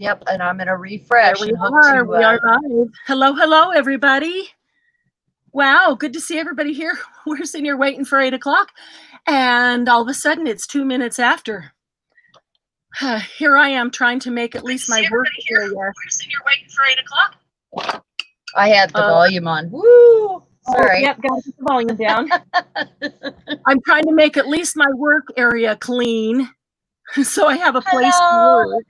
Yep, and I'm gonna There refresh we and hope are. to. We are live. Hello, hello, everybody. Wow, good to see everybody here. We're sitting here waiting for 8 o'clock, and all of a sudden it's 2 minutes after. Here I am trying to make at least my work area. We're sitting here waiting for 8 o'clock. I had the volume on. Woo! Sorry. Yep, got to get the volume down. I'm trying to make at least my work area clean, so I have a place to work.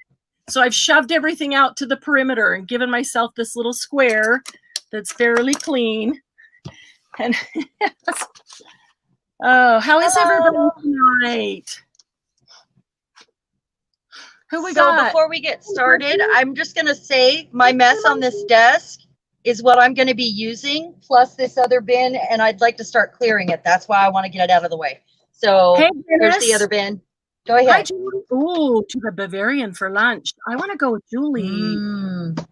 So I've shoved everything out to the perimeter and given myself this little square that's fairly clean. And how is everybody tonight? Who we got? So before we get started, I'm just going to say my mess on this desk is what I'm going to be using, plus this other bin, and I'd like to start clearing it. That's why I want to get it out of the way. So hey, there's the other bin. Go ahead. Hi, Julie. Ooh, to the Bavarian for lunch. I want to go with Julie.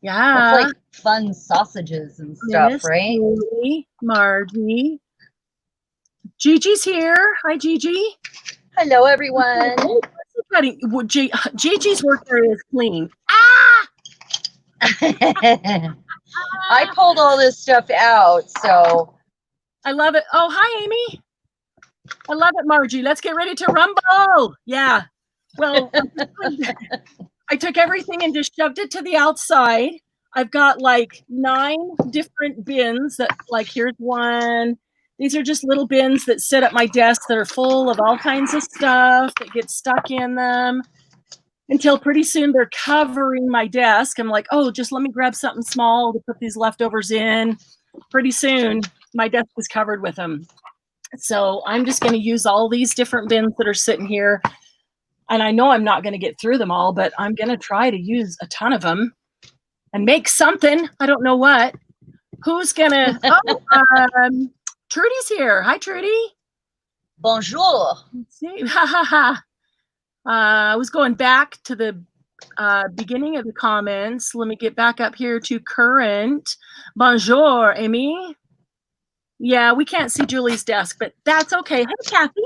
Yeah. That's like fun sausages and stuff, Miss right? Julie, Margie. Gigi's here. Hi, Gigi. Hello, everyone. Gigi's work area is clean. I pulled all this stuff out, so. I love it. Oh, hi, Amy. I love it, Margie. Let's get ready to rumble. Yeah. Well, I took everything and just shoved it to the outside. I've got like 9 different bins that, like, here's one. These are just little bins that sit at my desk that are full of all kinds of stuff that gets stuck in them until pretty soon they're covering my desk. I'm like, oh, just let me grab something small to put these leftovers in. Pretty soon my desk is covered with them. So I'm just going to use all these different bins that are sitting here. And I know I'm not going to get through them all, but I'm going to try to use a ton of them and make something. I don't know what. Who's going to... Oh, Trudy's here. Hi, Trudy. Bonjour. Let's see. I was going back to the beginning of the comments. Let me get back up here to current. Bonjour, Amy. Yeah, we can't see Julie's desk, but that's okay. Hey, Kathy.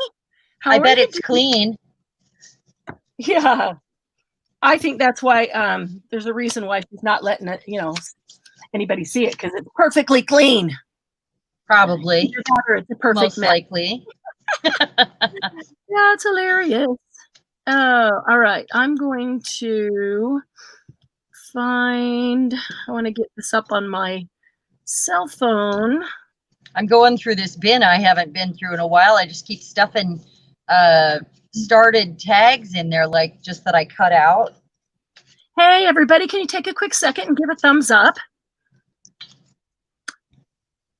I bet it's clean. Yeah. I think that's why there's a reason why she's not letting it, anybody see it, because it's perfectly clean. Probably. It's a perfect most likely. Yeah, it's hilarious. Oh, all right. I'm going to I want to get this up on my cell phone. I'm going through this bin I haven't been through in a while. I just keep stuffing started tags in there, like just that I cut out. Hey, everybody, can you take a quick second and give a thumbs up?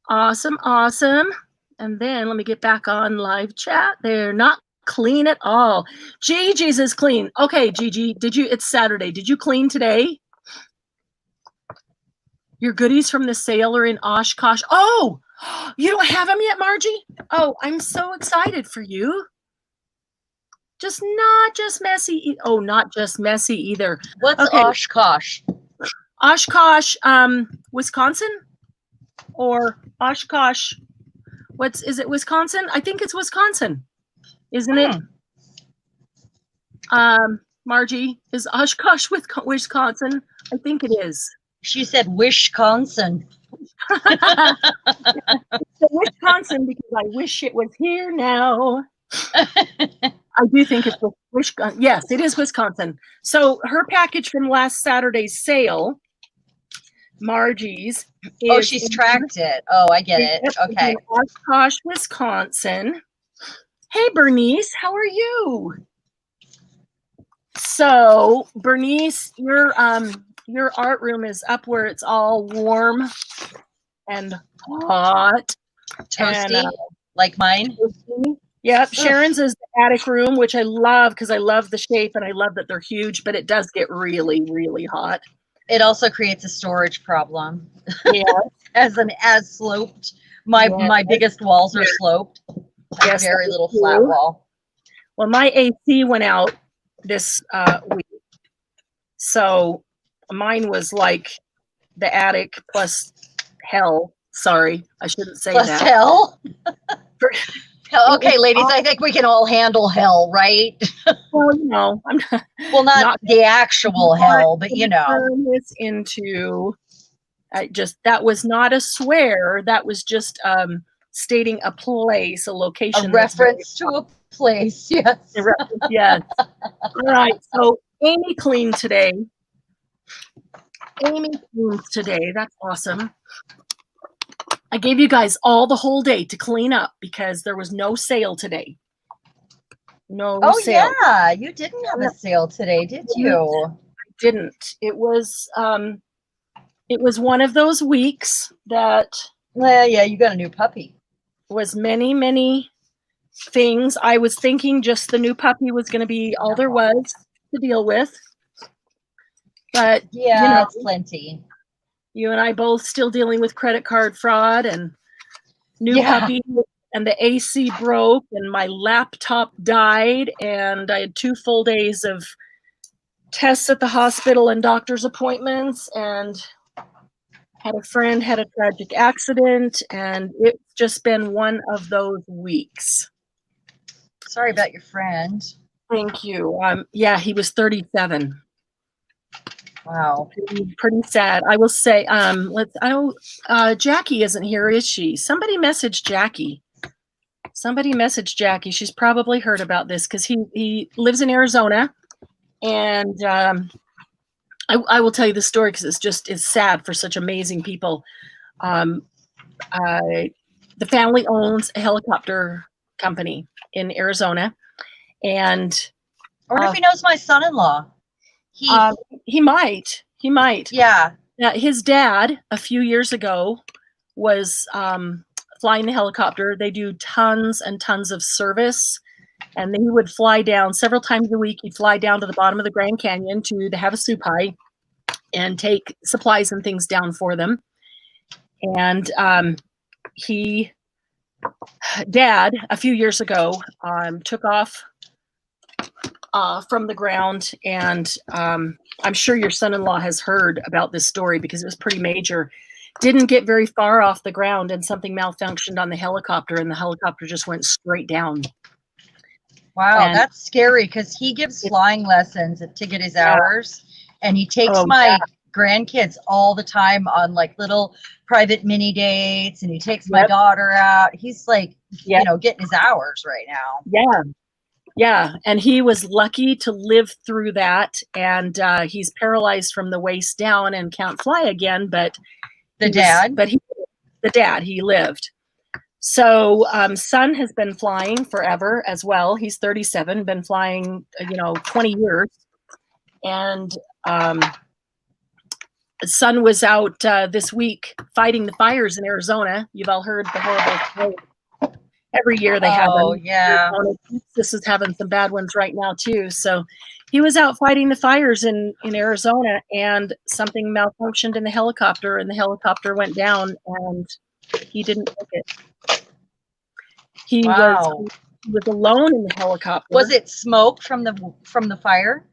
Awesome, awesome. And then let me get back on live chat. They're not clean at all. Gigi's is clean. Okay, Gigi, it's Saturday. Did you clean today? Your goodies from the sale are in Oshkosh. Oh, you don't have them yet, Margie? Oh, I'm so excited for you. Not just messy. Oh, not just messy either. What's Oshkosh? Oshkosh, Wisconsin? Or Oshkosh, is it Wisconsin? I think it's Wisconsin, isn't it? Margie, is Oshkosh Wisconsin? I think it is. She said Wisconsin. So Wisconsin, because I wish it was here now. I do think it's Wisconsin. Yes, it is Wisconsin. So her package from last Saturday's sale, Margie's. Oh, she's tracked it. Oh, I get it. Okay. Oshkosh, Wisconsin. Hey, Bernice, how are you? So, Bernice, your art room is up where it's all warm and hot. Toasty, and, like mine. Toasty. Yep, Cheran's is the attic room, which I love because I love the shape and I love that they're huge, but it does get really, really hot. It also creates a storage problem. Yeah. as sloped. My biggest walls are sloped. Yes, very little flat wall. Well, my AC went out this week. So mine was like the attic plus hell. Sorry, I shouldn't say plus that. Hell? Okay, ladies, I think we can all handle hell, right? Well, you know, I'm Well, not the actual hell, but you know. turn this into that was not a swear. That was just stating a place, a location. A reference to a place, yes. Yes. All right. So Amy cleaned today. Amy cleans today. That's awesome. I gave you guys all the whole day to clean up because there was no sale today. No sale. Oh yeah, you didn't have a sale today, did you? I didn't. It was one of those weeks that. Well, yeah, you got a new puppy. Was many things. I was thinking just the new puppy was going to be all there was to deal with. But yeah, you know, it's plenty. You and I both still dealing with credit card fraud and new puppy, and the AC broke and my laptop died, and I had 2 full days of tests at the hospital and doctor's appointments, and had a friend had a tragic accident, and it's just been one of those weeks. Sorry about your friend. Thank you. Yeah, he was 37. Wow. Pretty sad. I will say, Jackie isn't here, is she? Somebody messaged Jackie. She's probably heard about this because he lives in Arizona. And I will tell you the story because it's sad for such amazing people. The family owns a helicopter company in Arizona. And I wonder if he knows my son-in-law. He might. Yeah. His dad, a few years ago, was flying the helicopter. They do tons and tons of service. And then he would fly down several times a week. He'd fly down to the bottom of the Grand Canyon to the Havasu Pie and take supplies and things down for them. And Dad, a few years ago, took off from the ground, and I'm sure your son-in-law has heard about this story because it was pretty major. Didn't get very far off the ground, and something malfunctioned on the helicopter, and the helicopter just went straight down. Wow, that's scary because he gives flying lessons to get his hours, and he takes my grandkids all the time on like little private mini dates, and he takes my daughter out. He's like, you know, getting his hours right now. Yeah, and he was lucky to live through that, and he's paralyzed from the waist down and can't fly again. But he lived. So son has been flying forever as well. He's 37, been flying 20 years, and son was out this week fighting the fires in Arizona. You've all heard the horrible story. Every year they have them. Oh, yeah. This is having some bad ones right now, too. So he was out fighting the fires in Arizona, and something malfunctioned in the helicopter, and the helicopter went down, and he didn't make it. He was alone in the helicopter. Was it smoke from the fire?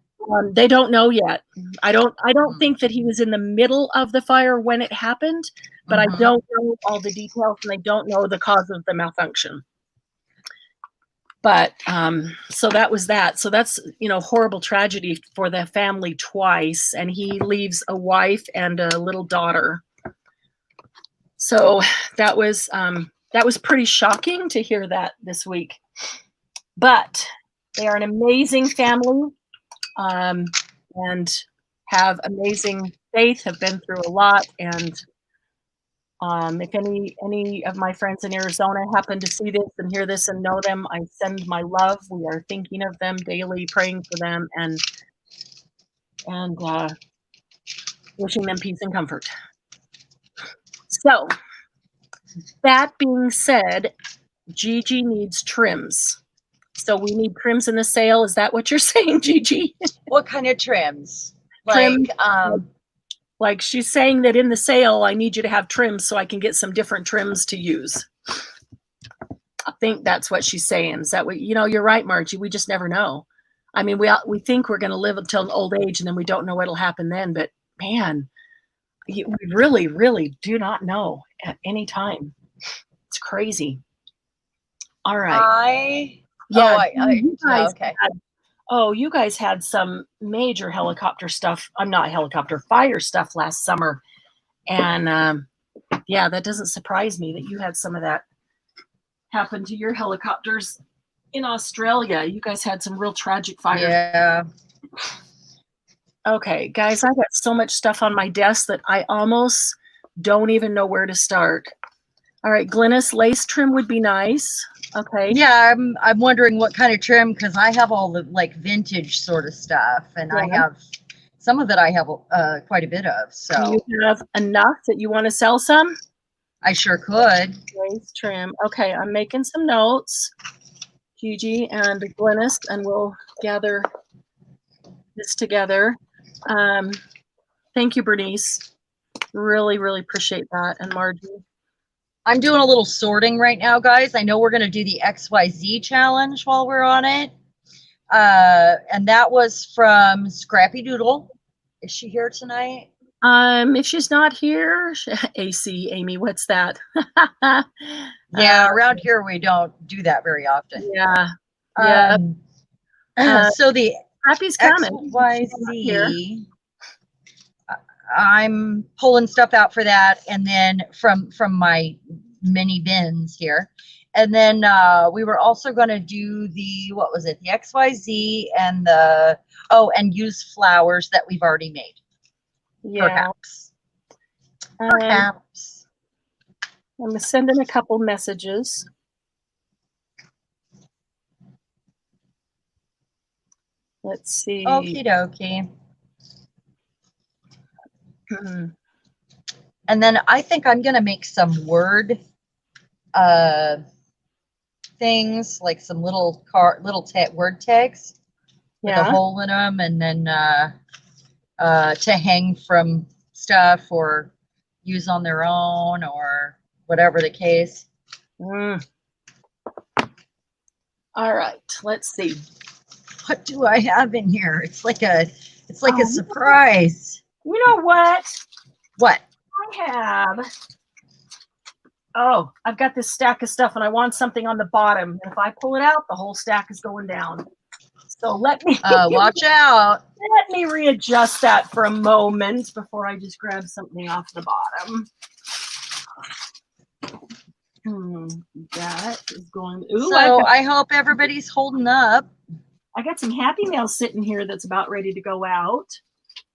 They don't know yet. I don't think that he was in the middle of the fire when it happened, but I don't know all the details, and I don't know the cause of the malfunction. But so that was that. So that's horrible tragedy for the family twice, and he leaves a wife and a little daughter. So that was pretty shocking to hear that this week. But they are an amazing family. And have amazing faith, have been through a lot. And if any of my friends in Arizona happen to see this and hear this and know them, I send my love. We are thinking of them daily, praying for them, and wishing them peace and comfort. So that being said, Gigi needs trims. So we need trims in the sale. Is that what you're saying, Gigi? What kind of trims? Like she's saying that in the sale, I need you to have trims so I can get some different trims to use. I think that's what she's saying. Is that what, you're right, Margie. We just never know. I mean, we think we're going to live until an old age, and then we don't know what'll happen then. But man, we really, really do not know at any time. It's crazy. All right. Okay. You guys had some major helicopter stuff. I'm not helicopter, fire stuff last summer. And yeah, that doesn't surprise me that you had some of that happen to your helicopters in Australia. You guys had some real tragic fires. Yeah. Okay, guys, I got so much stuff on my desk that I almost don't even know where to start. All right, Glynis, lace trim would be nice. Okay. Yeah, I'm wondering what kind of trim, because I have all the like vintage sort of stuff, and I have some of it. I have quite a bit of. So do you have enough that you want to sell some? I sure could. Lace trim. Okay, I'm making some notes, Gigi and Glynis, and we'll gather this together. Thank you, Bernice. Really, really appreciate that. And Margie. I'm doing a little sorting right now, guys. I know we're going to do the XYZ challenge while we're on it. And that was from Scrappy Doodle. Is she here tonight? If she's not here, AC, Amy, what's that? Yeah, around here we don't do that very often. Yeah. So the Scrappy's coming. XYZ, I'm pulling stuff out for that, and then from my mini bins here. And then we were also going to do the, what was it? The XYZ and the, and use flowers that we've already made. Yeah. Perhaps. I'm sending a couple messages. Let's see. Okie dokie. And then I think I'm going to make some word things, like some little word tags with a hole in them, and then to hang from stuff or use on their own or whatever the case. All right, let's see. What do I have in here? It's like a surprise. You know what? What? I've got this stack of stuff and I want something on the bottom. And if I pull it out, the whole stack is going down. So let me watch out. Let me readjust that for a moment before I just grab something off the bottom. That is going. Ooh, so I hope everybody's holding up. I got some Happy Mail sitting here that's about ready to go out.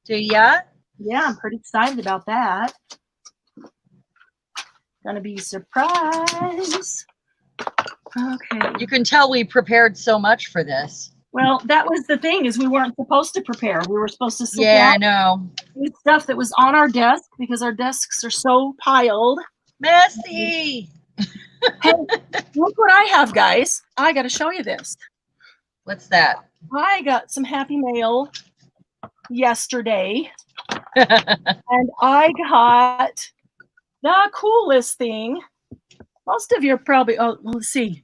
Do ya? Yeah, I'm pretty excited about that. Gonna be a surprise. Okay. You can tell we prepared so much for this. Well, that was the thing, is we weren't supposed to prepare. We were supposed to sit I know. With stuff that was on our desk because our desks are so piled. Messy. Hey, look what I have, guys. I got to show you this. What's that? I got some Happy Mail yesterday. And I got the coolest thing. Most of you are probably, let's see.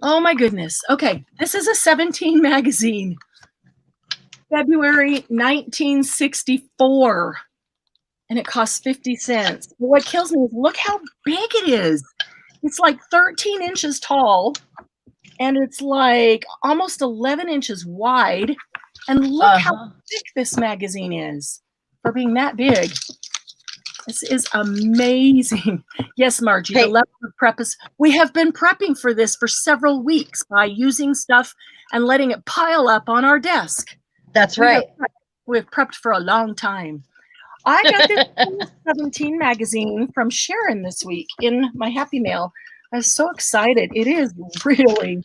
Oh my goodness. Okay, this is a 17 magazine. February 1964. And it costs 50 cents. But what kills me is look how big it is. It's like 13 inches tall. And it's like almost 11 inches wide. And look how thick this magazine is for being that big. This is amazing. Yes, Margie, the level of prep is, we have been prepping for this for several weeks by using stuff and letting it pile up on our desk. That's right. We've prepped for a long time. I got this 17 magazine from Cheran this week in my Happy Mail. I was so excited. It is really,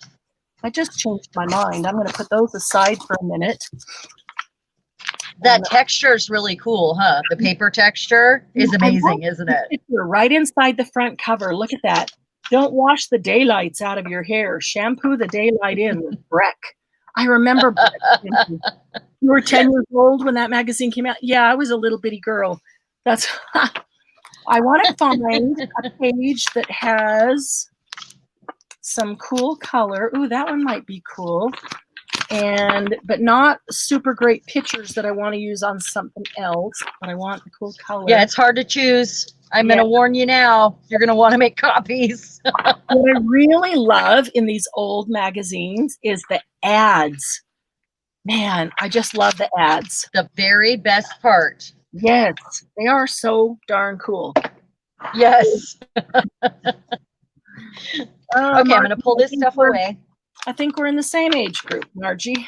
I just changed my mind. I'm going to put those aside for a minute. That texture is really cool, huh? The paper texture is amazing, isn't it? You're right inside the front cover. Look at that. Don't wash the daylights out of your hair. Shampoo the daylight in with Breck. I remember Breck. You were 10 years old when that magazine came out. Yeah, I was a little bitty girl. That's. I want to find a page that has some cool color. Ooh, that one might be cool. but not super great pictures that I want to use on something else, but I want the cool color. Yeah, it's hard to choose. I'm going to warn you now. You're going to want to make copies. What I really love in these old magazines is the ads. Man, I just love the ads. The very best part. Yes, they are so darn cool. Yes. Okay, I'm going to pull this stuff away. I think we're in the same age group, Margie.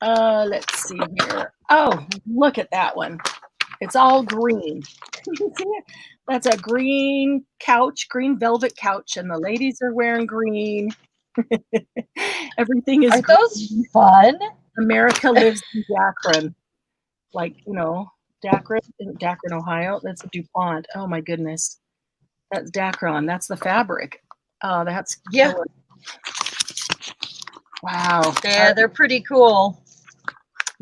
Let's see here. Oh, look at that one. It's all green. That's a green couch, green velvet couch, and the ladies are wearing green. Everything is. Are those fun? America lives in Dakron. Like, you know, Dakron, Ohio. That's a DuPont. Oh my goodness. That's Dacron. That's the fabric. Oh, that's killer. Wow. Yeah, they're pretty cool.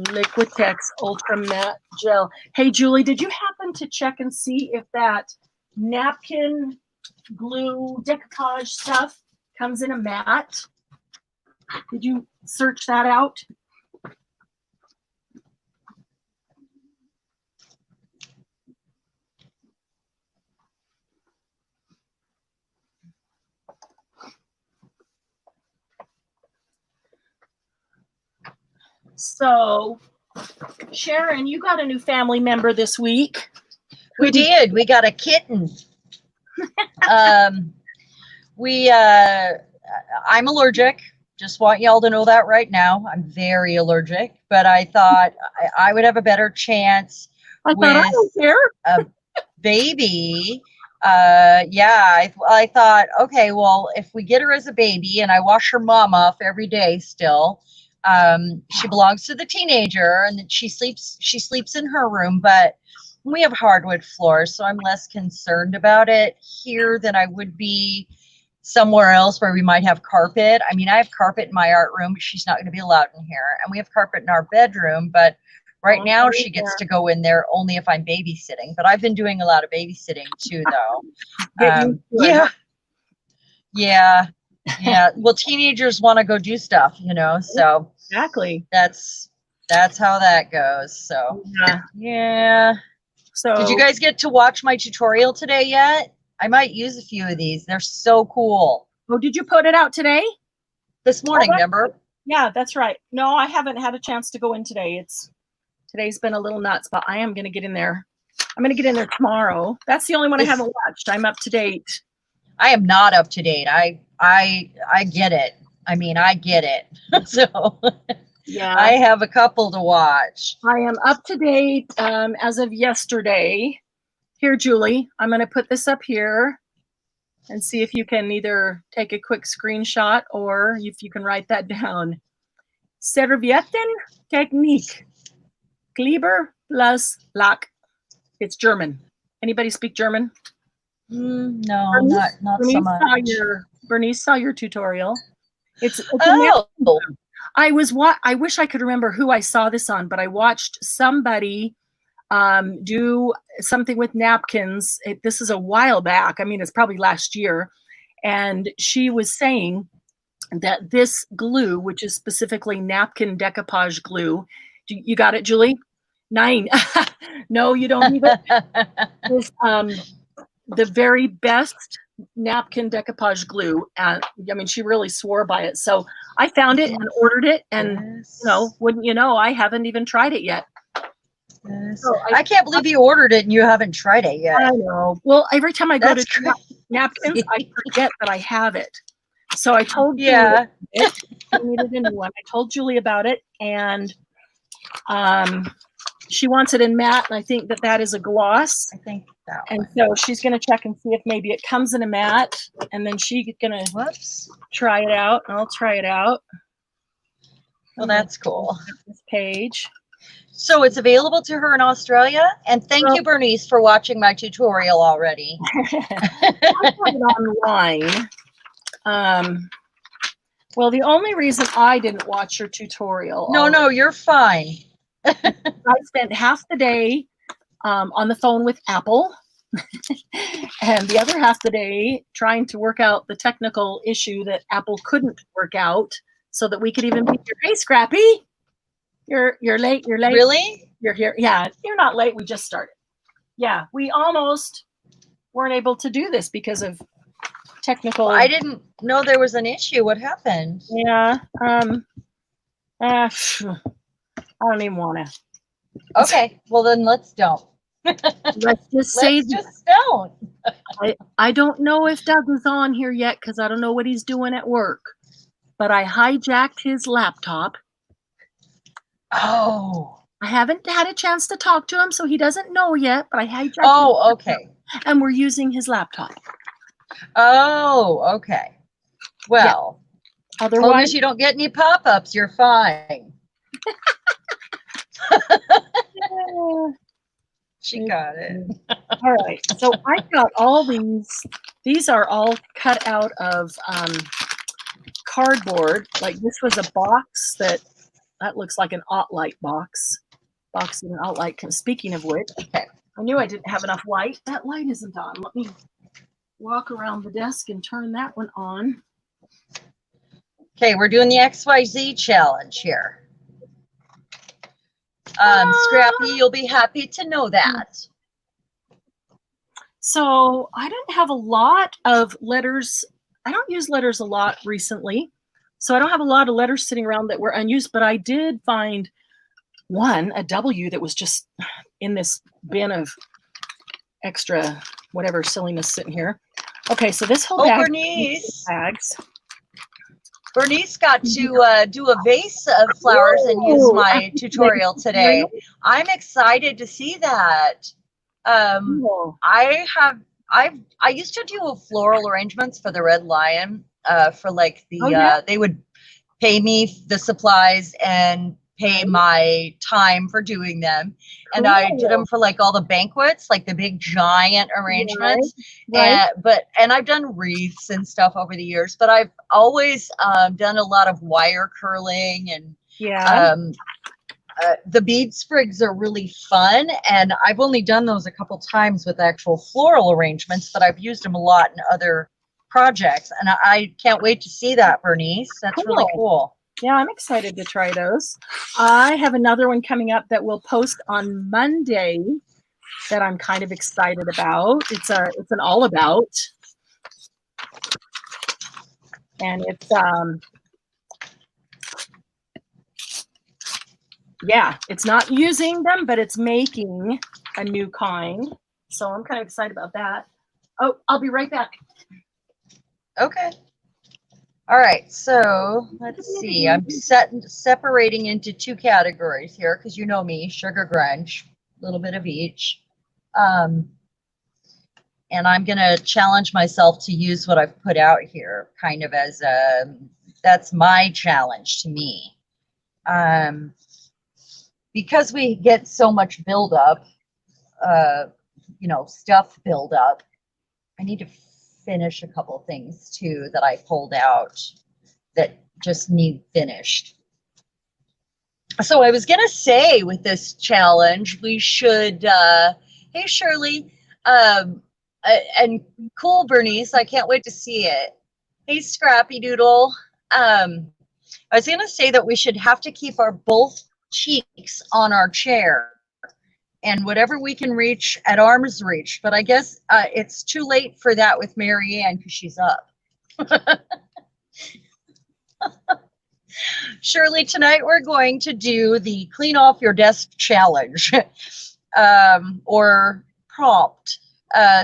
Liquitex Ultra Matte Gel. Hey, Julie, did you happen to check and see if that napkin glue decoupage stuff comes in a matte? Did you search that out? So, Cheran, you got a new family member this week. We did. We got a kitten. I'm allergic. Just want y'all to know that right now. I'm very allergic, but I thought I would have a better chance with a baby. I thought, okay, well, if we get her as a baby and I wash her mom off every day still, she belongs to the teenager and she sleeps in her room, but we have hardwood floors, so I'm less concerned about it here than I would be somewhere else where we might have carpet. I mean, I have carpet in my art room, but she's not going to be allowed in here. And we have carpet in our bedroom, but right now she gets to go in there only if I'm babysitting. But I've been doing a lot of babysitting too, though. Yeah. Well, teenagers want to go do stuff, you know, so exactly. That's how that goes. So yeah. So did you guys get to watch my tutorial today yet? I might use a few of these. They're so cool. Oh, did you put it out today? This morning, remember? Yeah, that's right. No, I haven't had a chance to go in today. Today's been a little nuts, but I am going to get in there. I'm going to get in there tomorrow. That's the only one I haven't watched. I'm up to date. I am not up to date. I get it. I mean, I get it. So yeah, I have a couple to watch. I am up to date as of yesterday. Here, Julie, I'm going to put this up here and see if you can either take a quick screenshot or if you can write that down. Serviettenteknik. Kleber plus Lack. It's German. Anybody speak German? No, Bernice, not so much. Bernice saw your tutorial. It's I wish I could remember who I saw this on, but I watched somebody do something with napkins. This is a while back. I mean, it's probably last year. And she was saying that this glue, which is specifically napkin decoupage glue, you got it, Julie? 9. No, you don't need it. Is the very best napkin decoupage glue. I mean, she really swore by it. So I found it and ordered it. And, wouldn't you know, I haven't even tried it yet. So I can't believe you ordered it and you haven't tried it yet. I know. Well, every time I go to napkins, I forget that I have it. So I told Julie I needed a new one. I told Julie about it, and she wants it in matte, and I think that is a gloss. I think that one. And so she's going to check and see if maybe it comes in a matte, and then she's going to try it out, and I'll try it out. Well, that's cool. This page. So it's available to her in Australia. And thank you, Bernice, for watching my tutorial already. I have it online. Well, the only reason I didn't watch your tutorial. No, you're fine. I spent half the day on the phone with Apple and the other half the day trying to work out the technical issue that Apple couldn't work out so that we could even be here. Hey, Scrappy, you're late. You're late. Really? You're here. Yeah, you're not late. We just started. Yeah, we almost weren't able to do this because of technical. Well, I didn't know there was an issue. What happened? Yeah. I don't even want to. Okay. Well, then let's don't. Let's just say Let's just don't. I don't know if Doug is on here yet because I don't know what he's doing at work. But I hijacked his laptop. Oh. I haven't had a chance to talk to him, so he doesn't know yet. But I hijacked. Oh, okay. And we're using his laptop. Oh, okay. Well, yeah. Otherwise, as long as you don't get any pop-ups, you're fine. She got it. All right. So I got all these. These are all cut out of cardboard. Like this was a box that looks like an Alt-Light box. Box in an Alt-Light. Speaking of which, okay. I knew I didn't have enough light. That light isn't on. Let me walk around the desk and turn that one on. Okay, we're doing the XYZ challenge here. Scrappy, you'll be happy to know that. So I don't have a lot of letters. I don't use letters a lot recently. So I don't have a lot of letters sitting around that were unused, but I did find a W that was just in this bin of extra whatever silliness sitting here. Okay, so this whole bag. Bernice got to do a vase of flowers and use my tutorial today. I'm excited to see that. I used to do floral arrangements for the Red Lion for like the they would pay me the supplies and pay my time for doing them. And I did them for like all the banquets, like the big giant arrangements. Right. And I've done wreaths and stuff over the years, but I've always done a lot of wire curling and the bead sprigs are really fun. And I've only done those a couple times with actual floral arrangements, but I've used them a lot in other projects. And I can't wait to see that, Bernice. That's really cool. Yeah, I'm excited to try those. I have another one coming up that we'll post on Monday that I'm kind of excited about. It's an all about. And it's it's not using them, but it's making a new kind. So I'm kind of excited about that. Oh, I'll be right back. Okay. All right, so let's see. I'm separating into two categories here because you know me, sugar grunge, a little bit of each. And I'm going to challenge myself to use what I've put out here kind of as that's my challenge to me. Because we get so much buildup, stuff buildup, I need to finish a couple of things too that I pulled out that just need finished. So I was gonna say with this challenge, we should, hey Shirley, and cool Bernice, I can't wait to see it. Hey Scrappy Doodle, I was gonna say that we should have to keep our both cheeks on our chair and whatever we can reach at arm's reach. But I guess it's too late for that with Marianne because she's up. Shirley, tonight we're going to do the clean off your desk challenge or prompt.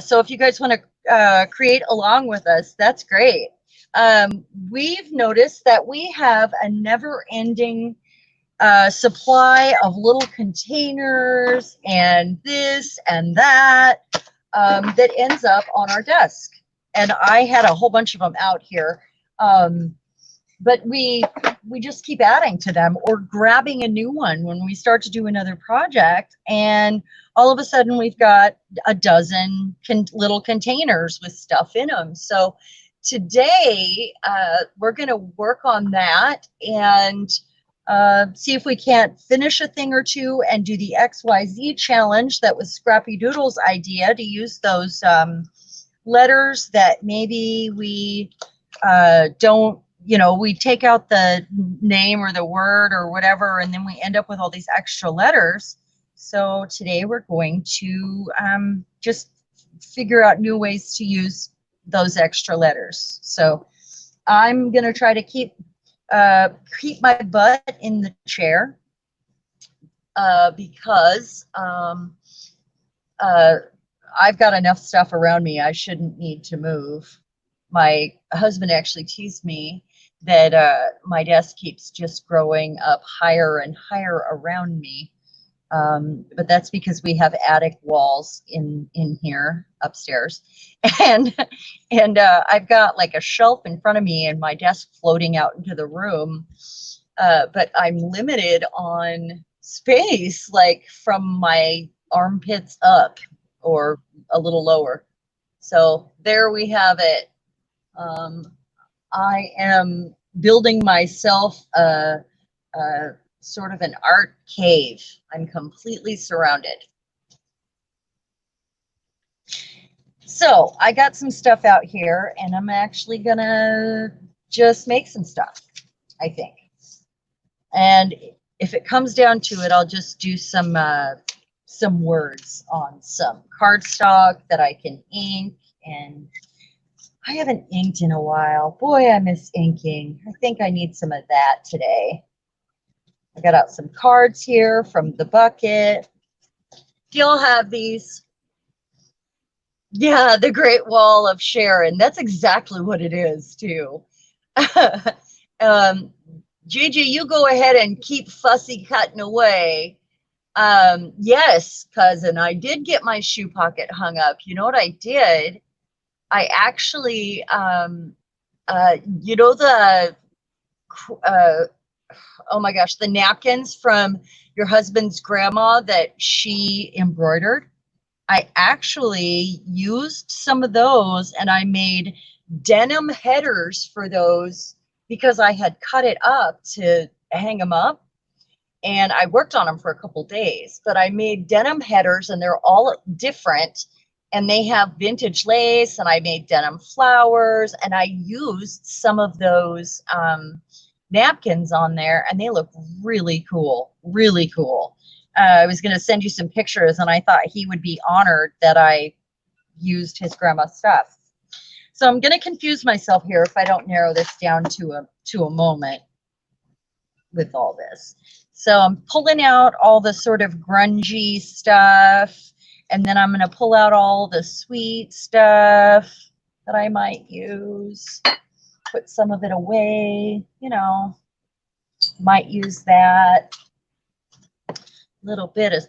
So if you guys want to create along with us, that's great. We've noticed that we have a never-ending supply of little containers and this and that that ends up on our desk. And I had a whole bunch of them out here. But we just keep adding to them or grabbing a new one when we start to do another project. And all of a sudden we've got a dozen little containers with stuff in them. So today we're going to work on that and see if we can't finish a thing or two and do the XYZ challenge. That was Scrappy Doodle's idea, to use those letters that maybe we don't you know, we take out the name or the word or whatever, and then we end up with all these extra letters. So today we're going to just figure out new ways to use those extra letters. So I'm going to try to keep my butt in the chair because I've got enough stuff around me. I shouldn't need to move. My husband actually teased me that my desk keeps just growing up higher and higher around me. But that's because we have attic walls in here upstairs, and I've got like a shelf in front of me and my desk floating out into the room. But I'm limited on space, like from my armpits up or a little lower. So there we have it. I am building myself a sort of an art cave. I'm completely surrounded. So I got some stuff out here, and I'm actually gonna just make some stuff, I think. And if it comes down to it, I'll just do some words on some cardstock that I can ink. And I haven't inked in a while. Boy, I miss inking. I think I need some of that today. I got out some cards here from the bucket. Do y'all have these? Yeah, the Great Wall of Cheran. That's exactly what it is, too. Gigi, you go ahead and keep fussy cutting away. Yes, cousin, I did get my shoe pocket hung up. You know what I did? I actually, you know, oh my gosh, the napkins from your husband's grandma that she embroidered. I actually used some of those, and I made denim headers for those because I had cut it up to hang them up. And I worked on them for a couple days, but I made denim headers, and they're all different. And they have vintage lace, and I made denim flowers, and I used some of those napkins on there, and they look really cool, really cool. I was going to send you some pictures, and I thought he would be honored that I used his grandma's stuff. So I'm going to confuse myself here if I don't narrow this down to a moment with all this. So I'm pulling out all the sort of grungy stuff, and then I'm going to pull out all the sweet stuff that I might use, put some of it away, you know, might use that. Little bit of,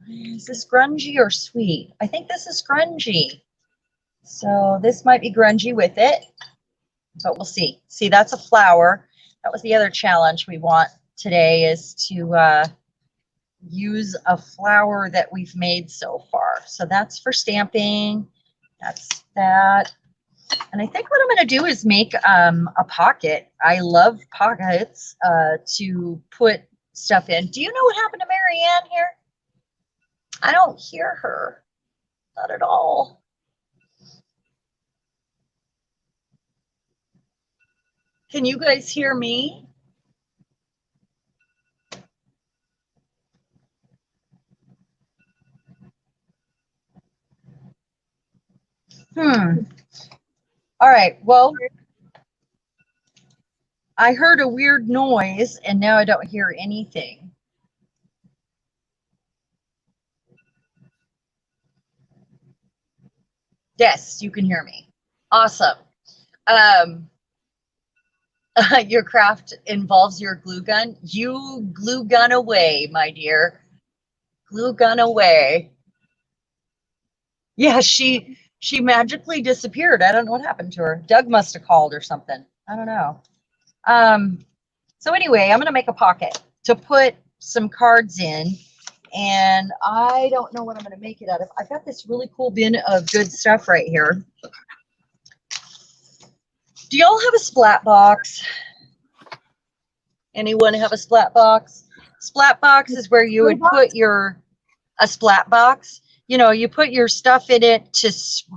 is this grungy or sweet? I think this is grungy. So this might be grungy with it, but we'll see. See, that's a flower. That was the other challenge we want today, is to use a flower that we've made so far. So that's for stamping. That's that. And I think what I'm going to do is make a pocket. I love pockets to put stuff in. Do you know what happened to Marianne here? I don't hear her. Not at all. Can you guys hear me? All right, well, I heard a weird noise and now I don't hear anything. Yes, you can hear me. Awesome. Your craft involves your glue gun. You glue gun away, my dear. Glue gun away. Yeah, she magically disappeared. I don't know what happened to her. Doug must have called or something. I don't know. So anyway, I'm going to make a pocket to put some cards in, and I don't know what I'm going to make it out of. I've got this really cool bin of good stuff right here. Do y'all have a splat box? Anyone have a splat box? Splat box is where you would put a splat box. You know, you put your stuff in it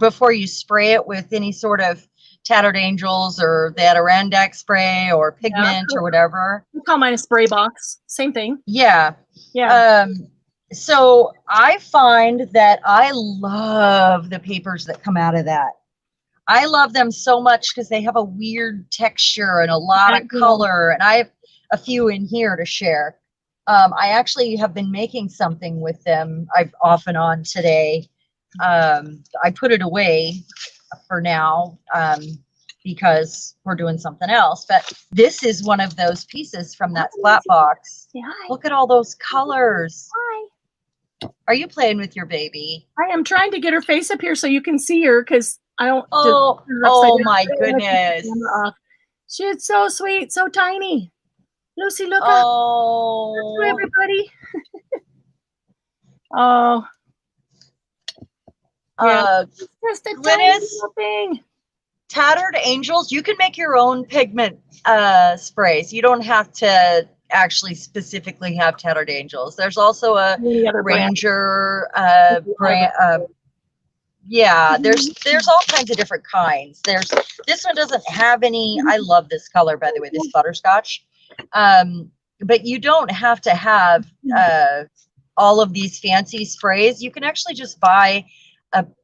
before you spray it with any sort of Tattered Angels or the Adirondack spray or pigment or whatever. We call mine a spray box. Same thing. Yeah. Yeah. So I find that I love the papers that come out of that. I love them so much because they have a weird texture and a lot of color. And I have a few in here to share. I actually have been making something with them. I've off and on today. I put it away for now because we're doing something else. But this is one of those pieces from that flat box. Look at all those colors. Hi. Are you playing with your baby? I am trying to get her face up here so you can see her because I don't. Oh my goodness. She's so sweet, so tiny. Lucy, look up. Oh. Everybody. Oh. Yeah. Just a tiny little thing. Tattered Angels, you can make your own pigment sprays. You don't have to actually specifically have Tattered Angels. There's also a Ranger brand. Yeah, there's all kinds of different kinds. This one doesn't have any. I love this color, by the way, this butterscotch. But you don't have to have all of these fancy sprays. You can actually just buy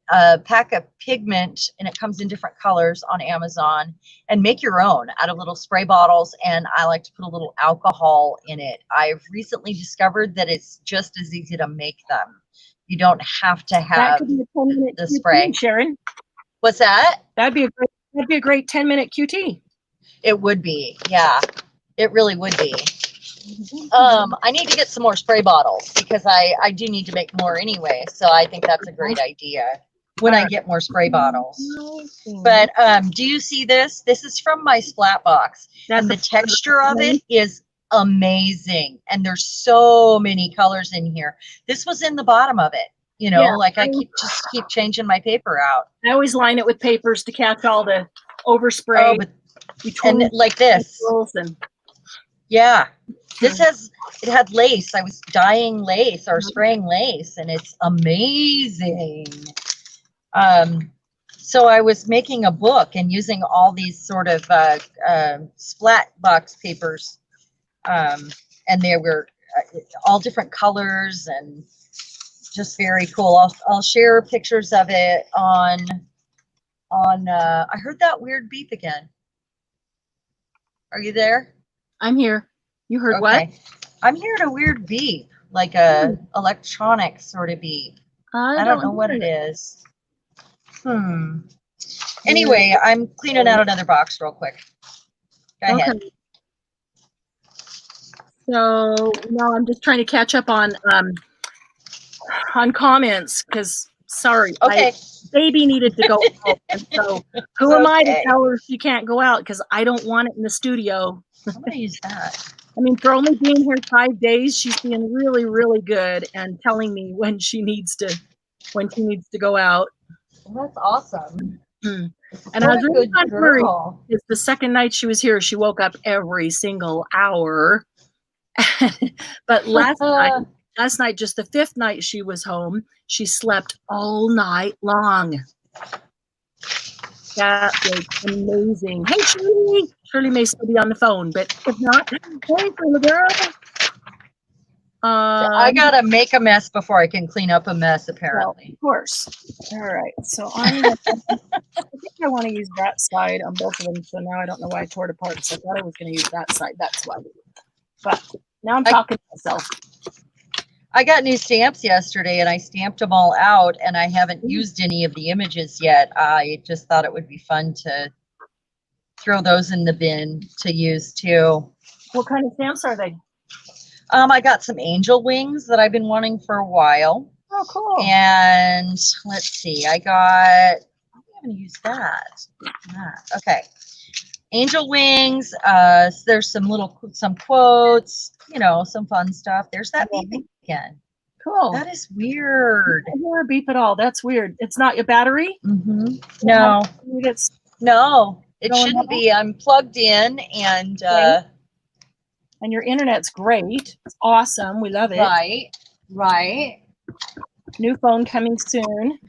a pack of pigment, and it comes in different colors on Amazon, and make your own out of little spray bottles. And I like to put a little alcohol in it. I've recently discovered that it's just as easy to make them. You don't have to have the spray. Cheran. What's that? That'd be a great 10-minute QT. It would be, yeah. It really would be. I need to get some more spray bottles because I do need to make more anyway. So I think that's a great idea when I get more spray bottles. But do you see this? This is from my splat box. And the texture of it is amazing. And there's so many colors in here. This was in the bottom of it. You know, like I keep changing my paper out. I always line it with papers to catch all the overspray. And like this. Yeah. It had lace. I was dyeing lace or spraying lace, and it's amazing. So I was making a book and using all these sort of splat box papers, and they were all different colors and just very cool. I'll share pictures of it on. I heard that weird beep again. Are you there? I'm here. You heard what? I'm hearing a weird beep, like a electronic sort of beep. I don't know what it is. Anyway, I'm cleaning out another box real quick. Go ahead. So now I'm just trying to catch up on comments because sorry, baby needed to go out. And so who am I to tell her she can't go out because I don't want it in the studio. I'm gonna use that. I mean, for only being here 5 days, she's being really, really good and telling me when she needs to go out. Well, that's awesome. And I was really not worried. It's the second night she was here, she woke up every single hour. But last night, just the fifth night she was home, she slept all night long. That was amazing. Hey, Shirley. Shirley may still be on the phone, but if not, hey, little girl. I gotta make a mess before I can clean up a mess, apparently. Well, of course. All right. So I think I want to use that side on both of them. So now I don't know why I tore it apart. So I thought I was going to use that side. That's why. But now I'm talking to myself. I got new stamps yesterday and I stamped them all out, and I haven't used any of the images yet. I just thought it would be fun to throw those in the bin to use too. What kind of stamps are they? I got some angel wings that I've been wanting for a while. Oh, cool. And let's see, I'm going to use that. Okay. Angel wings. There's some quotes, you know, some fun stuff. There's that beep again. Cool. That is weird. I don't hear a beep at all. That's weird. It's not your battery? No. No, it shouldn't out? be. I'm plugged in and and your internet's great. It's awesome. We love it. Right. New phone coming soon.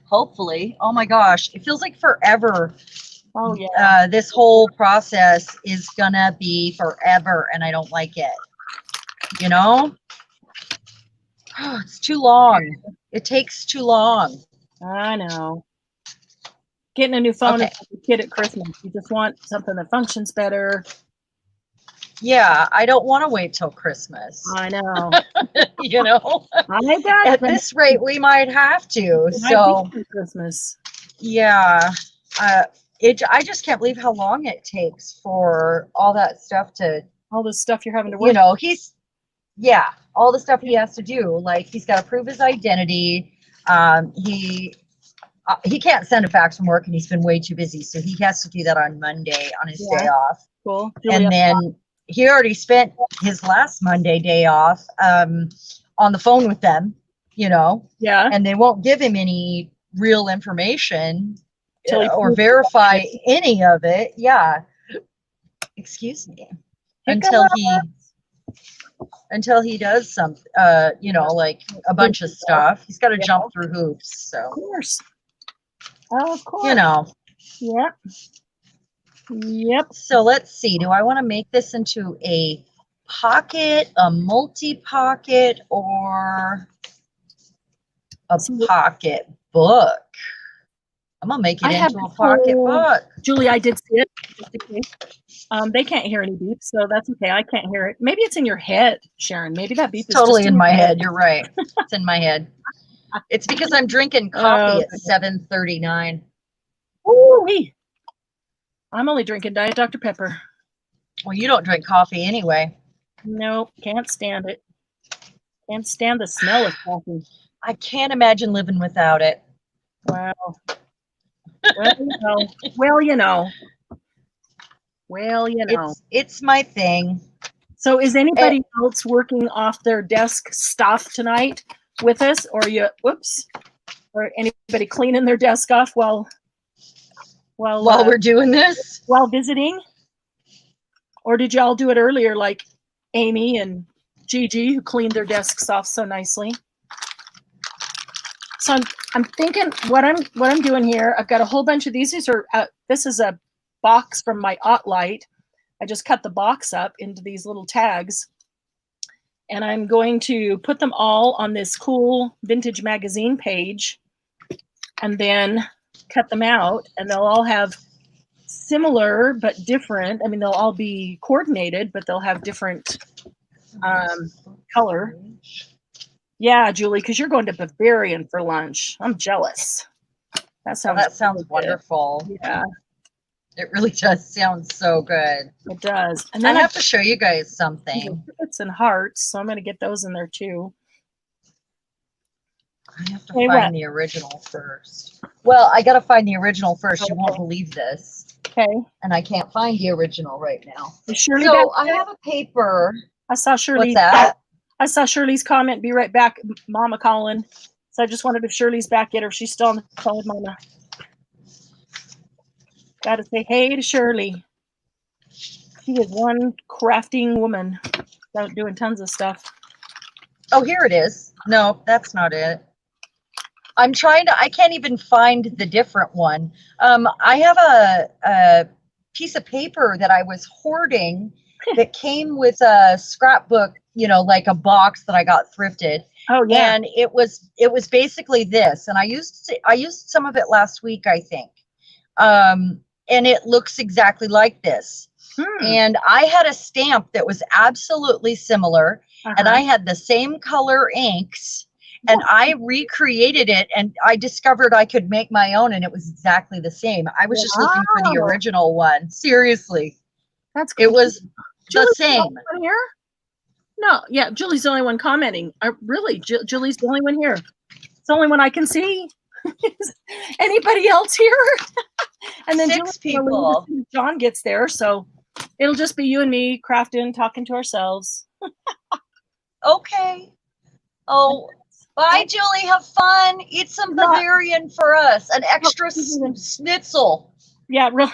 Hopefully. Oh my gosh, it feels like forever. Oh yeah. This whole process is gonna be forever, and I don't like it. You know? Oh, it's too long. It takes too long. I know. Getting a new phone is like a kid at Christmas. You just want something that functions better. Yeah, I don't want to wait till Christmas. I know. You know, At this rate, we might have to. So, Christmas. Yeah, I just can't believe how long it takes for all that stuff to. All the stuff you're having to work. You know, all the stuff he has to do. Like he's got to prove his identity. He can't send a fax from work, and he's been way too busy, so he has to do that on Monday on his day off. Cool. And then he already spent his last Monday day off on the phone with them, you know. Yeah. And they won't give him any real information or verify any of it. Yeah. Excuse me. Until he does some, you know, like a bunch of stuff. He's got to jump through hoops. So. Of course. Oh, of course. You know. Yep. Yep. So let's see. Do I want to make this into a pocket, a multi-pocket, or a pocket book? I'm going to make it into a pocket book. Julie, I did see it. Just in case. They can't hear any beeps, so that's okay. I can't hear it. Maybe it's in your head, Cheran. Maybe that beep is totally in my head. You're right. It's in my head. It's because I'm drinking coffee at 7:39. Ooh-wee. I'm only drinking Diet Dr. Pepper. Well, you don't drink coffee anyway. Nope, can't stand it. Can't stand the smell of coffee. I can't imagine living without it. Wow. Well, you know. It's my thing. So is anybody else working off their desk stuff tonight with us, or or anybody cleaning their desk off while we're doing this? While visiting? Or did y'all do it earlier, like Amy and Gigi, who cleaned their desks off so nicely? So I'm thinking what I'm doing here. I've got a whole bunch of these. This is a box from my Light. I just cut the box up into these little tags, and I'm going to put them all on this cool vintage magazine page, and then cut them out, and they'll all have similar but different. I mean, they'll all be coordinated, but they'll have different color. Yeah, Julie, because you're going to Bavarian for lunch. I'm jealous. That sounds wonderful. Yeah. It really does sound so good. It does. And then I have to show you guys something. It's in hearts, so I'm going to get those in there too. I have to find the original first. Well, I got to find the original first. Okay. You won't believe this. Okay. And I can't find the original right now. Shirley, so I have a paper. I saw Shirley. What's that? I saw Shirley's comment. Be right back, Mama calling. So I just wondered if Shirley's back yet, or if she's still on the phone with Mama. Got to say hey to Shirley. She is one crafting woman, doing tons of stuff. Oh, here it is. No, that's not it. I can't even find the different one. I have a piece of paper that I was hoarding that came with a scrapbook, you know, like a box that I got thrifted. Oh yeah. And it was basically this, and I used some of it last week, I think. And it looks exactly like this. And I had a stamp that was absolutely similar, and I had the same color inks, and I recreated it, and I discovered I could make my own, and it was exactly the same. I was just looking for the original one. Seriously. That's cool. It was the same. Here? No, yeah, Julie's the only one commenting. Really, Julie's the only one here. It's the only one I can see. Anybody else here? And then 6 people. John gets there, so it'll just be you and me crafting, talking to ourselves. Okay. Oh, bye, Julie. Have fun. Eat some Bavarian for us. An extra schnitzel. Yeah, real.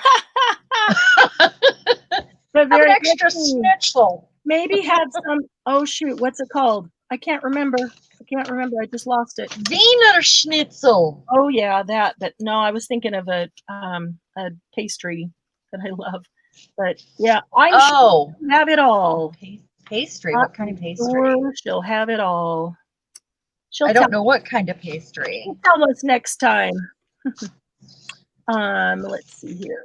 An extra schnitzel. Maybe have some. Oh shoot, what's it called? I can't remember. I can't remember. I just lost it. Wiener Schnitzel. Oh yeah, that. But no, I was thinking of a pastry that I love. But yeah, I'm sure she'll have it all. Pastry? What kind of pastry? Sure, she'll have it all. I don't know what kind of pastry. She'll tell us next time. Let's see here.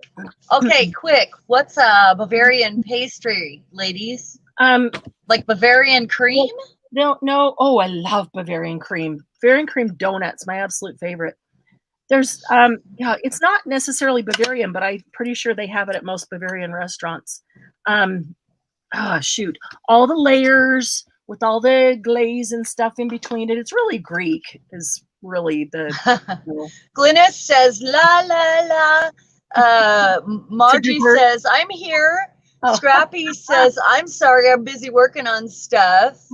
Okay, quick. What's a Bavarian pastry, ladies? Like Bavarian cream? No. Oh, I love Bavarian cream. Bavarian cream donuts, my absolute favorite. There's yeah, it's not necessarily Bavarian, but I'm pretty sure they have it at most Bavarian restaurants. Shoot, all the layers with all the glaze and stuff in between it. It's really Greek. Is really the. Glynis says la la la. Margie says I'm here. Oh. Scrappy says I'm sorry, I'm busy working on stuff.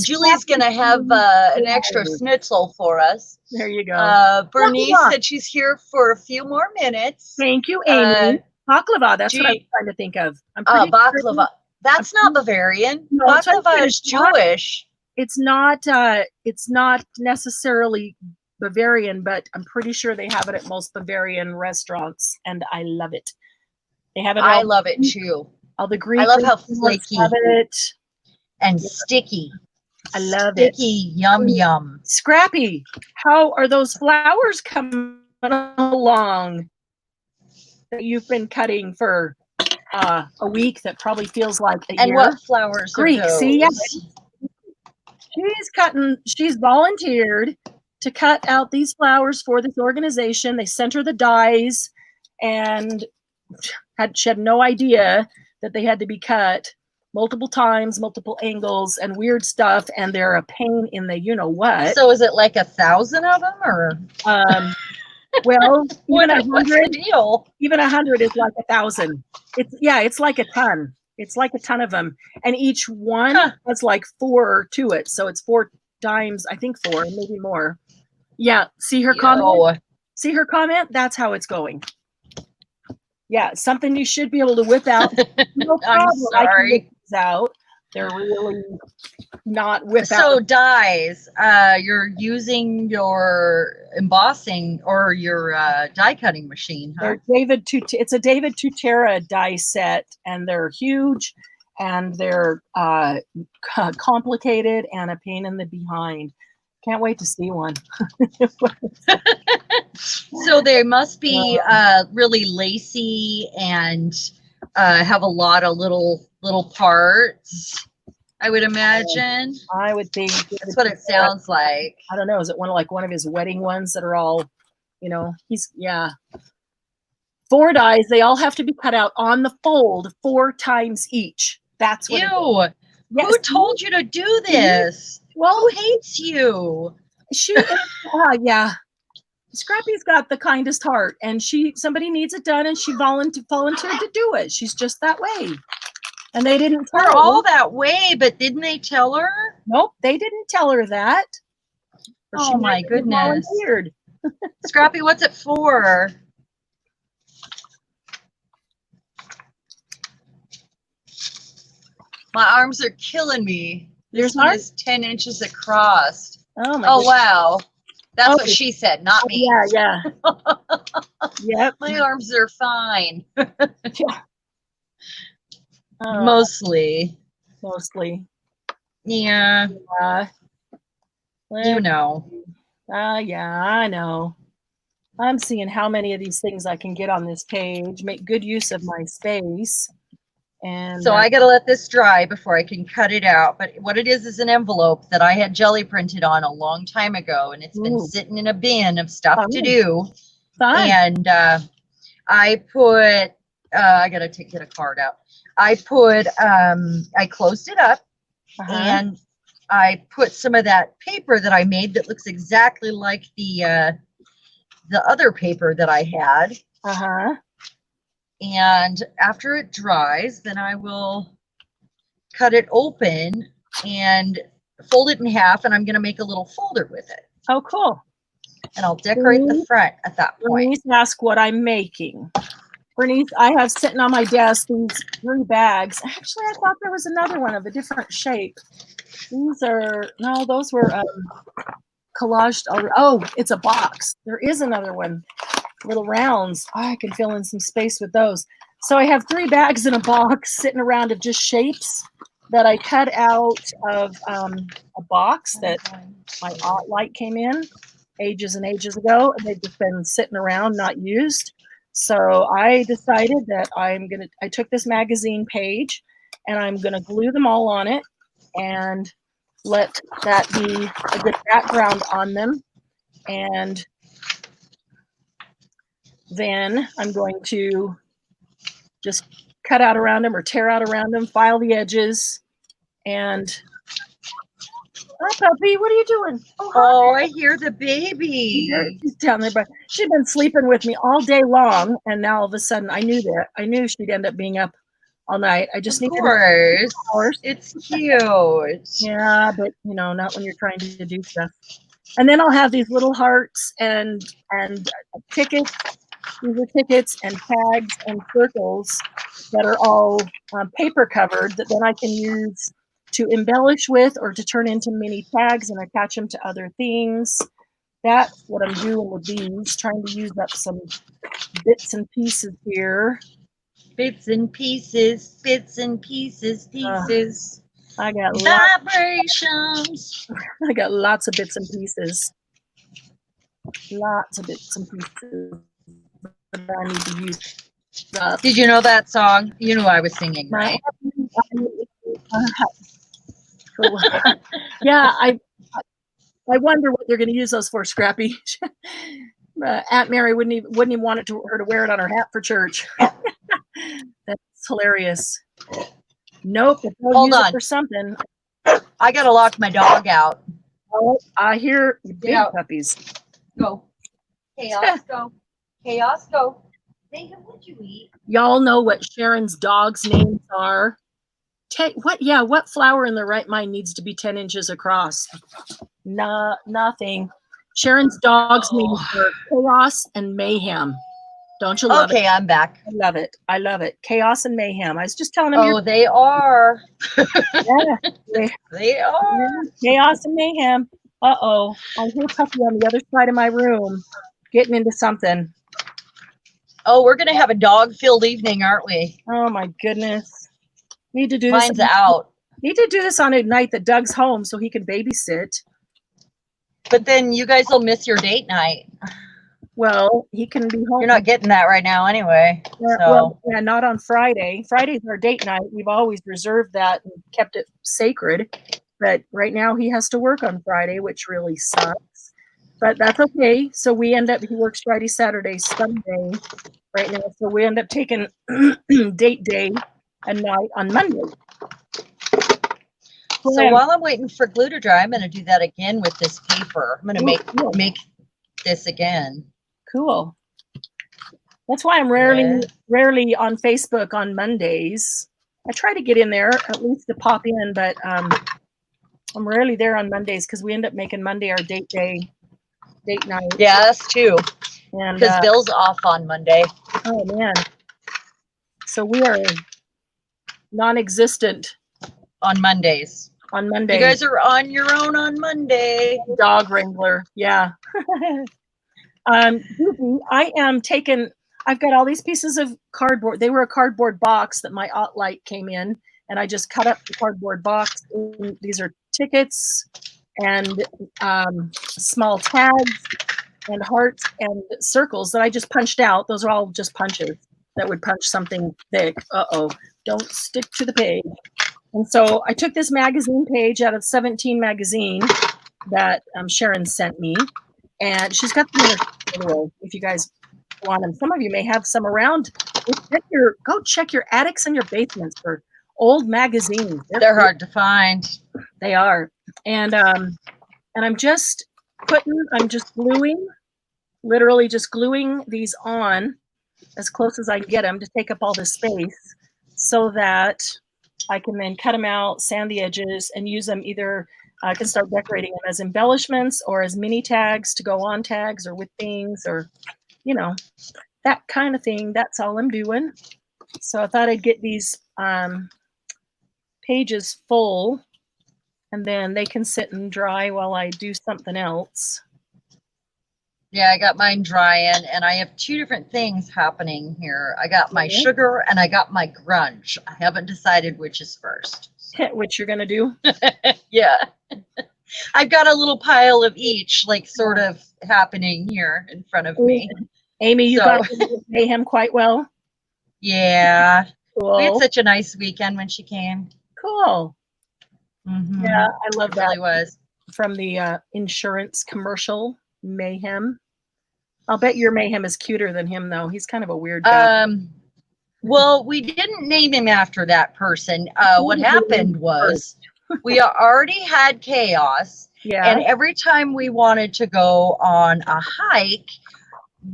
Julie's gonna have an extra schnitzel for us. There you go. Bernice said she's here for a few more minutes. Thank you, Amy. Baklava, that's what I'm trying to think of. Baklava. Sure that's not Bavarian. No, baklava is Jewish. It's not necessarily Bavarian, but I'm pretty sure they have it at most Bavarian restaurants, and I love it. They have it. I love it too. All the Greek. I love how flaky it. And sticky. I love sticky, yum yum. Scrappy, how are those flowers coming along that you've been cutting for a week? That probably feels like a year. And what flowers? Greek. Are those? See, yeah. She's volunteered to cut out these flowers for this organization. They sent her the dyes, and she had no idea that they had to be cut multiple times, multiple angles, and weird stuff, and they're a pain in the you-know-what. So is it like 1,000 of them, or? Well, even 100. Even 100 is like 1,000. It's like a ton. It's like a ton of them, and each one has like 4 to it, so it's 4 times, I think 4, maybe more. Yeah, see her comment? See her comment? That's how it's going. Yeah, something you should be able to whip out. No problem. I'm sorry. I can whip these out. They're really not whip out. So dyes, you're using your embossing or your die cutting machine, huh? It's a David Tutera die set, and they're huge, and they're complicated and a pain in the behind. Can't wait to see one. So they must be really lacy and have a lot of little parts, I would imagine. I would think that's what it sounds like. I don't know. Is it one of his wedding ones that are all, he's 4 dies. They all have to be cut out on the fold 4 times each. That's what. Ew. Yes. Who told you to do this? Well, who hates you? Yeah. Scrappy's got the kindest heart, and somebody needs it done, and she volunteered to do it. She's just that way. And they didn't tell her. We're all that way, but didn't they tell her? Nope, they didn't tell her that. Oh my goodness. Scrappy, what's it for? My arms are killing me. This one is 10 inches across. Oh my goodness. Wow. That's what she said, not me. Yeah. Yep. My arms are fine. Yeah. Mostly. Yeah. You know. Yeah, I know. I'm seeing how many of these things I can get on this page. Make good use of my space. And so I got to let this dry before I can cut it out. But what it is an envelope that I had jelly printed on a long time ago, and it's been sitting in a bin of stuff to do. Fun. And I put, I got to get a card out. I put, I closed it up, and I put some of that paper that I made that looks exactly like the other paper that I had. And after it dries, then I will cut it open and fold it in half, and I'm going to make a little folder with it. Oh, cool. And I'll decorate the front at that point. Please ask what I'm making. Bernice, I have sitting on my desk these 3 bags. Actually, I thought there was another one of a different shape. These are, no, those were collaged. Oh, it's a box. There is another one. Little rounds. Oh, I can fill in some space with those. So I have 3 bags in a box sitting around of just shapes that I cut out of a box that my light came in ages and ages ago, and they've just been sitting around not used. So I decided that I took this magazine page and I'm gonna glue them all on it and let that be a good background on them. And then I'm going to just cut out around them or tear out around them, file the edges, and hi, puppy, what are you doing? Oh, I hear the baby. She's down there, but she'd been sleeping with me all day long, and now all of a sudden I knew she'd end up being up all night. I just Of needed course. It's cute. Yeah, but not when you're trying to do stuff. And then I'll have these little hearts and tickets. These are tickets and tags and circles that are all paper covered that then I can use to embellish with or to turn into mini tags and attach them to other things. That's what I'm doing with these, trying to use up some bits and pieces here. Bits and pieces, bits and pieces. I got vibrations. I got lots of bits and pieces. Lots of bits and pieces that I need to use up. Did you know that song? You knew I was singing, right? Yeah, I wonder what they're going to use those for, Scrappy. Aunt Mary wouldn't even want her to wear it on her hat for church. That's hilarious. Nope, if they'll use it for something. I gotta lock my dog out. Oh, I hear big puppies. Go. Chaos, go. Chaos, go. Nathan, what'd you eat? Y'all know what Cheran's dogs' names are. What flower in the right mind needs to be 10 inches across? Nothing. Cheran's dogs' names are Chaos and Mayhem. Don't you love it? Okay, I'm back. I love it. I love it. Chaos and Mayhem. I was just telling him. Oh, they are. Yeah, they are. Chaos and Mayhem. Uh-oh. I hear Puppy on the other side of my room getting into something. Oh, we're going to have a dog-filled evening, aren't we? Oh, my goodness. Need to do Mine's this. out. Need to do this on a night that Doug's home so he can babysit. But then you guys will miss your date night. Well, he can be home. You're not getting that right now anyway. Yeah, so. Well, yeah, not on Friday. Friday's our date night. We've always reserved that and kept it sacred. But right now he has to work on Friday, which really sucks. But that's okay. So he works Friday, Saturday, Sunday right now. So we end up taking date day and night on Monday. So while I'm waiting for glue to dry, I'm going to do that again with this paper. I'm going to make this again. Cool. That's why I'm rarely on Facebook on Mondays. I try to get in there at least to pop in, but I'm rarely there on Mondays because we end up making Monday our date night. Yeah, us too. And because Bill's off on Monday. Oh man. So we are non-existent on Mondays. On Monday. You guys are on your own on Monday. Dog wrangler. Yeah. I've got all these pieces of cardboard. They were a cardboard box that my light came in, and I just cut up the cardboard box. These are tickets and small tags and hearts and circles that I just punched out. Those are all just punches that would punch something thick. Uh-oh, don't stick to the page. And so I took this magazine page out of 17 magazine that Cheran sent me, and she's got them in her, if you guys want them. Some of you may have some around. Go check your attics and your basements for old magazines. They're hard to find. They are. And I'm just gluing, literally just gluing these on as close as I can get them to take up all the space so that I can then cut them out, sand the edges, and use them either. I can start decorating them as embellishments or as mini tags to go on tags or with things or, that kind of thing. That's all I'm doing. So I thought I'd get these pages full, and then they can sit and dry while I do something else. Yeah, I got mine drying, and I have two different things happening here. I got my sugar and I got my grunge. I haven't decided which is first. Which you're going to do? Yeah. I've got a little pile of each, like, sort of happening here in front of me. Amy, you got to mayhem quite well. Yeah. Cool. We had such a nice weekend when she came. Cool. Mm-hmm. Yeah, I love that. It really was. From the insurance commercial, Mayhem. I'll bet your Mayhem is cuter than him, though. He's kind of a weird guy. Well, we didn't name him after that person. What happened was we already had Chaos. Yeah. And every time we wanted to go on a hike,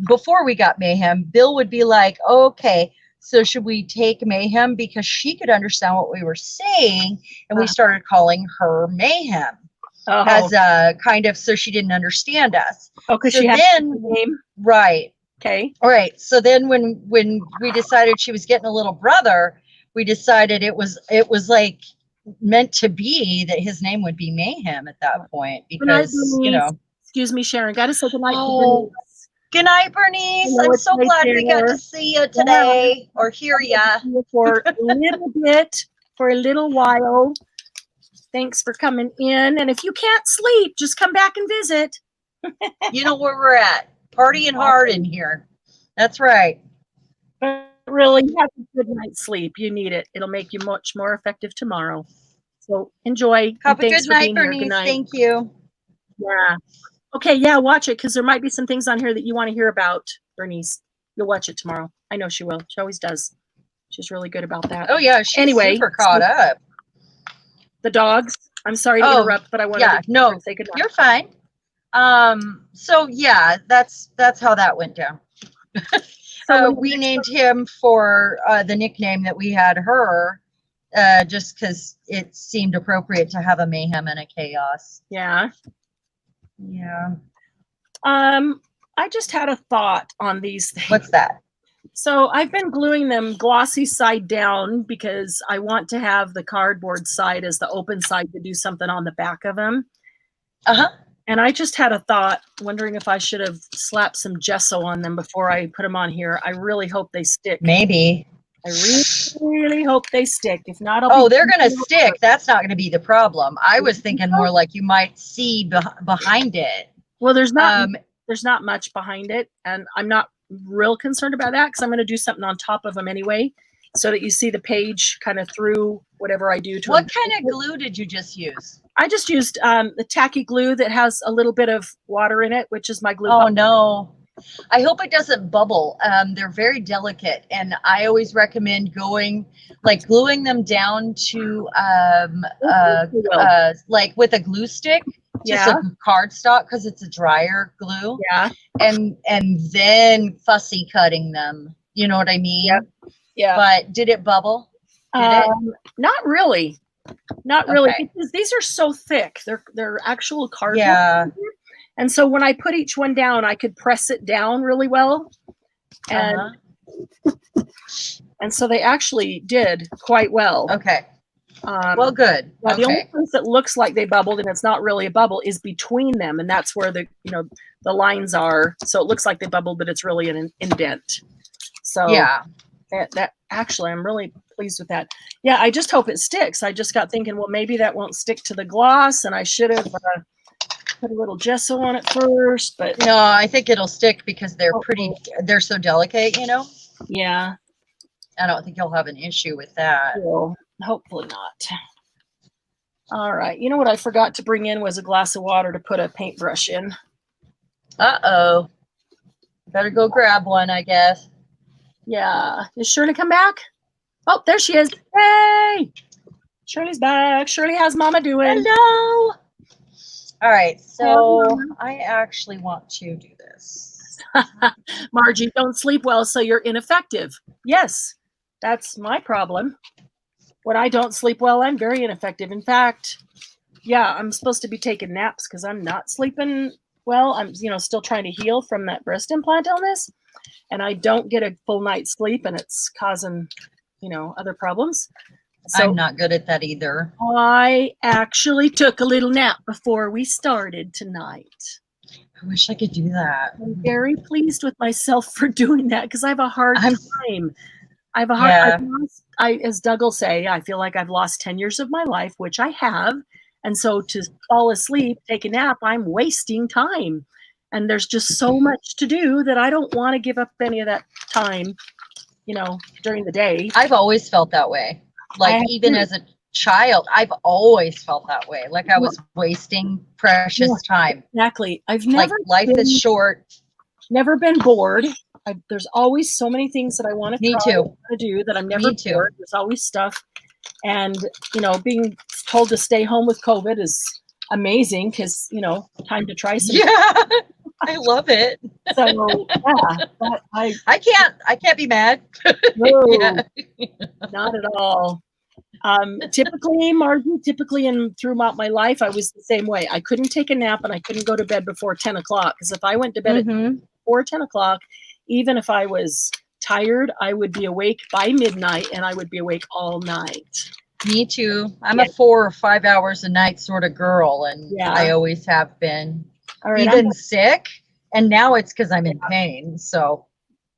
before we got Mayhem, Bill would be like, okay, so should we take Mayhem? Because she could understand what we were saying. And we started calling her Mayhem. As a kind of, so she didn't understand us. Oh, because she had a name. Right. Okay. All right. So then when we decided she was getting a little brother, we decided it was like meant to be that his name would be Mayhem at that point, because, you know. Excuse me, Cheran. Got to say goodnight. Oh, good night, Bernice. I'm so glad we got to see you today, or hear ya. For a little bit, for a little while. Thanks for coming in. And if you can't sleep, just come back and visit. You know where we're at. Partying hard in here. That's right. But really, have a good night's sleep. You need it. It'll make you much more effective tomorrow. So enjoy. Have a good night, Bernice. Thank you. Yeah. Okay, yeah, watch it, because there might be some things on here that you want to hear about, Bernice. You'll watch it tomorrow. I know she will. She always does. She's really good about that. Oh, yeah. She's super caught up. The dogs. I'm sorry to interrupt, but I wanted to say good night. You're fine. So yeah, that's how that went down. So we named him for the nickname that we had her, just because it seemed appropriate to have a Mayhem and a Chaos. Yeah. Yeah. I just had a thought on these things. What's that? So I've been gluing them glossy side down because I want to have the cardboard side as the open side to do something on the back of them. Uh-huh. And I just had a thought, wondering if I should have slapped some gesso on them before I put them on here. I really hope they stick. Maybe. I really hope they stick. If not, they're going to stick. That's not going to be the problem. I was thinking more like you might see behind it. Well, there's not much behind it, and I'm not real concerned about that because I'm going to do something on top of them anyway, so that you see the page kind of through whatever I do to What kind of glue did you just use? I just used the tacky glue that has a little bit of water in it, which is my glue. Oh no, I hope it doesn't bubble. They're very delicate, and I always recommend gluing them down to like with a glue stick. Just a cardstock, because it's a drier glue. Yeah. And then fussy cutting them. You know what I mean? Yep. Yeah. But did it bubble? Not really. Not really, Okay. because these are so thick. They're actual cardboard. Yeah. And so when I put each one down, I could press it down really well. And and so they actually did quite well. Okay. Well, good. Now, the only place that looks like they bubbled and it's not really a bubble is between them, and that's where the lines are. So it looks like they bubbled, but it's really an indent. So yeah, that actually, I'm really pleased with that. Yeah, I just hope it sticks. I just got thinking, well, maybe that won't stick to the gloss, and I should have put a little gesso on it first. But no, I think it'll stick because they're they're so delicate, Yeah. I don't think you'll have an issue with that. Well, hopefully not. All right. You know what I forgot to bring in was a glass of water to put a paintbrush in. Uh-oh. Better go grab one, I guess. Yeah. Is Shirley come back? Oh, there she is. Hey! Shirley's back. Shirley, how's Mama doing? Hello! All right. So I actually want to do this. Margie, don't sleep well, so you're ineffective. Yes. That's my problem. When I don't sleep well, I'm very ineffective. In fact, yeah, I'm supposed to be taking naps because I'm not sleeping well. I'm, still trying to heal from that breast implant illness. and I don't get a full night's sleep, and it's causing, other problems. So I'm not good at that either. I actually took a little nap before we started tonight. I wish I could do that. I'm very pleased with myself for doing that because I have a hard time. I have a hard Yeah. as Doug will say, I feel like I've lost 10 years of my life, which I have. And so to fall asleep, take a nap, I'm wasting time. And there's just so much to do that I don't want to give up any of that time, during the day. I've always felt that way. Like even as a child, I've always felt that way. Like I was wasting precious time. Exactly. I've never life is short. Never been bored. There's always so many things that I want to try to do that I'm never bored. There's always stuff. And, being told to stay home with COVID is amazing because, time to try some. Yeah, I love it. So, yeah. But I can't be mad. No, yeah. Not at all. Typically and throughout my life, I was the same way. I couldn't take a nap and I couldn't go to bed before 10 o'clock because if I went to bed before 10 o'clock, even if I was tired, I would be awake by midnight and I would be awake all night. Me too. I'm a 4 or 5 hours a night sort of girl, and I always have been. Even sick, and now it's because I'm in pain. So,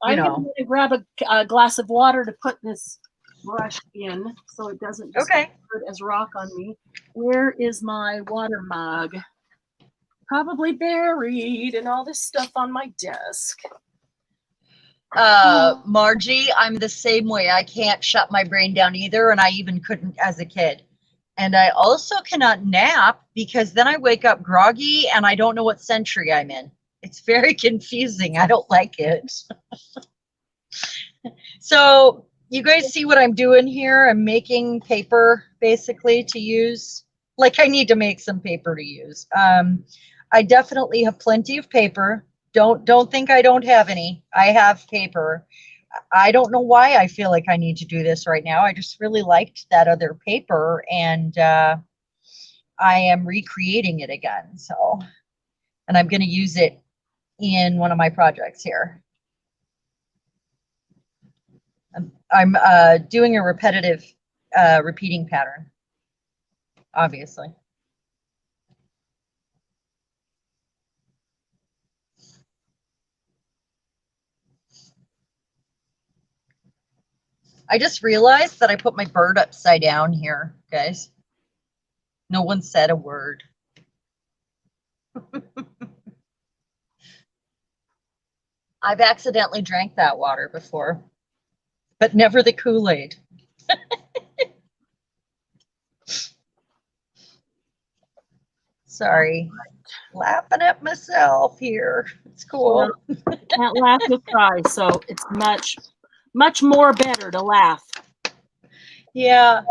I'm going to grab a glass of water to put this brush in so it doesn't just hurt as rock on me. Where is my water mug? Probably buried in all this stuff on my desk. Margie, I'm the same way. I can't shut my brain down either, and I even couldn't as a kid. And I also cannot nap because then I wake up groggy and I don't know what century I'm in. It's very confusing. I don't like it. So you guys see what I'm doing here? I'm making paper basically to use. Like I need to make some paper to use. I definitely have plenty of paper. Don't think I don't have any. I have paper. I don't know why I feel like I need to do this right now. I just really liked that other paper, and I am recreating it again. So, and I'm going to use it in one of my projects here. I'm doing a repetitive repeating pattern, obviously. I just realized that I put my bird upside down here, guys. No one said a word. I've accidentally drank that water before, but never the Kool-Aid. Sorry, laughing at myself here. It's cool. Can't laugh with cry, so it's much more better to laugh. Yeah,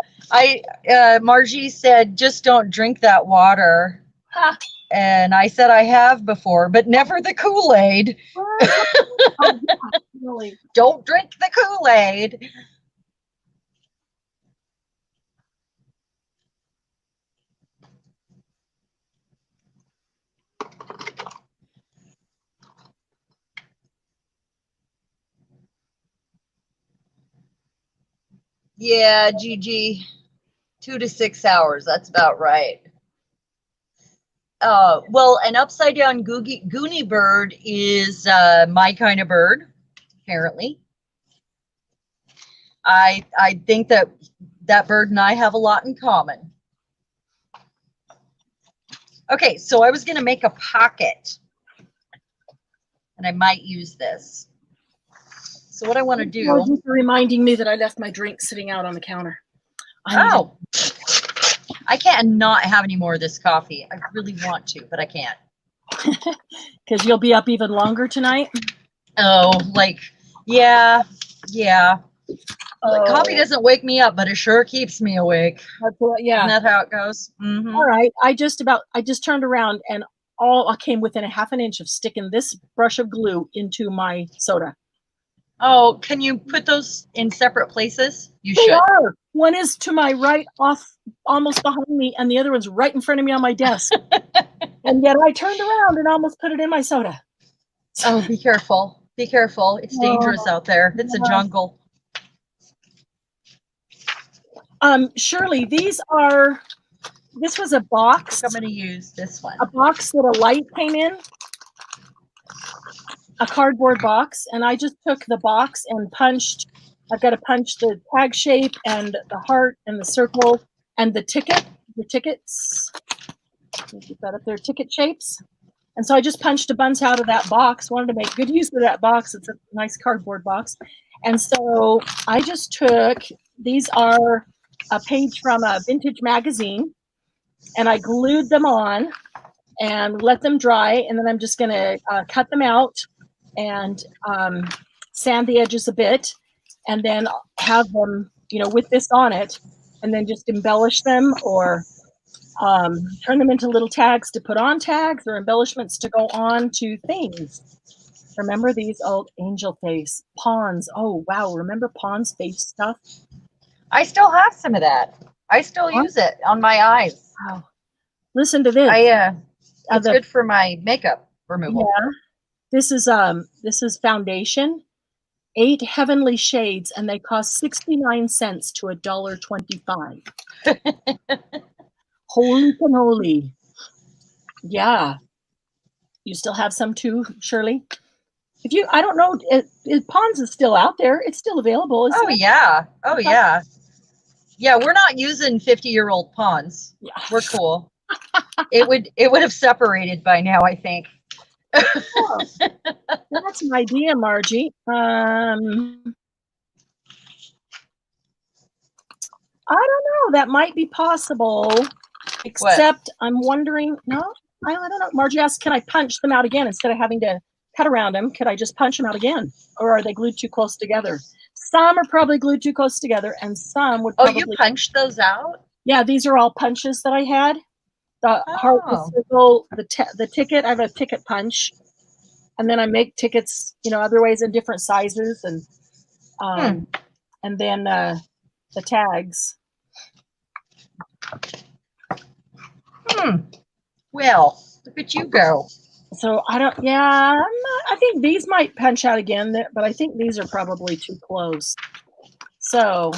Margie said, just don't drink that water. Huh. And I said I have before, but never the Kool-Aid. Oh, really? Don't drink the Kool-Aid. Yeah, Gigi, 2 to 6 hours. That's about right. Well, an upside down Goonie bird is my kind of bird, apparently. I think that bird and I have a lot in common. Okay, so I was going to make a pocket, and I might use this. So what I want to do... Thank you for reminding me that I left my drink sitting out on the counter. Oh, I can't not have any more of this coffee. I really want to, but I can't. Because you'll be up even longer tonight? Oh, yeah. Coffee doesn't wake me up, but it sure keeps me awake. Yeah. Isn't that how it goes? Mm-hmm. All right. I just turned around and I came within a half an inch of sticking this brush of glue into my soda. Oh, can you put those in separate places? You They should. are. One is to my right, off, almost behind me, and the other one's right in front of me on my desk. And yet I turned around and almost put it in my soda. Oh, be careful. Be careful. It's dangerous out there. It's a jungle. Shirley, this was a box. I'm going to use this one. A box that a light came in. A cardboard box, and I just took the box and punched. I've got to punch the tag shape and the heart and the circle and the tickets. Keep that up there, ticket shapes. And so I just punched a bunch out of that box. Wanted to make good use of that box. It's a nice cardboard box. And so I just took, these are a page from a vintage magazine, and I glued them on and let them dry. And then I'm just going to cut them out and sand the edges a bit, and then have them, with this on it, and then just embellish them or turn them into little tags to put on tags or embellishments to go on to things. Remember these old angel face pawns? Oh, wow. Remember pawns face stuff? I still have some of that. I still use it on my eyes. Wow. Listen to this. It's good for my makeup removal. Yeah. This is foundation, 8 heavenly shades, and they cost 69 cents to $1.25. Holy cannoli. Yeah. You still have some too, Shirley? I don't know, Pond's is still out there. It's still available. Oh, yeah. Oh, yeah. Yeah, we're not using 50-year-old Ponds. Yeah. We're cool. It would have separated by now, I think. Oh, that's an idea, Margie. I don't know. That might be possible. Except I'm wondering, no, I don't know. Margie asked, can I punch them out again instead of having to cut around them? Could I just punch them out again? Or are they glued too close together? Some are probably glued too close together, and some would probably... Oh, you punched those out? Yeah, these are all punches that I had. The heart, the circle, the ticket. I have a ticket punch. And then I make tickets, other ways in different sizes, and then the tags. Well, look at you go. So I think these might punch out again, but I think these are probably too close. So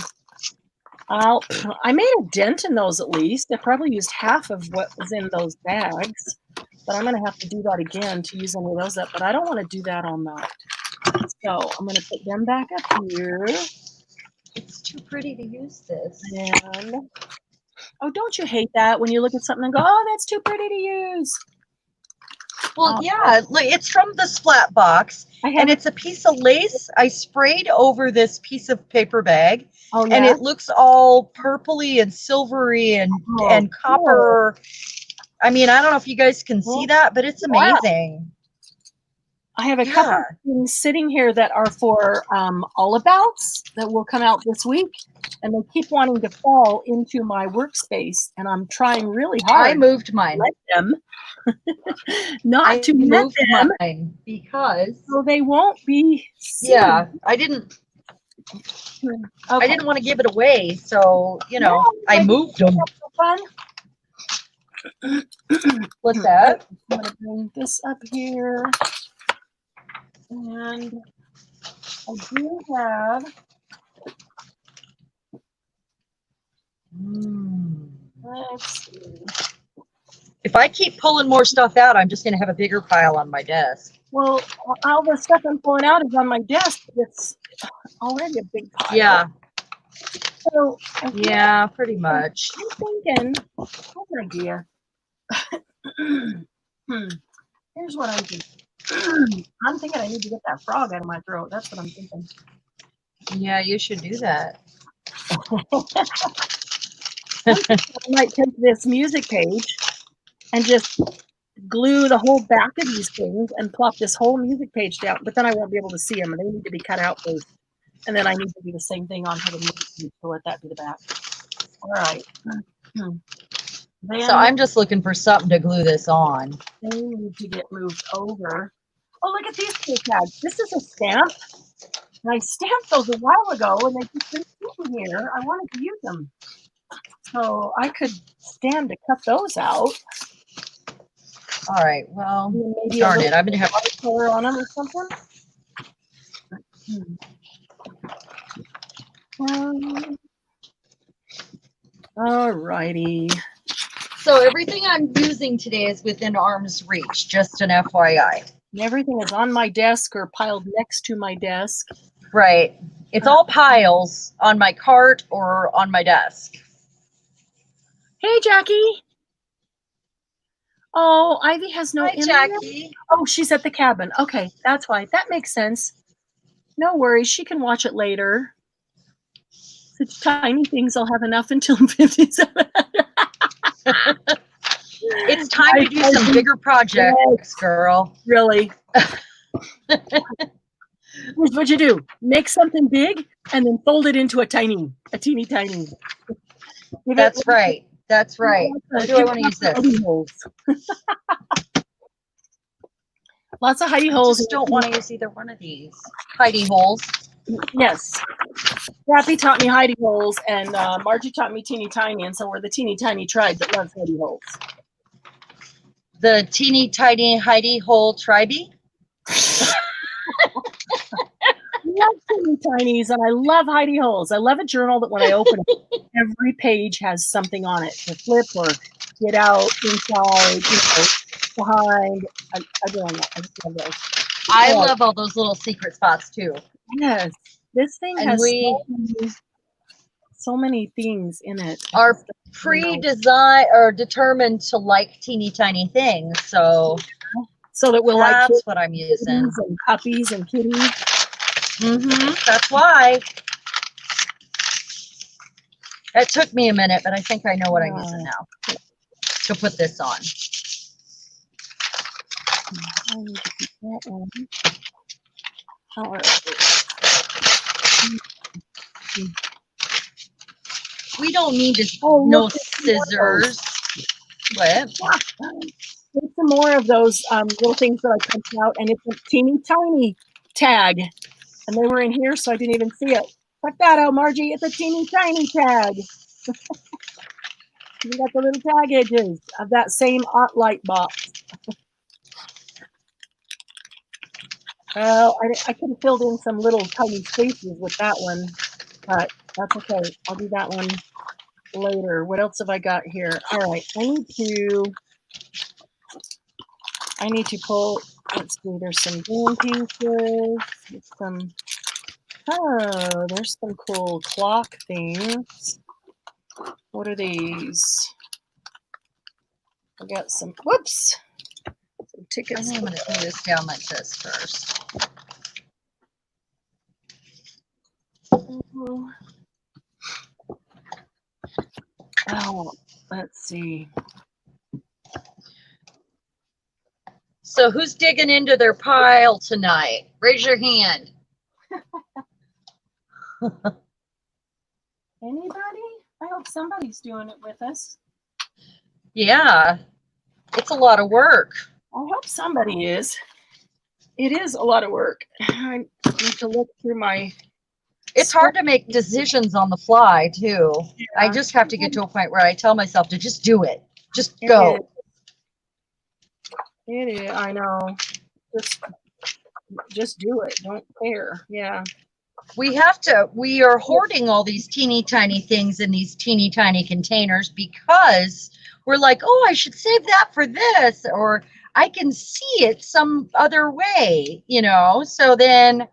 I made a dent in those at least. I probably used half of what was in those bags. But I'm going to have to do that again to use any of those up. But I don't want to do that all night. So I'm going to put them back up here. It's too pretty to use this. And, oh, don't you hate that when you look at something and go, oh, that's too pretty to use? Well, yeah, look, it's from the Splat box. And it's a piece of lace I sprayed over this piece of paper bag. Oh, yeah? And it looks all purpley and silvery and copper. Cool. I mean, I don't know if you guys can see that, but it's amazing. Wow. I have a couple of things sitting here that are for all abouts that will come out this week, and they keep wanting to fall into my workspace, and I'm trying really hard. I moved mine. To let them, not to let them, mine because so they won't be seen. Yeah, I didn't want to give it away, so I moved them. Fun. What's that? I'm going to bring this up here. And I do have. Let's see. If I keep pulling more stuff out, I'm just going to have a bigger pile on my desk. Well, all the stuff I'm pulling out is on my desk. It's already a big pile. Yeah. So, yeah, pretty much. I'm thinking, what's an idea? Here's what I'm thinking. I'm thinking I need to get that frog out of my throat. That's what I'm thinking. Yeah, you should do that. I might take this music page and just glue the whole back of these things and plop this whole music page down, but then I won't be able to see them, and they need to be cut out first. And then I need to do the same thing onto the music page, so let that be the back. All right. Then so I'm just looking for something to glue this on. They need to get moved over. Oh, look at these two tags. This is a stamp. And I stamped those a while ago, and they've just been sitting here. I wanted to use them. So I could stand to cut those out. All right. Well, darn it. I'm going to have color on them or something. All righty. So everything I'm using today is within arm's reach, just an FYI. Everything is on my desk or piled next to my desk. Right. It's all piles on my cart or on my desk. Hey, Jackie. Oh, Ivy has no internet. Jackie. Oh, she's at the cabin. Okay, that's why. That makes sense. No worries. She can watch it later. Such tiny things. I'll have enough until 57. It's time to do some bigger projects, girl. Really. Here's what you do. Make something big and then fold it into a teeny tiny. That's right. That's right. Or do I want to use this? Lots of hidey I holes. just don't want to use either one of these. Hidey holes. Yes. Dappy taught me hidey holes, and Margie taught me teeny tiny, and so we're the teeny tiny tribe that loves hidey holes. The teeny tiny hidey hole tribey? I love teeny tinies, and I love hidey holes. I love a journal that when I open it, every page has something on it to flip or get out, inside, behind. I do that. I just love those. I love all those little secret spots too. Yes, this thing has so many things in it. Are pre-designed or determined to like teeny tiny things, so that we'll like. That's what I'm using. And puppies and kitties. That's why. It took me a minute, but I think I know what I'm using now to put this on. I need to keep that on. We don't need to no scissors. What? There's some more of those little things that I punched out, and it's a teeny tiny tag. And they were in here, so I didn't even see it. Check that out, Margie. It's a teeny tiny tag. You got the little tag edges of that same light box. Well, I could have filled in some little tiny spaces with that one, but that's okay. I'll do that one later. What else have I got here? All right, I need to pull. Let's see. There's some green pieces. There's some cool clock things. What are these? I got some. Whoops. Some tickets. I'm going to do this down like this first. Oh, let's see. So who's digging into their pile tonight? Raise your hand. Anybody? I hope somebody's doing it with us. Yeah, it's a lot of work. I hope somebody is. It is a lot of work. I need to look through my... It's hard to make decisions on the fly, too. Yeah. I just have to get to a point where I tell myself to just do it. Just go. It is. I know. Just do it. Don't care. Yeah. We are hoarding all these teeny tiny things in these teeny tiny containers because we're like, oh, I should save that for this, or I can see it some other way, so then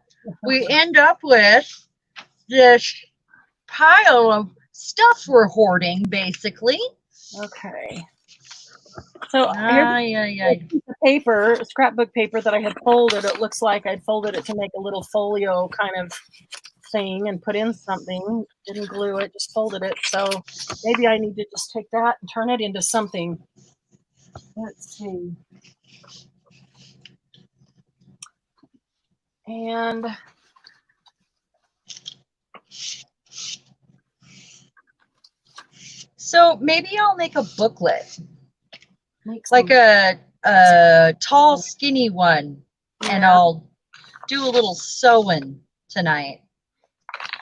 we end up with this pile of stuff we're hoarding, basically. Okay. So here's the paper, scrapbook paper that I had folded. It looks like I'd folded it to make a little folio kind of thing and put in something. Didn't glue it, just folded it. So maybe I need to just take that and turn it into something. Let's see. And so maybe I'll make a booklet. Like a tall, skinny one. Yeah. And I'll do a little sewing tonight.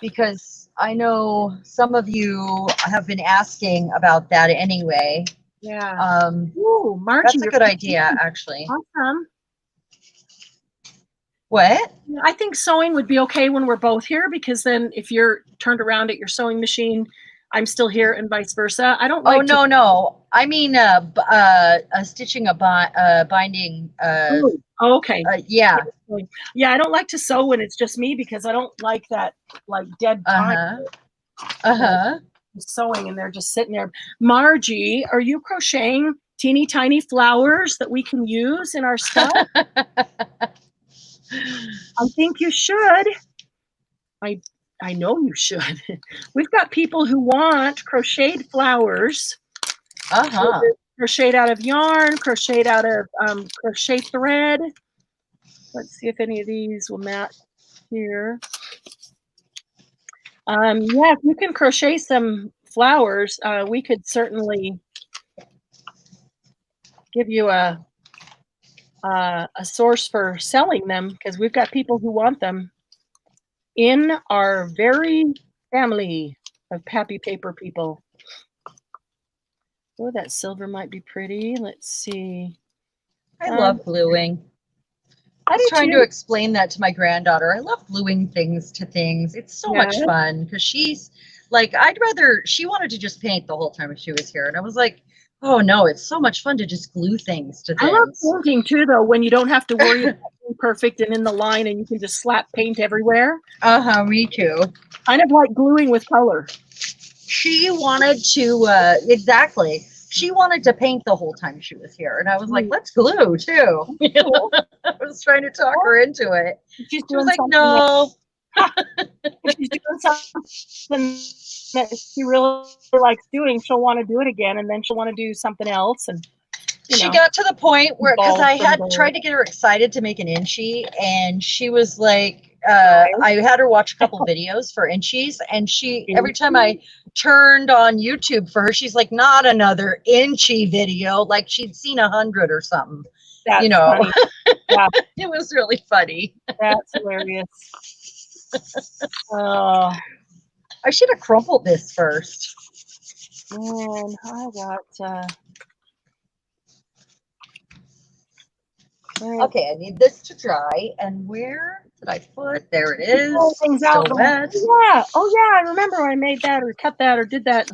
Because I know some of you have been asking about that anyway. Yeah. Ooh, Margie, that's a good idea, actually. Awesome. What? I think sewing would be okay when we're both here, because then if you're turned around at your sewing machine, I'm still here and vice versa. I don't Oh, like to. no. I mean, stitching binding. Oh, okay. Yeah. Yeah, I don't like to sew when it's just me, because I don't like that like dead time. Sewing and they're just sitting there. Margie, are you crocheting teeny tiny flowers that we can use in our stuff? I think you should. I know you should. We've got people who want crocheted flowers. Crocheted out of yarn, crocheted out of crochet thread. Let's see if any of these will match here. Yeah, if you can crochet some flowers, we could certainly give you a source for selling them, because we've got people who want them in our very family of happy paper people. Oh, that silver might be pretty. Let's see. I love gluing. I was trying to explain that to my granddaughter. I love gluing things to things. It's so much fun, because she's like, she wanted to just paint the whole time she was here. And I was like, oh no, it's so much fun to just glue things to things. I love painting too, though, when you don't have to worry about being perfect and in the line and you can just slap paint everywhere. Me too. Kind of like gluing with color. She wanted to, exactly. She wanted to paint the whole time she was here. And I was like, let's glue too. I was trying to talk her into it. She was like, no. She's doing something that she really likes doing, she'll want to do it again, and then she'll want to do something else. And she got to the point where, because I had tried to get her excited to make an inchie, and she was like, I had her watch a couple videos for inchies, and every time I turned on YouTube for her, she's like, not another inchie video, like she'd seen 100 or something. That's funny. Yeah. It was really funny. That's hilarious. Oh, I should have crumpled this first. Man, I got okay, I need this to dry. And where did I put? There it is. Things out. Wet. Yeah. Oh yeah, I remember I made that or cut that or did that.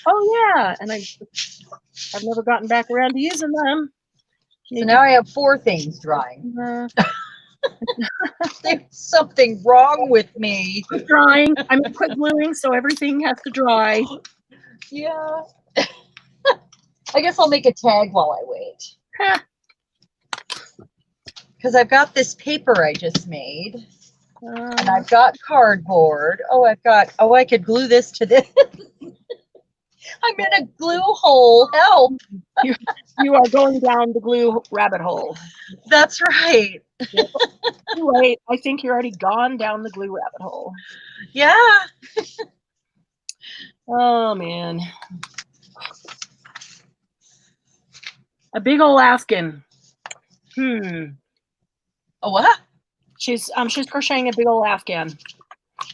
Oh yeah, and I've never gotten back around to using them. So now I have 4 things drying. There's something wrong with me. Drying. I'm quit gluing, so everything has to dry. Yeah. I guess I'll make a tag while I wait. Because I've got this paper I just made. And I've got cardboard. I could glue this to this. I'm in a glue hole. Help. You are going down the glue rabbit hole. That's right. Wait, I think you're already gone down the glue rabbit hole. Yeah. Oh man. A big old Afghan. A what? She's crocheting a big old Afghan.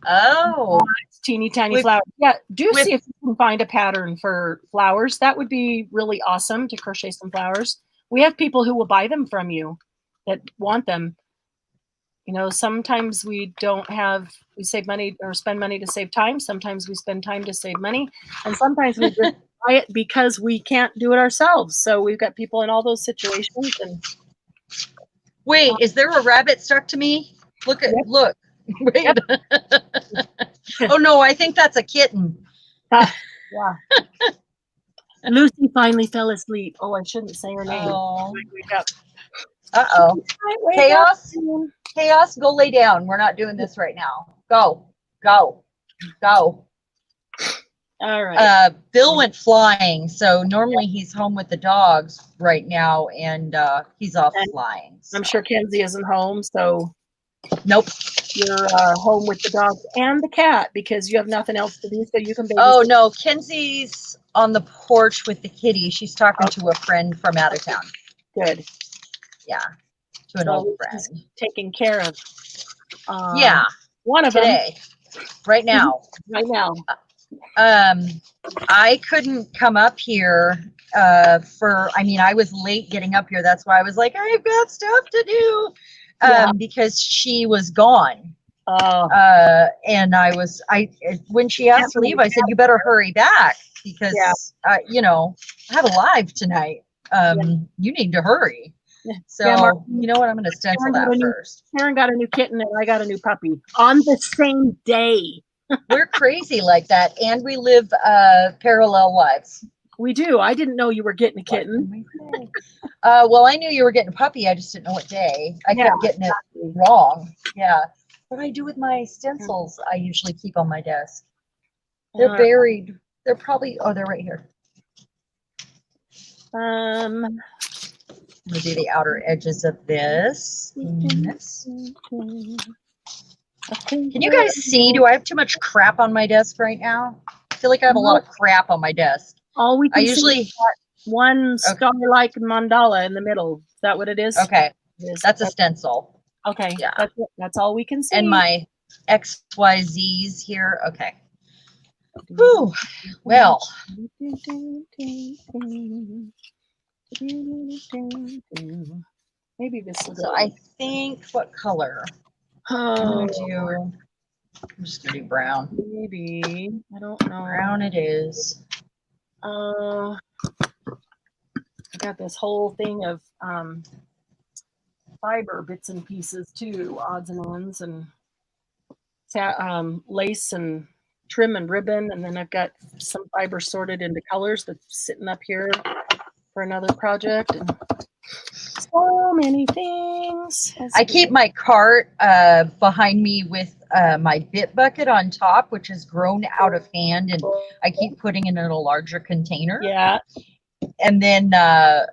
Oh. Teeny tiny flowers. Yeah, see if you can find a pattern for flowers. That would be really awesome to crochet some flowers. We have people who will buy them from you that want them. You know, sometimes we save money or spend money to save time. Sometimes we spend time to save money. And sometimes we just buy it because we can't do it ourselves. So we've got people in all those situations. And wait, is there a rabbit stuck to me? Look. Wait. Yep. Oh no, I think that's a kitten. Yeah. Lucy finally fell asleep. Oh, I shouldn't say her name. Oh. Wake up. Uh-oh. Chaos, go lay down. We're not doing this right now. Go. All right. Bill went flying, so normally he's home with the dogs right now, and he's off flying. So. I'm sure Kenzie isn't home, so nope. You're home with the dog and the cat because you have nothing else to do, so you can babysit. Oh no, Kenzie's on the porch with the kitty. She's talking to a friend from out of town. Good. Yeah, to an old friend. Taking care of. One of today, them. Right now. Right now. I couldn't come up here I was late getting up here. That's why I was like, I've got stuff to do. because she was gone. Oh, And when she asked to leave, I said, you better hurry back because, you know, I have a live tonight. You need to hurry. So, you know what? I'm going to stencil that first. Cheran got a new kitten and I got a new puppy on the same day. We're crazy like that. And we live parallel lives. We do. I didn't know you were getting a kitten. Well, I knew you were getting a puppy. I just didn't know what day. I kept getting it wrong. Yeah. What do I do with my stencils? I usually keep on my desk. They're buried. They're probably, they're right here. I'm going to do the outer edges of this. Can you guys see? Do I have too much crap on my desk right now? I feel like I have a lot of crap on my desk. All we can see is that one star-like mandala in the middle. Is that what it is? Okay. That's a stencil. Okay. Yeah. That's all we can see. And my XYZs here. Okay. Whew. Well. Maybe this is. So I think what color? I'm just gonna do brown. Maybe. I don't know. Brown it is. I got this whole thing of fiber bits and pieces too, odds and ends, and lace and trim and ribbon, and then I've got some fiber sorted into colors that's sitting up here for another project, and so many things. I keep my cart behind me with my bit bucket on top, which has grown out of hand, and I keep putting it in a larger container. Yeah. And then I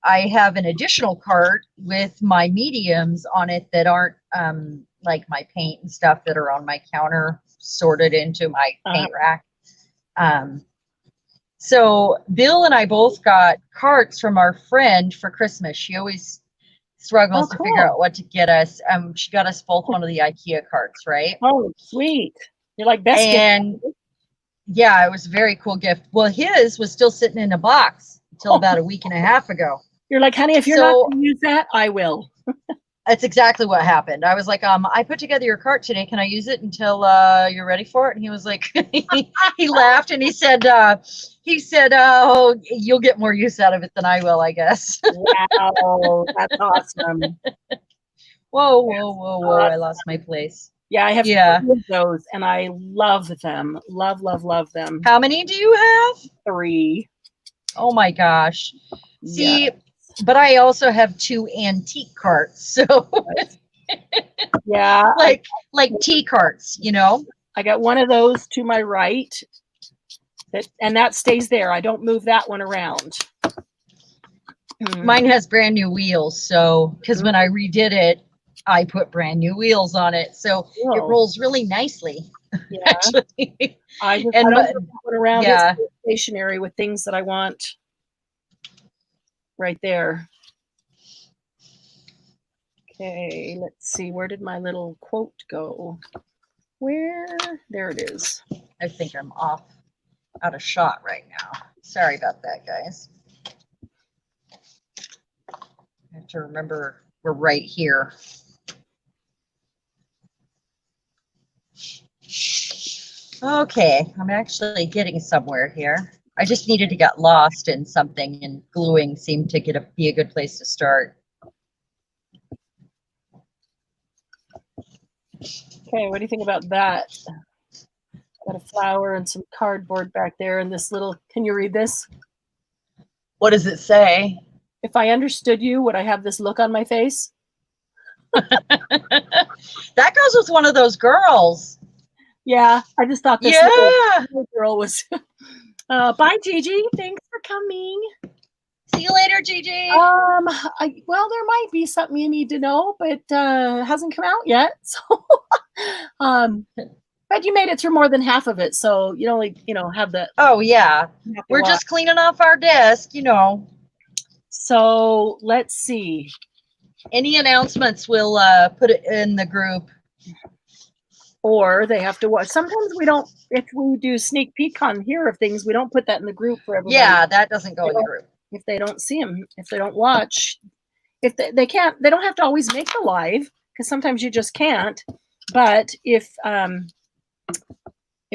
have an additional cart with my mediums on it that aren't like my paint and stuff that are on my counter sorted into my paint rack. So Bill and I both got carts from our friend for Christmas. She always struggles to figure out what to get us. She got us both one of the IKEA carts, right? Oh, sweet. You're like best gift. Yeah, it was a very cool gift. Well, his was still sitting in a box until about a week and a half ago. You're like, honey, if you're not going to use that, I will. That's exactly what happened. I was like, I put together your cart today. Can I use it until you're ready for it? And he was like, he laughed and he said, oh, you'll get more use out of it than I will, I guess. Wow, that's awesome. Whoa. Awesome. I lost my place. Yeah, I have 3 of those and I love them. Love them. How many do you have? 3. Oh my gosh. See, but I also have 2 antique carts. So yeah, like tea carts, you know. I got one of those to my right. And that stays there. I don't move that one around. Mine has brand new wheels, so because when I redid it, I put brand new wheels on it, so it rolls really nicely. Yeah, actually. I don't move that one around. Yeah, it's stationary with things that I want. Right there. Okay, let's see. Where did my little quote go? There it is. I think I'm out of shot right now. Sorry about that, guys. I have to remember we're right here. Okay, I'm actually getting somewhere here. I just needed to get lost in something, and gluing seemed to be a good place to start. Okay, what do you think about that? Got a flower and some cardboard back there, and this little, can you read this? What does it say? If I understood you, would I have this look on my face? That goes with one of those girls. Yeah, I just thought this little girl was... bye, Gigi. Thanks for coming. See you later, Gigi. Well, there might be something you need to know, but hasn't come out yet. So, but you made it through more than half of it, so you only, have the. Oh yeah, we're just cleaning off our desk, So let's see. Any announcements, we'll put it in the group. Or they have to watch. Sometimes we don't, if we do sneak peek on here of things, we don't put that in the group for everybody. Yeah, that doesn't go in the group. If they don't see them, if they don't watch. if they can't, they don't have to always make the live, because sometimes you just can't. But if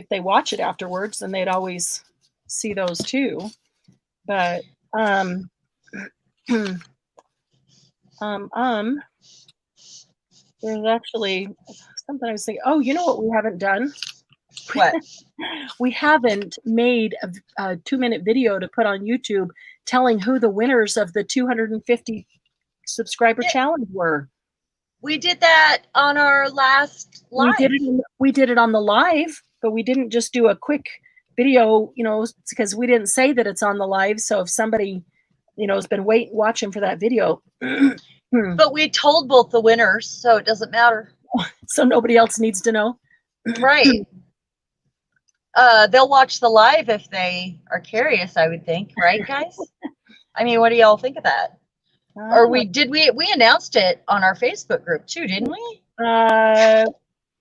they watch it afterwards, then they'd always see those too. But there's actually something I was thinking. Oh, you know what we haven't done? What? We haven't made a 2-minute video to put on YouTube telling who the winners of the 250 subscriber challenge were. We did that on our last live. We did it on the live, but we didn't just do a quick video, because we didn't say that it's on the live. So if somebody, has been watching for that video. But we told both the winners, so it doesn't matter. So nobody else needs to know. Right. They'll watch the live if they are curious, I would think, right, guys? I mean, what do y'all think of that? Or we announced it on our Facebook group too, didn't we?